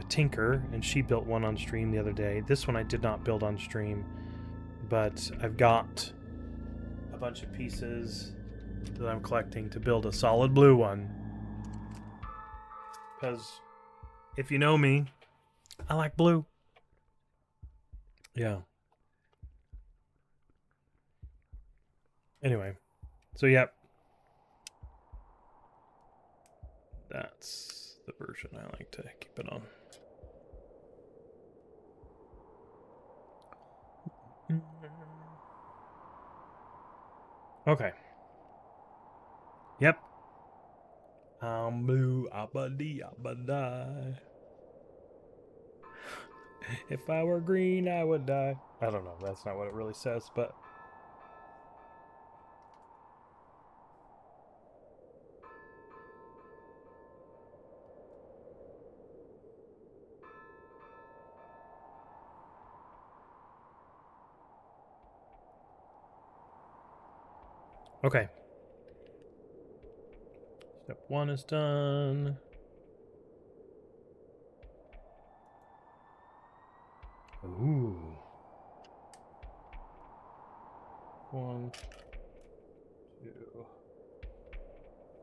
S1: Tinker, and she built one on stream the other day. This one I did not build on stream, but I've got a bunch of pieces that I'm collecting to build a solid blue one. Because if you know me, I like blue. Yeah. Anyway, so yep. That's the version I like to keep it on. Okay. Yep. I'm blue, abadi, abadi. If I were green, I would die. I don't know. That's not what it really says, but... okay. Step 1 is done. Ooh. 1, 2,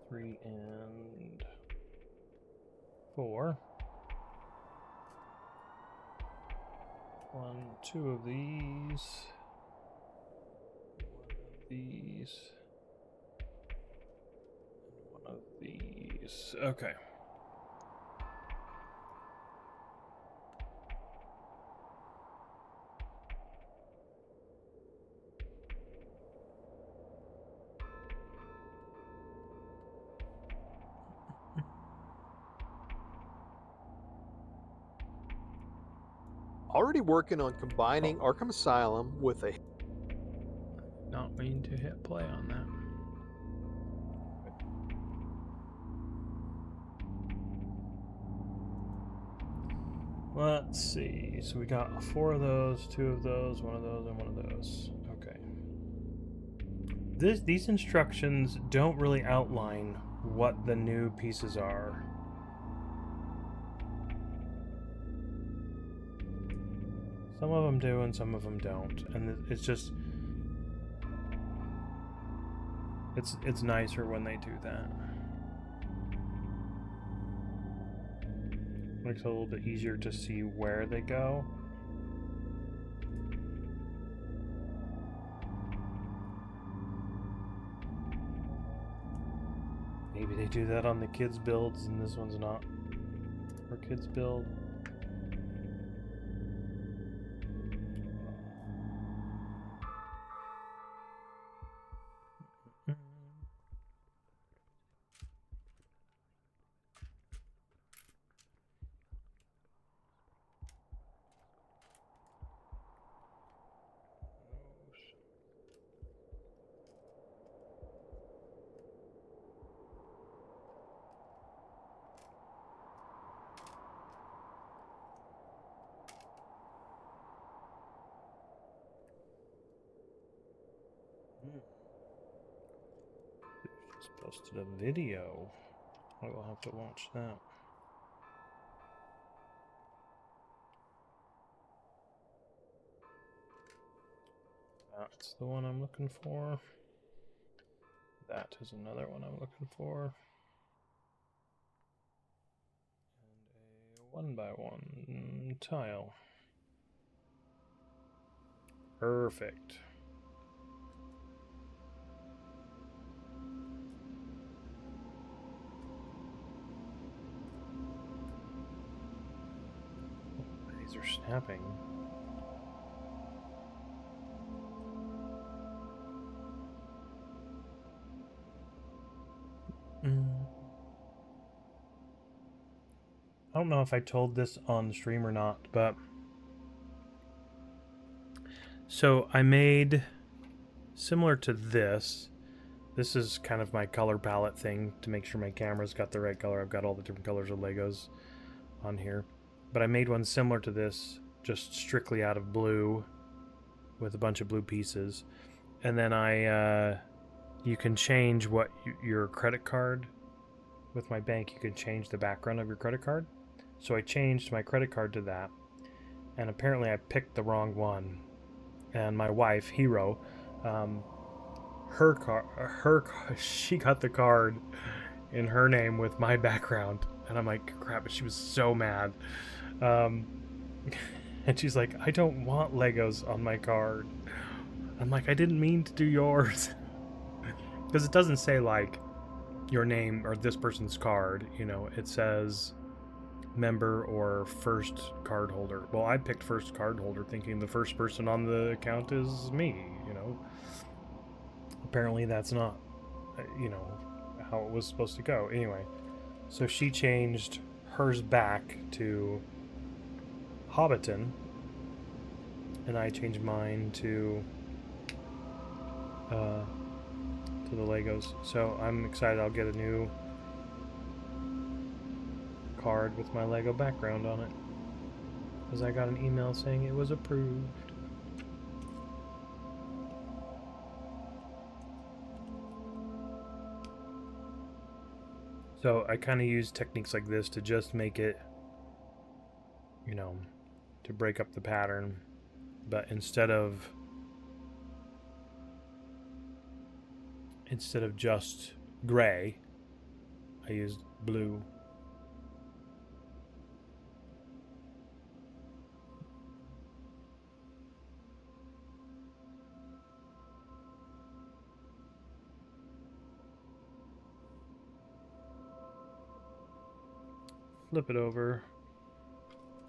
S1: 3, and 4. 1, 2 of these. 1 of these. one of these. Okay.
S3: Already working on combining Arkham Asylum with a
S1: Not mean to hit play on that. Let's see. So we got 4 of those, 2 of those, 1 of those, and 1 of those. Okay. These instructions don't really outline what the new pieces are. Some of them do and some of them don't. And it's just... It's nicer when they do that. Makes it a little bit easier to see where they go. Maybe they do that on the kids' builds and this one's not for kids' build. Just posted a video. I will have to watch that. That's the one I'm looking for. That is another one I'm looking for. And a 1x1 tile. Perfect. These are snapping. I don't know if I told this on stream or not, but so I made similar to this. This is kind of my color palette thing to make sure my camera's got the right color. I've got all the different colors of Legos on here. But I made one similar to this, just strictly out of blue with a bunch of blue pieces. And then you can change what your credit card with my bank, you can change the background of your credit card. So I changed my credit card to that. And apparently I picked the wrong one. And my wife, Hero, she got the card in her name with my background, and I'm like, crap. She was so mad, and she's like, I don't want Legos on my card. I'm like, I didn't mean to do yours, because it doesn't say like your name or this person's card, you know. It says member or first card holder. Well, I picked first card holder thinking the first person on the account is me, you know. Apparently that's not, you know, how it was supposed to go. Anyway, so she changed hers back to Hobbiton, and I changed mine to the Legos. So I'm excited. I'll get a new card with my Lego background on it, because I got an email saying it was approved. So I kind of use techniques like this to just make it, you know, to break up the pattern. But instead of just gray, I used blue. flip it over.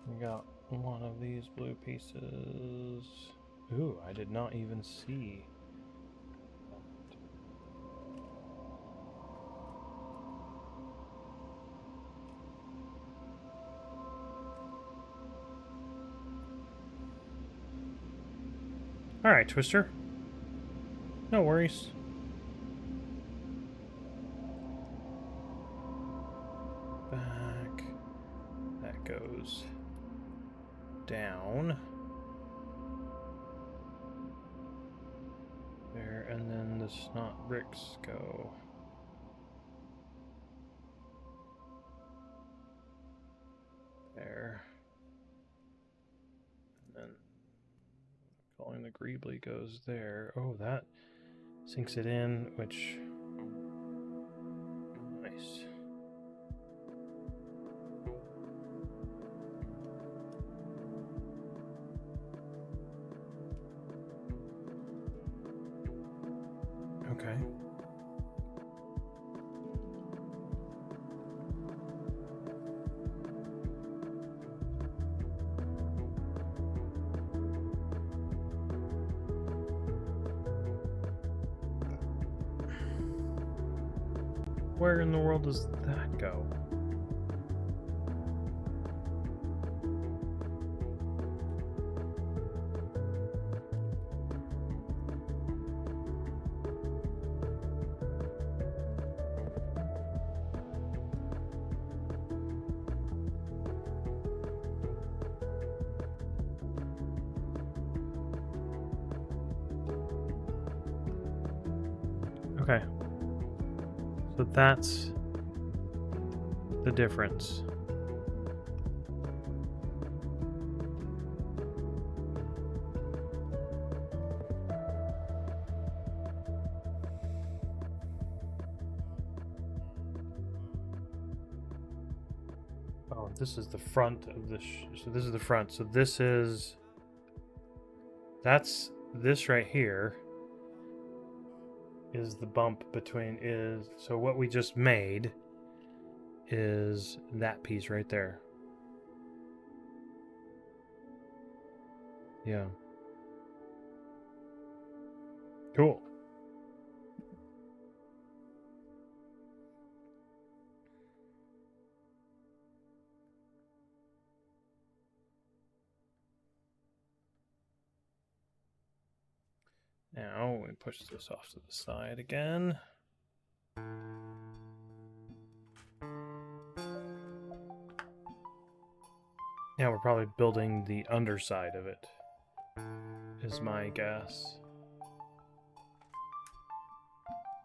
S1: We got one of these blue pieces. Ooh, I did not even see that. Alright, Twister. No worries. Back. That goes down. There, and then the snot bricks go. There. And then calling the Greebly goes there. Oh, that sinks it in, which... Nice. Okay. Where in the world does that go? Okay. So that's the difference. Oh, this is the front of the... so this is the front. So this is... That's this right here. Is the bump between is... So what we just made is that piece right there. Yeah. Cool. Now we push this off to the side again. Now we're probably building the underside of it, is my guess.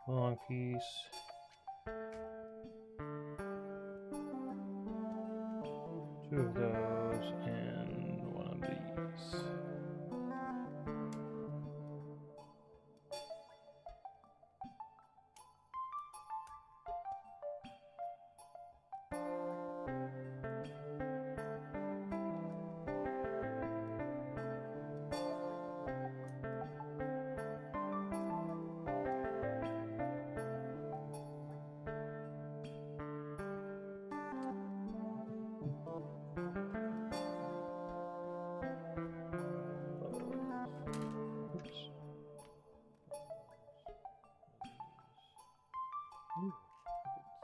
S1: Long piece. Two of those and one of these.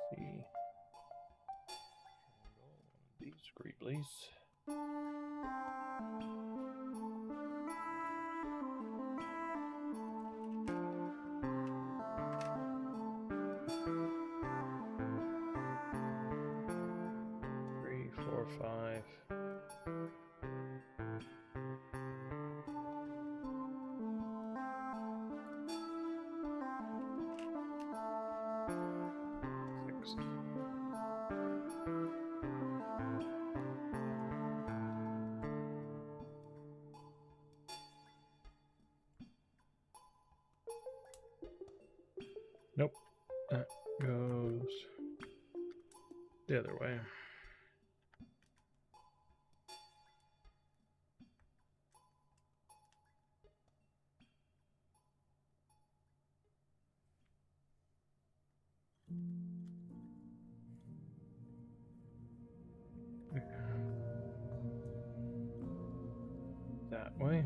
S1: See. These Greeblies. Three, four, five. Six. Nope. That goes the other way. way.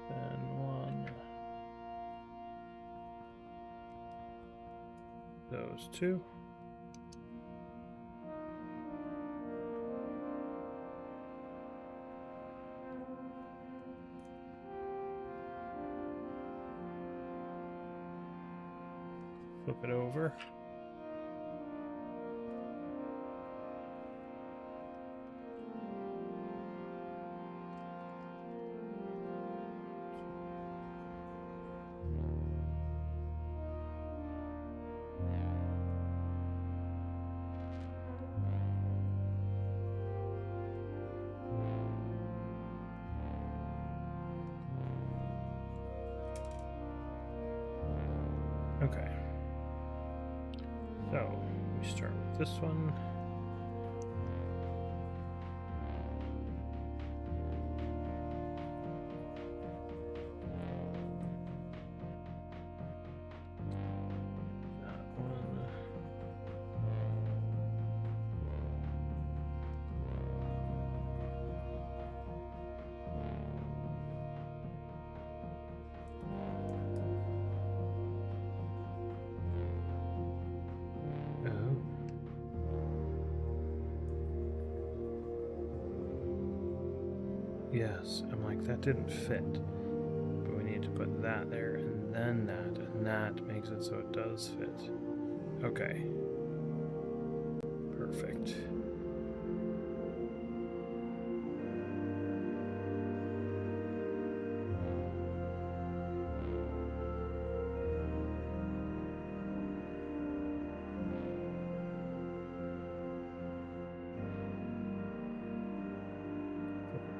S1: Then one. Those two. Flip it over. Okay. So we start with this one. That one. Oh. Yes, I'm like, that didn't fit. But we need to put that there, and then that, and that makes it so it does fit. Okay. Perfect.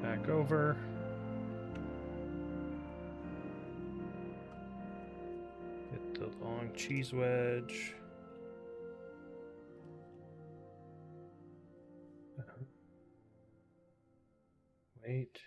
S1: Back over. Get the long cheese wedge. Wait.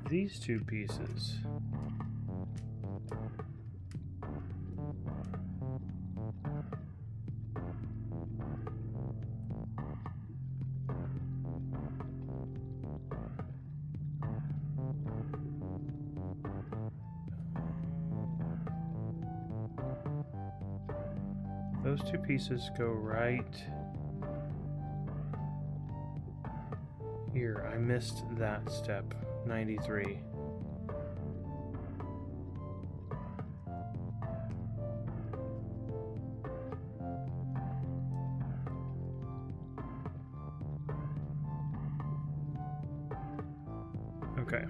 S1: These two pieces. Those two pieces go right here. I missed that step. 93. Okay.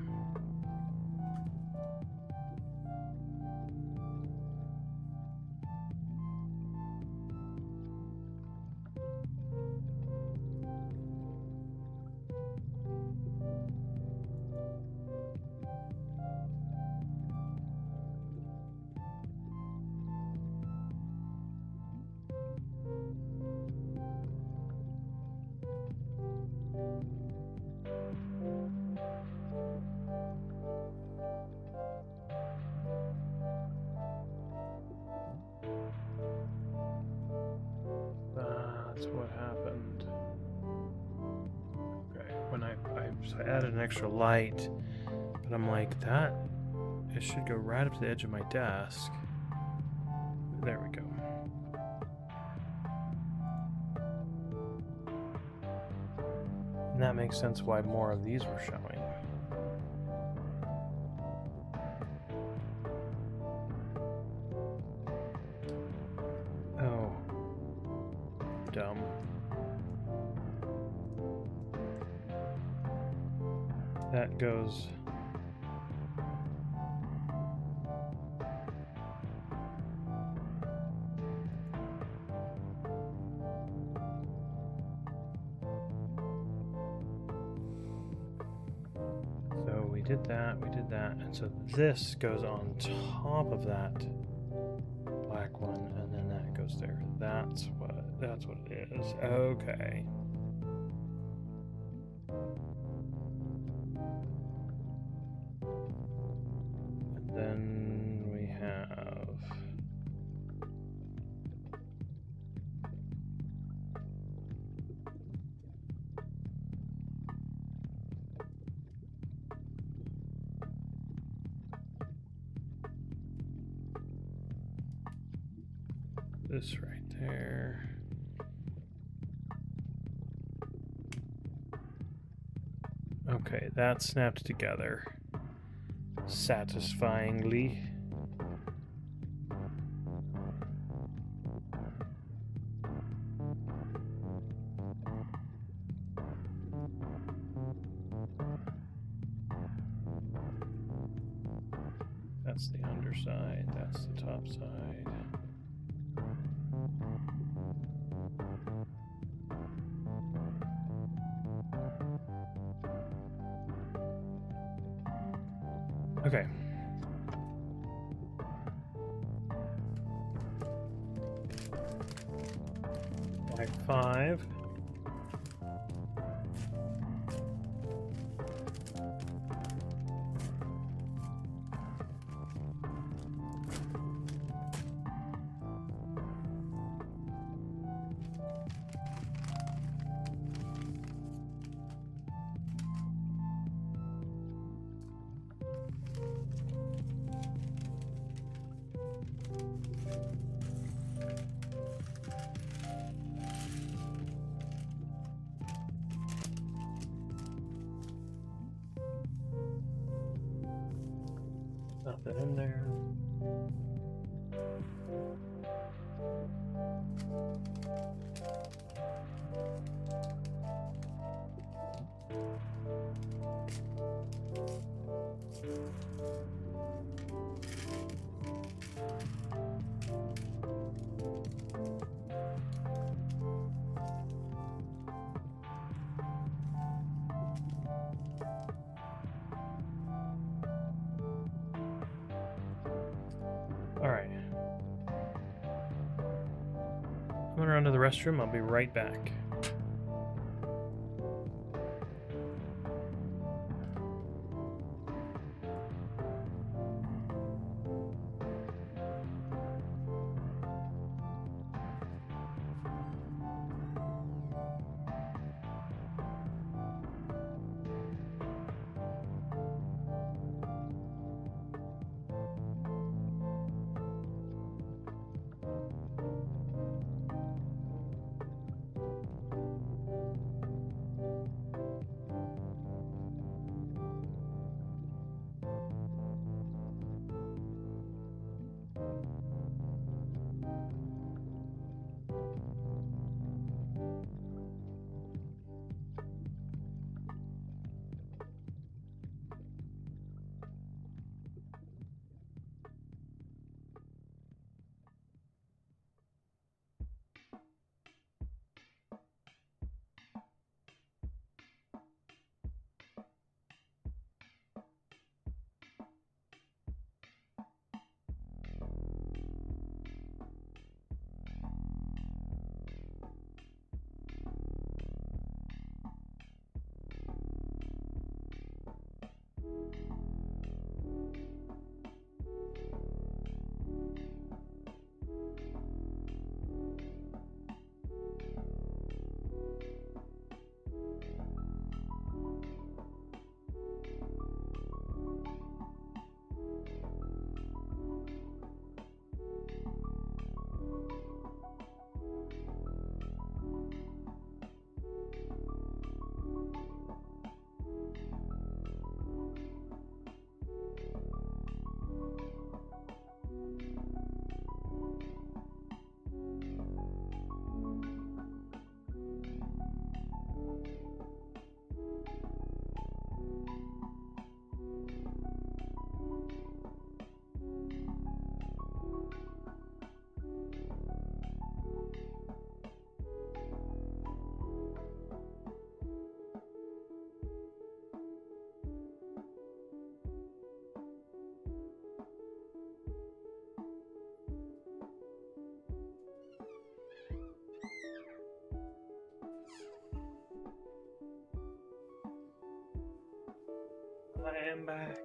S1: That's what happened. Okay, when I added an extra light, but I'm like, that, it should go right up to the edge of my desk. There we go. And that makes sense why more of these were showing. That goes. So we did that, and so this goes on top of that black one, and then that goes there. That's what it is. Okay. And then we have this right there. Okay, that snapped together satisfyingly. That's the underside, that's the top side. Okay. Like 5. Nothing in there. Alright. I'm gonna run to the restroom. I'll be right back. I am back.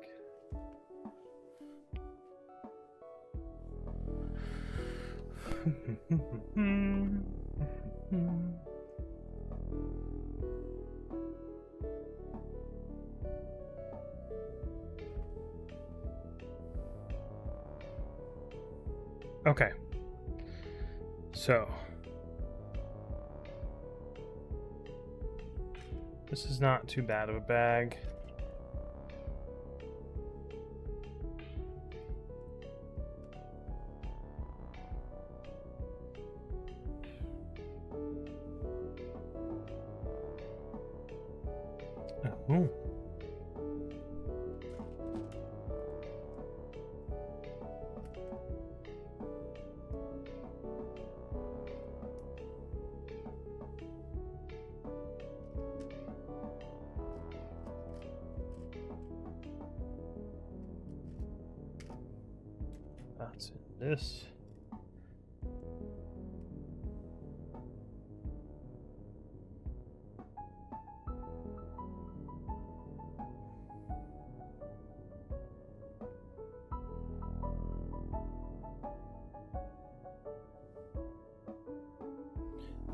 S1: Okay. So this is not too bad of a bag. Oh. That's in this.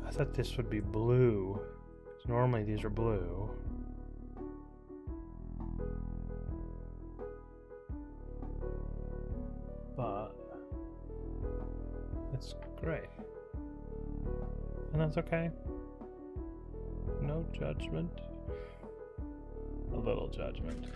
S1: I thought this would be blue, 'cause normally these are blue. But it's gray. And that's okay. No judgment. A little judgment.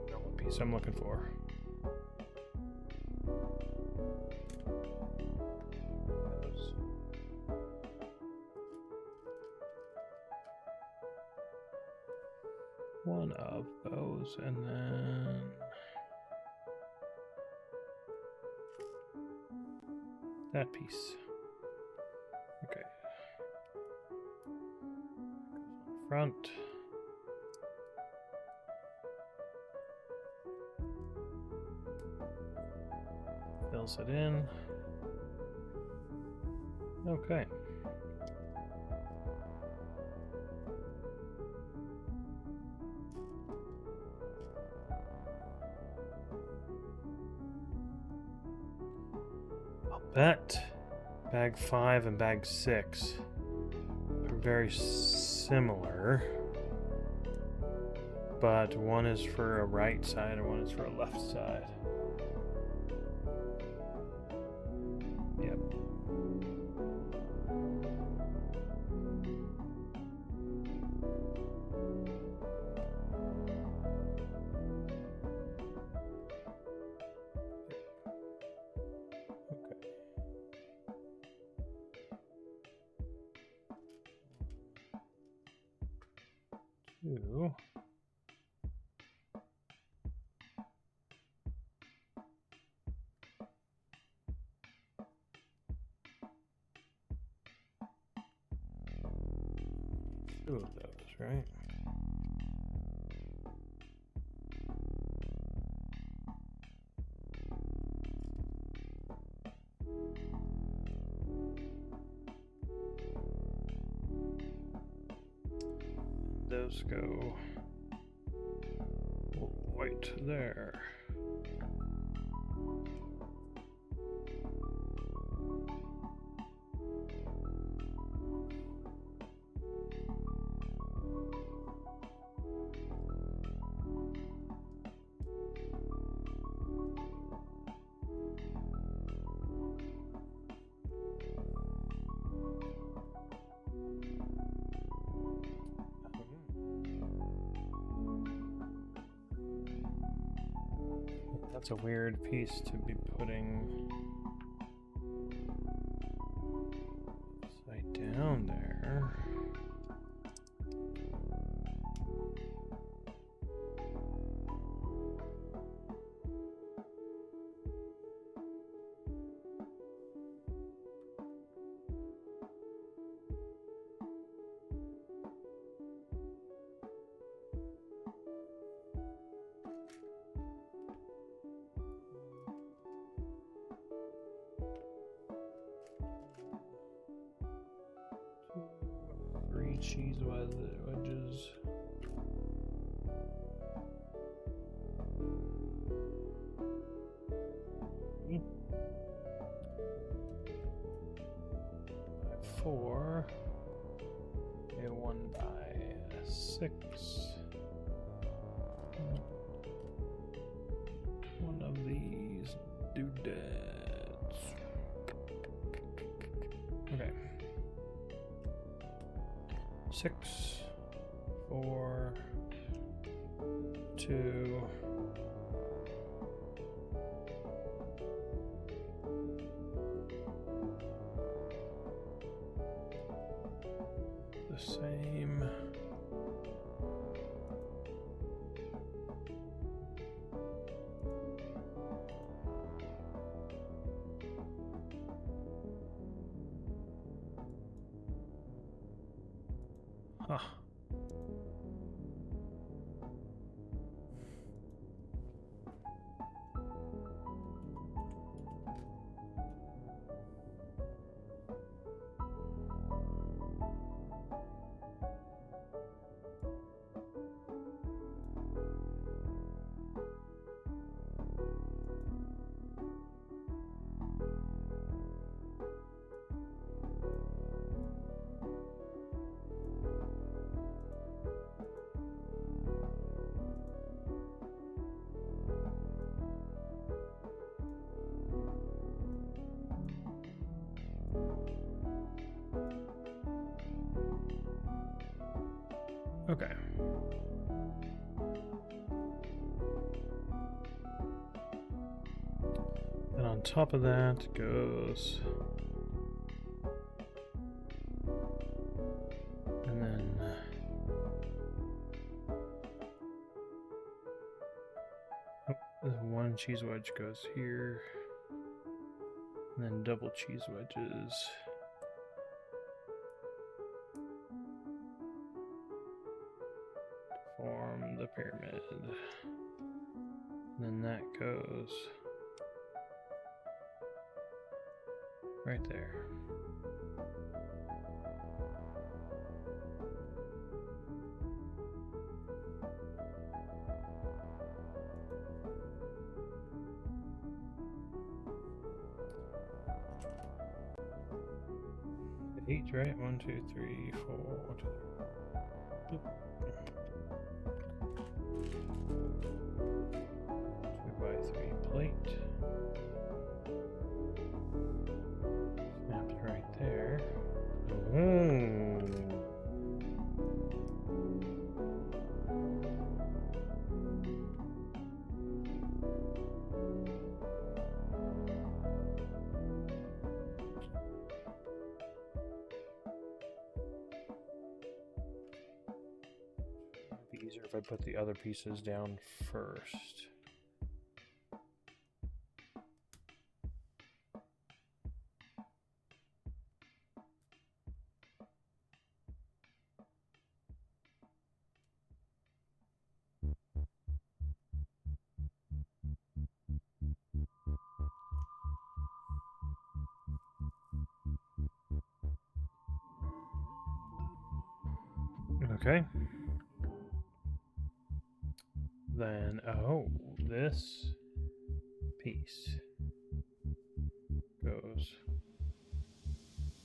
S1: Know what piece I'm looking for. One of those, and then that piece. Okay. Front. Fills it in. Okay. I'll bet bag 5 and bag 6 are very similar, but one is for a right side and one is for a left side. Yep. Two. Two of those, right? Those go right there. That's a weird piece to be putting upside down there. cheese wedges. By 4. A 1 by 6. One of these doodads. Okay. 6, 4, 2. The same. Huh. Okay. And on top of that goes, and then the one cheese wedge goes here, and then double cheese wedges. Form the pyramid. And then that goes right there. Eight, right? 1, 2, 3, 4. 1, 2, 3. Boop. 2 by 3 plate. Snaps right there. It'd be easier if I put the other pieces down first. Okay. Then, oh, this piece goes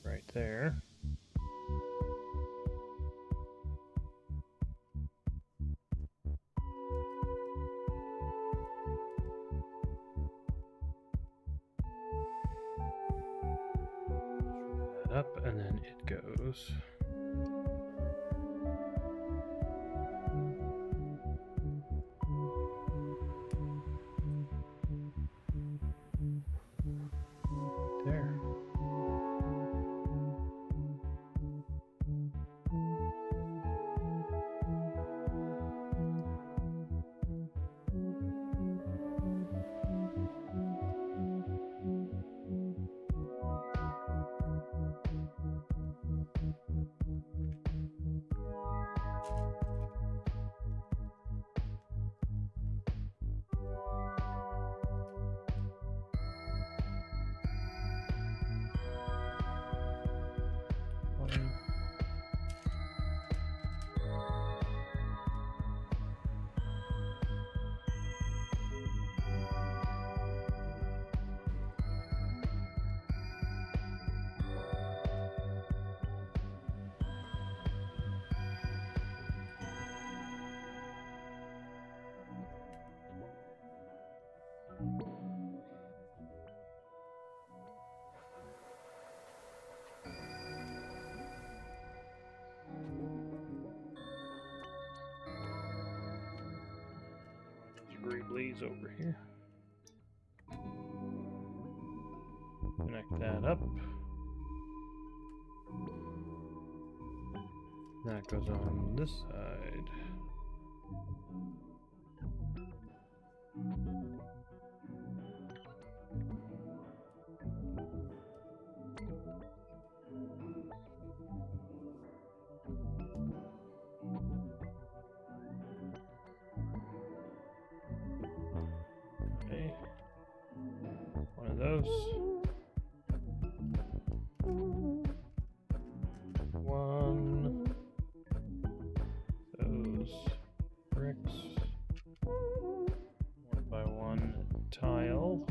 S1: right there. That up, and then it goes. There. Augury blaze over here. Connect that up. That goes on this side. Okay. One of those. One. Those bricks. 1 by 1 tile.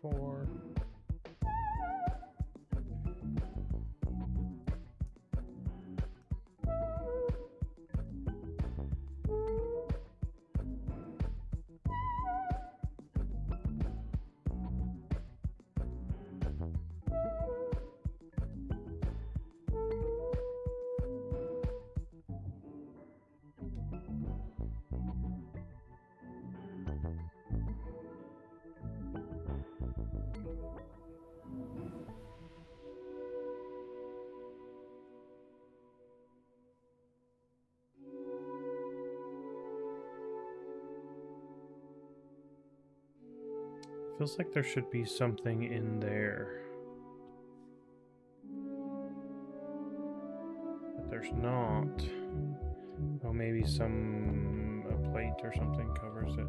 S1: Four. Feels like there should be something in there. But there's not. Oh, maybe a plate or something covers it.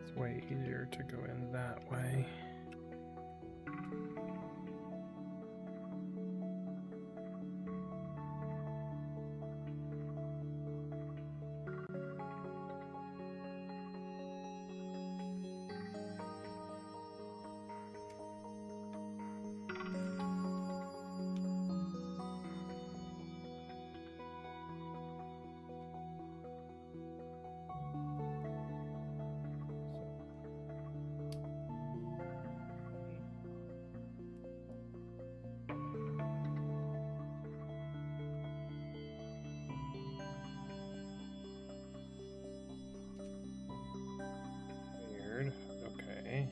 S1: It's way easier to go in that way. Weird. Okay.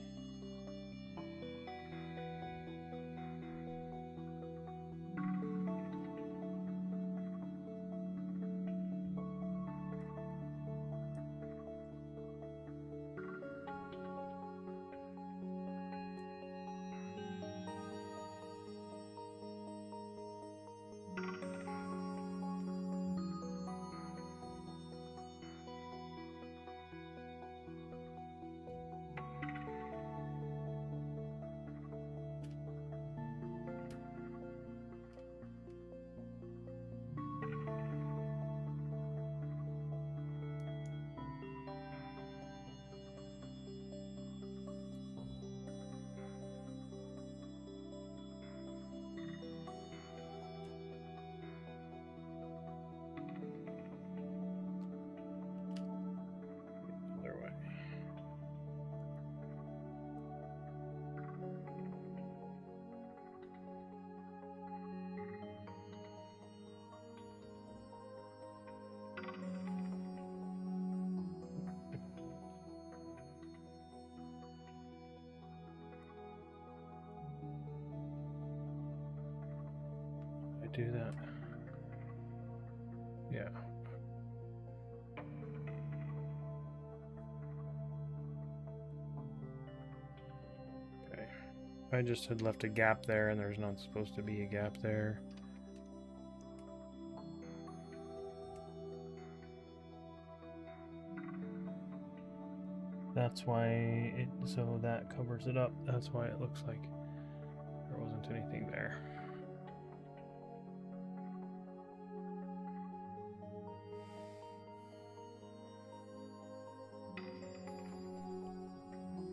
S1: Other way. I do that. Yeah. Okay. I just had left a gap there and there's not supposed to be a gap there. That's why so that covers it up. That's why it looks like there wasn't anything there.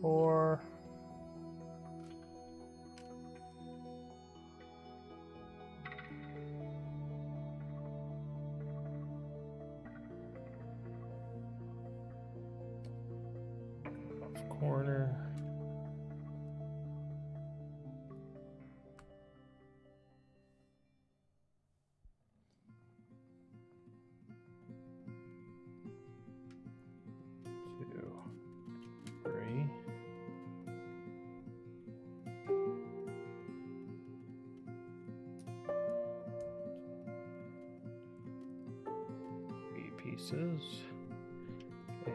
S1: Four. Corner. Two, three. Three pieces. A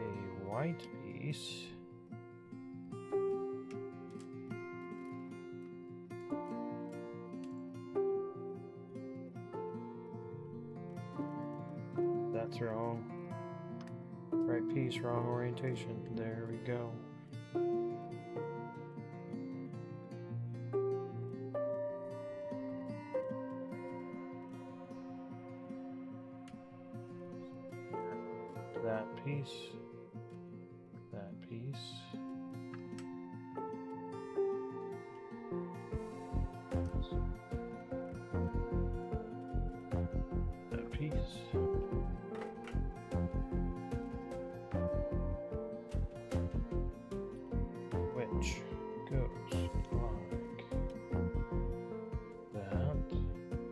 S1: white piece. That's wrong. Right piece, wrong orientation. There we go. That piece. That piece. That piece. Which goes like that, really,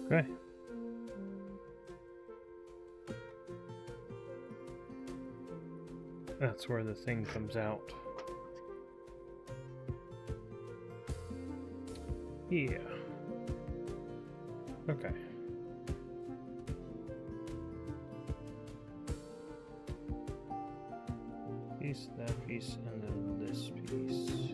S1: okay. That's where the thing comes out. Yeah. Okay. Piece, that piece, and then this piece.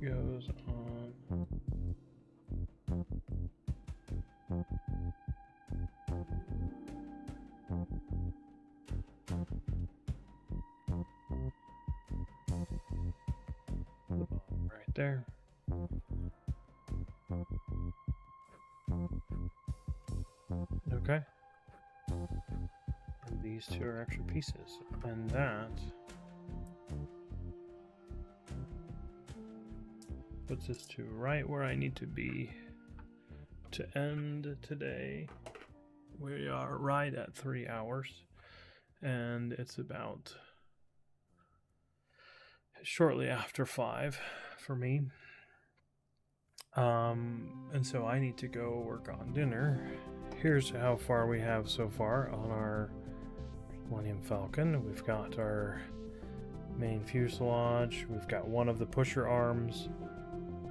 S1: Goes on. Right there. Okay. And these two are extra pieces. And that puts us to right where I need to be to end today. We are right at 3 hours, and it's about shortly after 5 for me. And so I need to go work on dinner. Here's how far we have so far on our Millennium Falcon. We've got our main fuselage. We've got one of the pusher arms.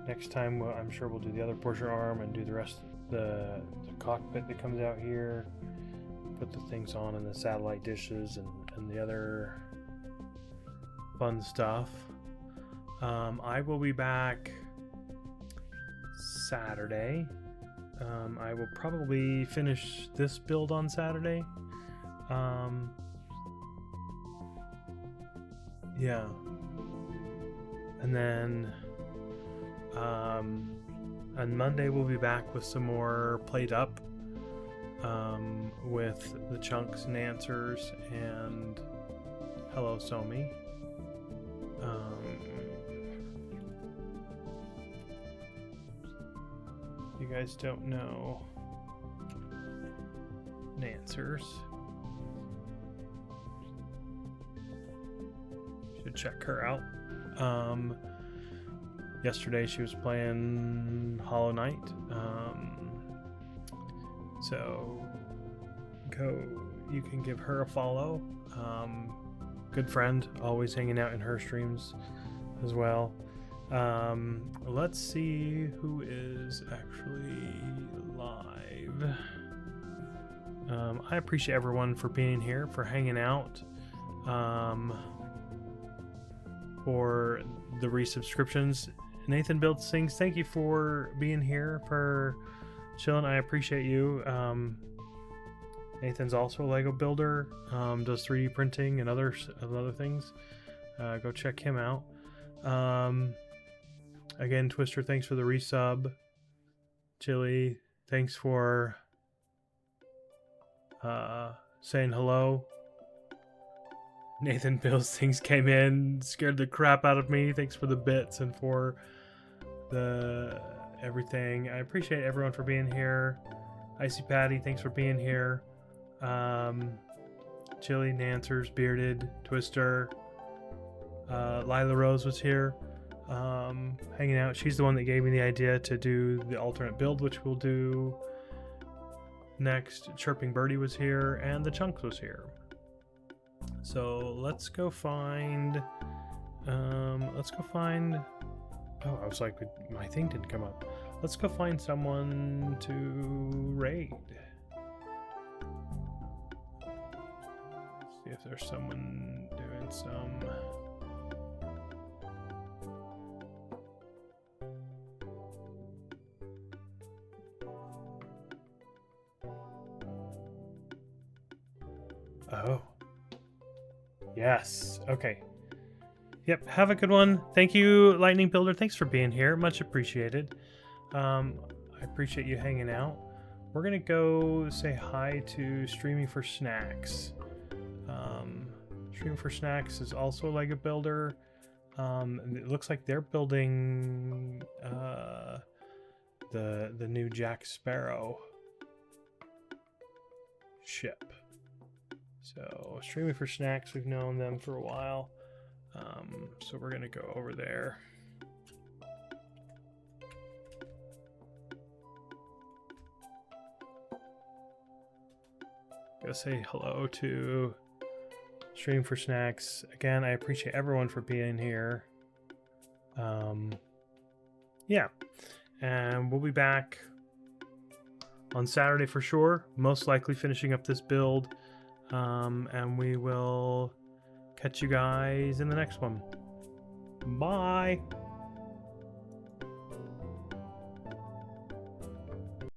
S1: Next time, I'm sure we'll do the other pusher arm and do the rest of the cockpit that comes out here. Put the things on and the satellite dishes and the other fun stuff. I will be back Saturday. I will probably finish this build on Saturday. Yeah. And then on Monday we'll be back with some more Plate Up, with the chunks and answers and Hello Somi. You guys don't know Nancers. Should check her out. Yesterday she was playing Hollow Knight. So you can give her a follow. Good friend, always hanging out in her streams as well. Let's see who is actually live. I appreciate everyone for being here, for hanging out, for the resubscriptions. Nathan Builds Things, thank you for being here, for chilling. I appreciate you. Nathan's also a Lego builder, does 3D printing and other things. Go check him out. Again, Twister, thanks for the resub. Chili, thanks for saying hello. Nathan Builds Things came in, scared the crap out of me. Thanks for the bits and for the everything. I appreciate everyone for being here. Icy Patty, thanks for being here. Chili, Nancers, Bearded, Twister. Lila Rose was here, hanging out. She's the one that gave me the idea to do the alternate build, which we'll do next. Chirping Birdie was here, and the Chunks was here. So let's go find. Oh, I was like, my thing didn't come up. Let's go find someone to raid. See if there's someone doing some. Oh. Yes. Okay. Yep. Have a good one. Thank you, Lightning Builder. Thanks for being here. Much appreciated. I appreciate you hanging out. We're going to go say hi to Streaming for Snacks. Streaming for Snacks is also a Lego builder. It looks like they're building the new Jack Sparrow ship. So Streaming for Snacks, we've known them for a while. So we're gonna go over there. Go say hello to Stream for Snacks. Again, I appreciate everyone for being here. Yeah. And we'll be back on Saturday for sure. Most likely finishing up this build. And we will catch you guys in the next one. Bye.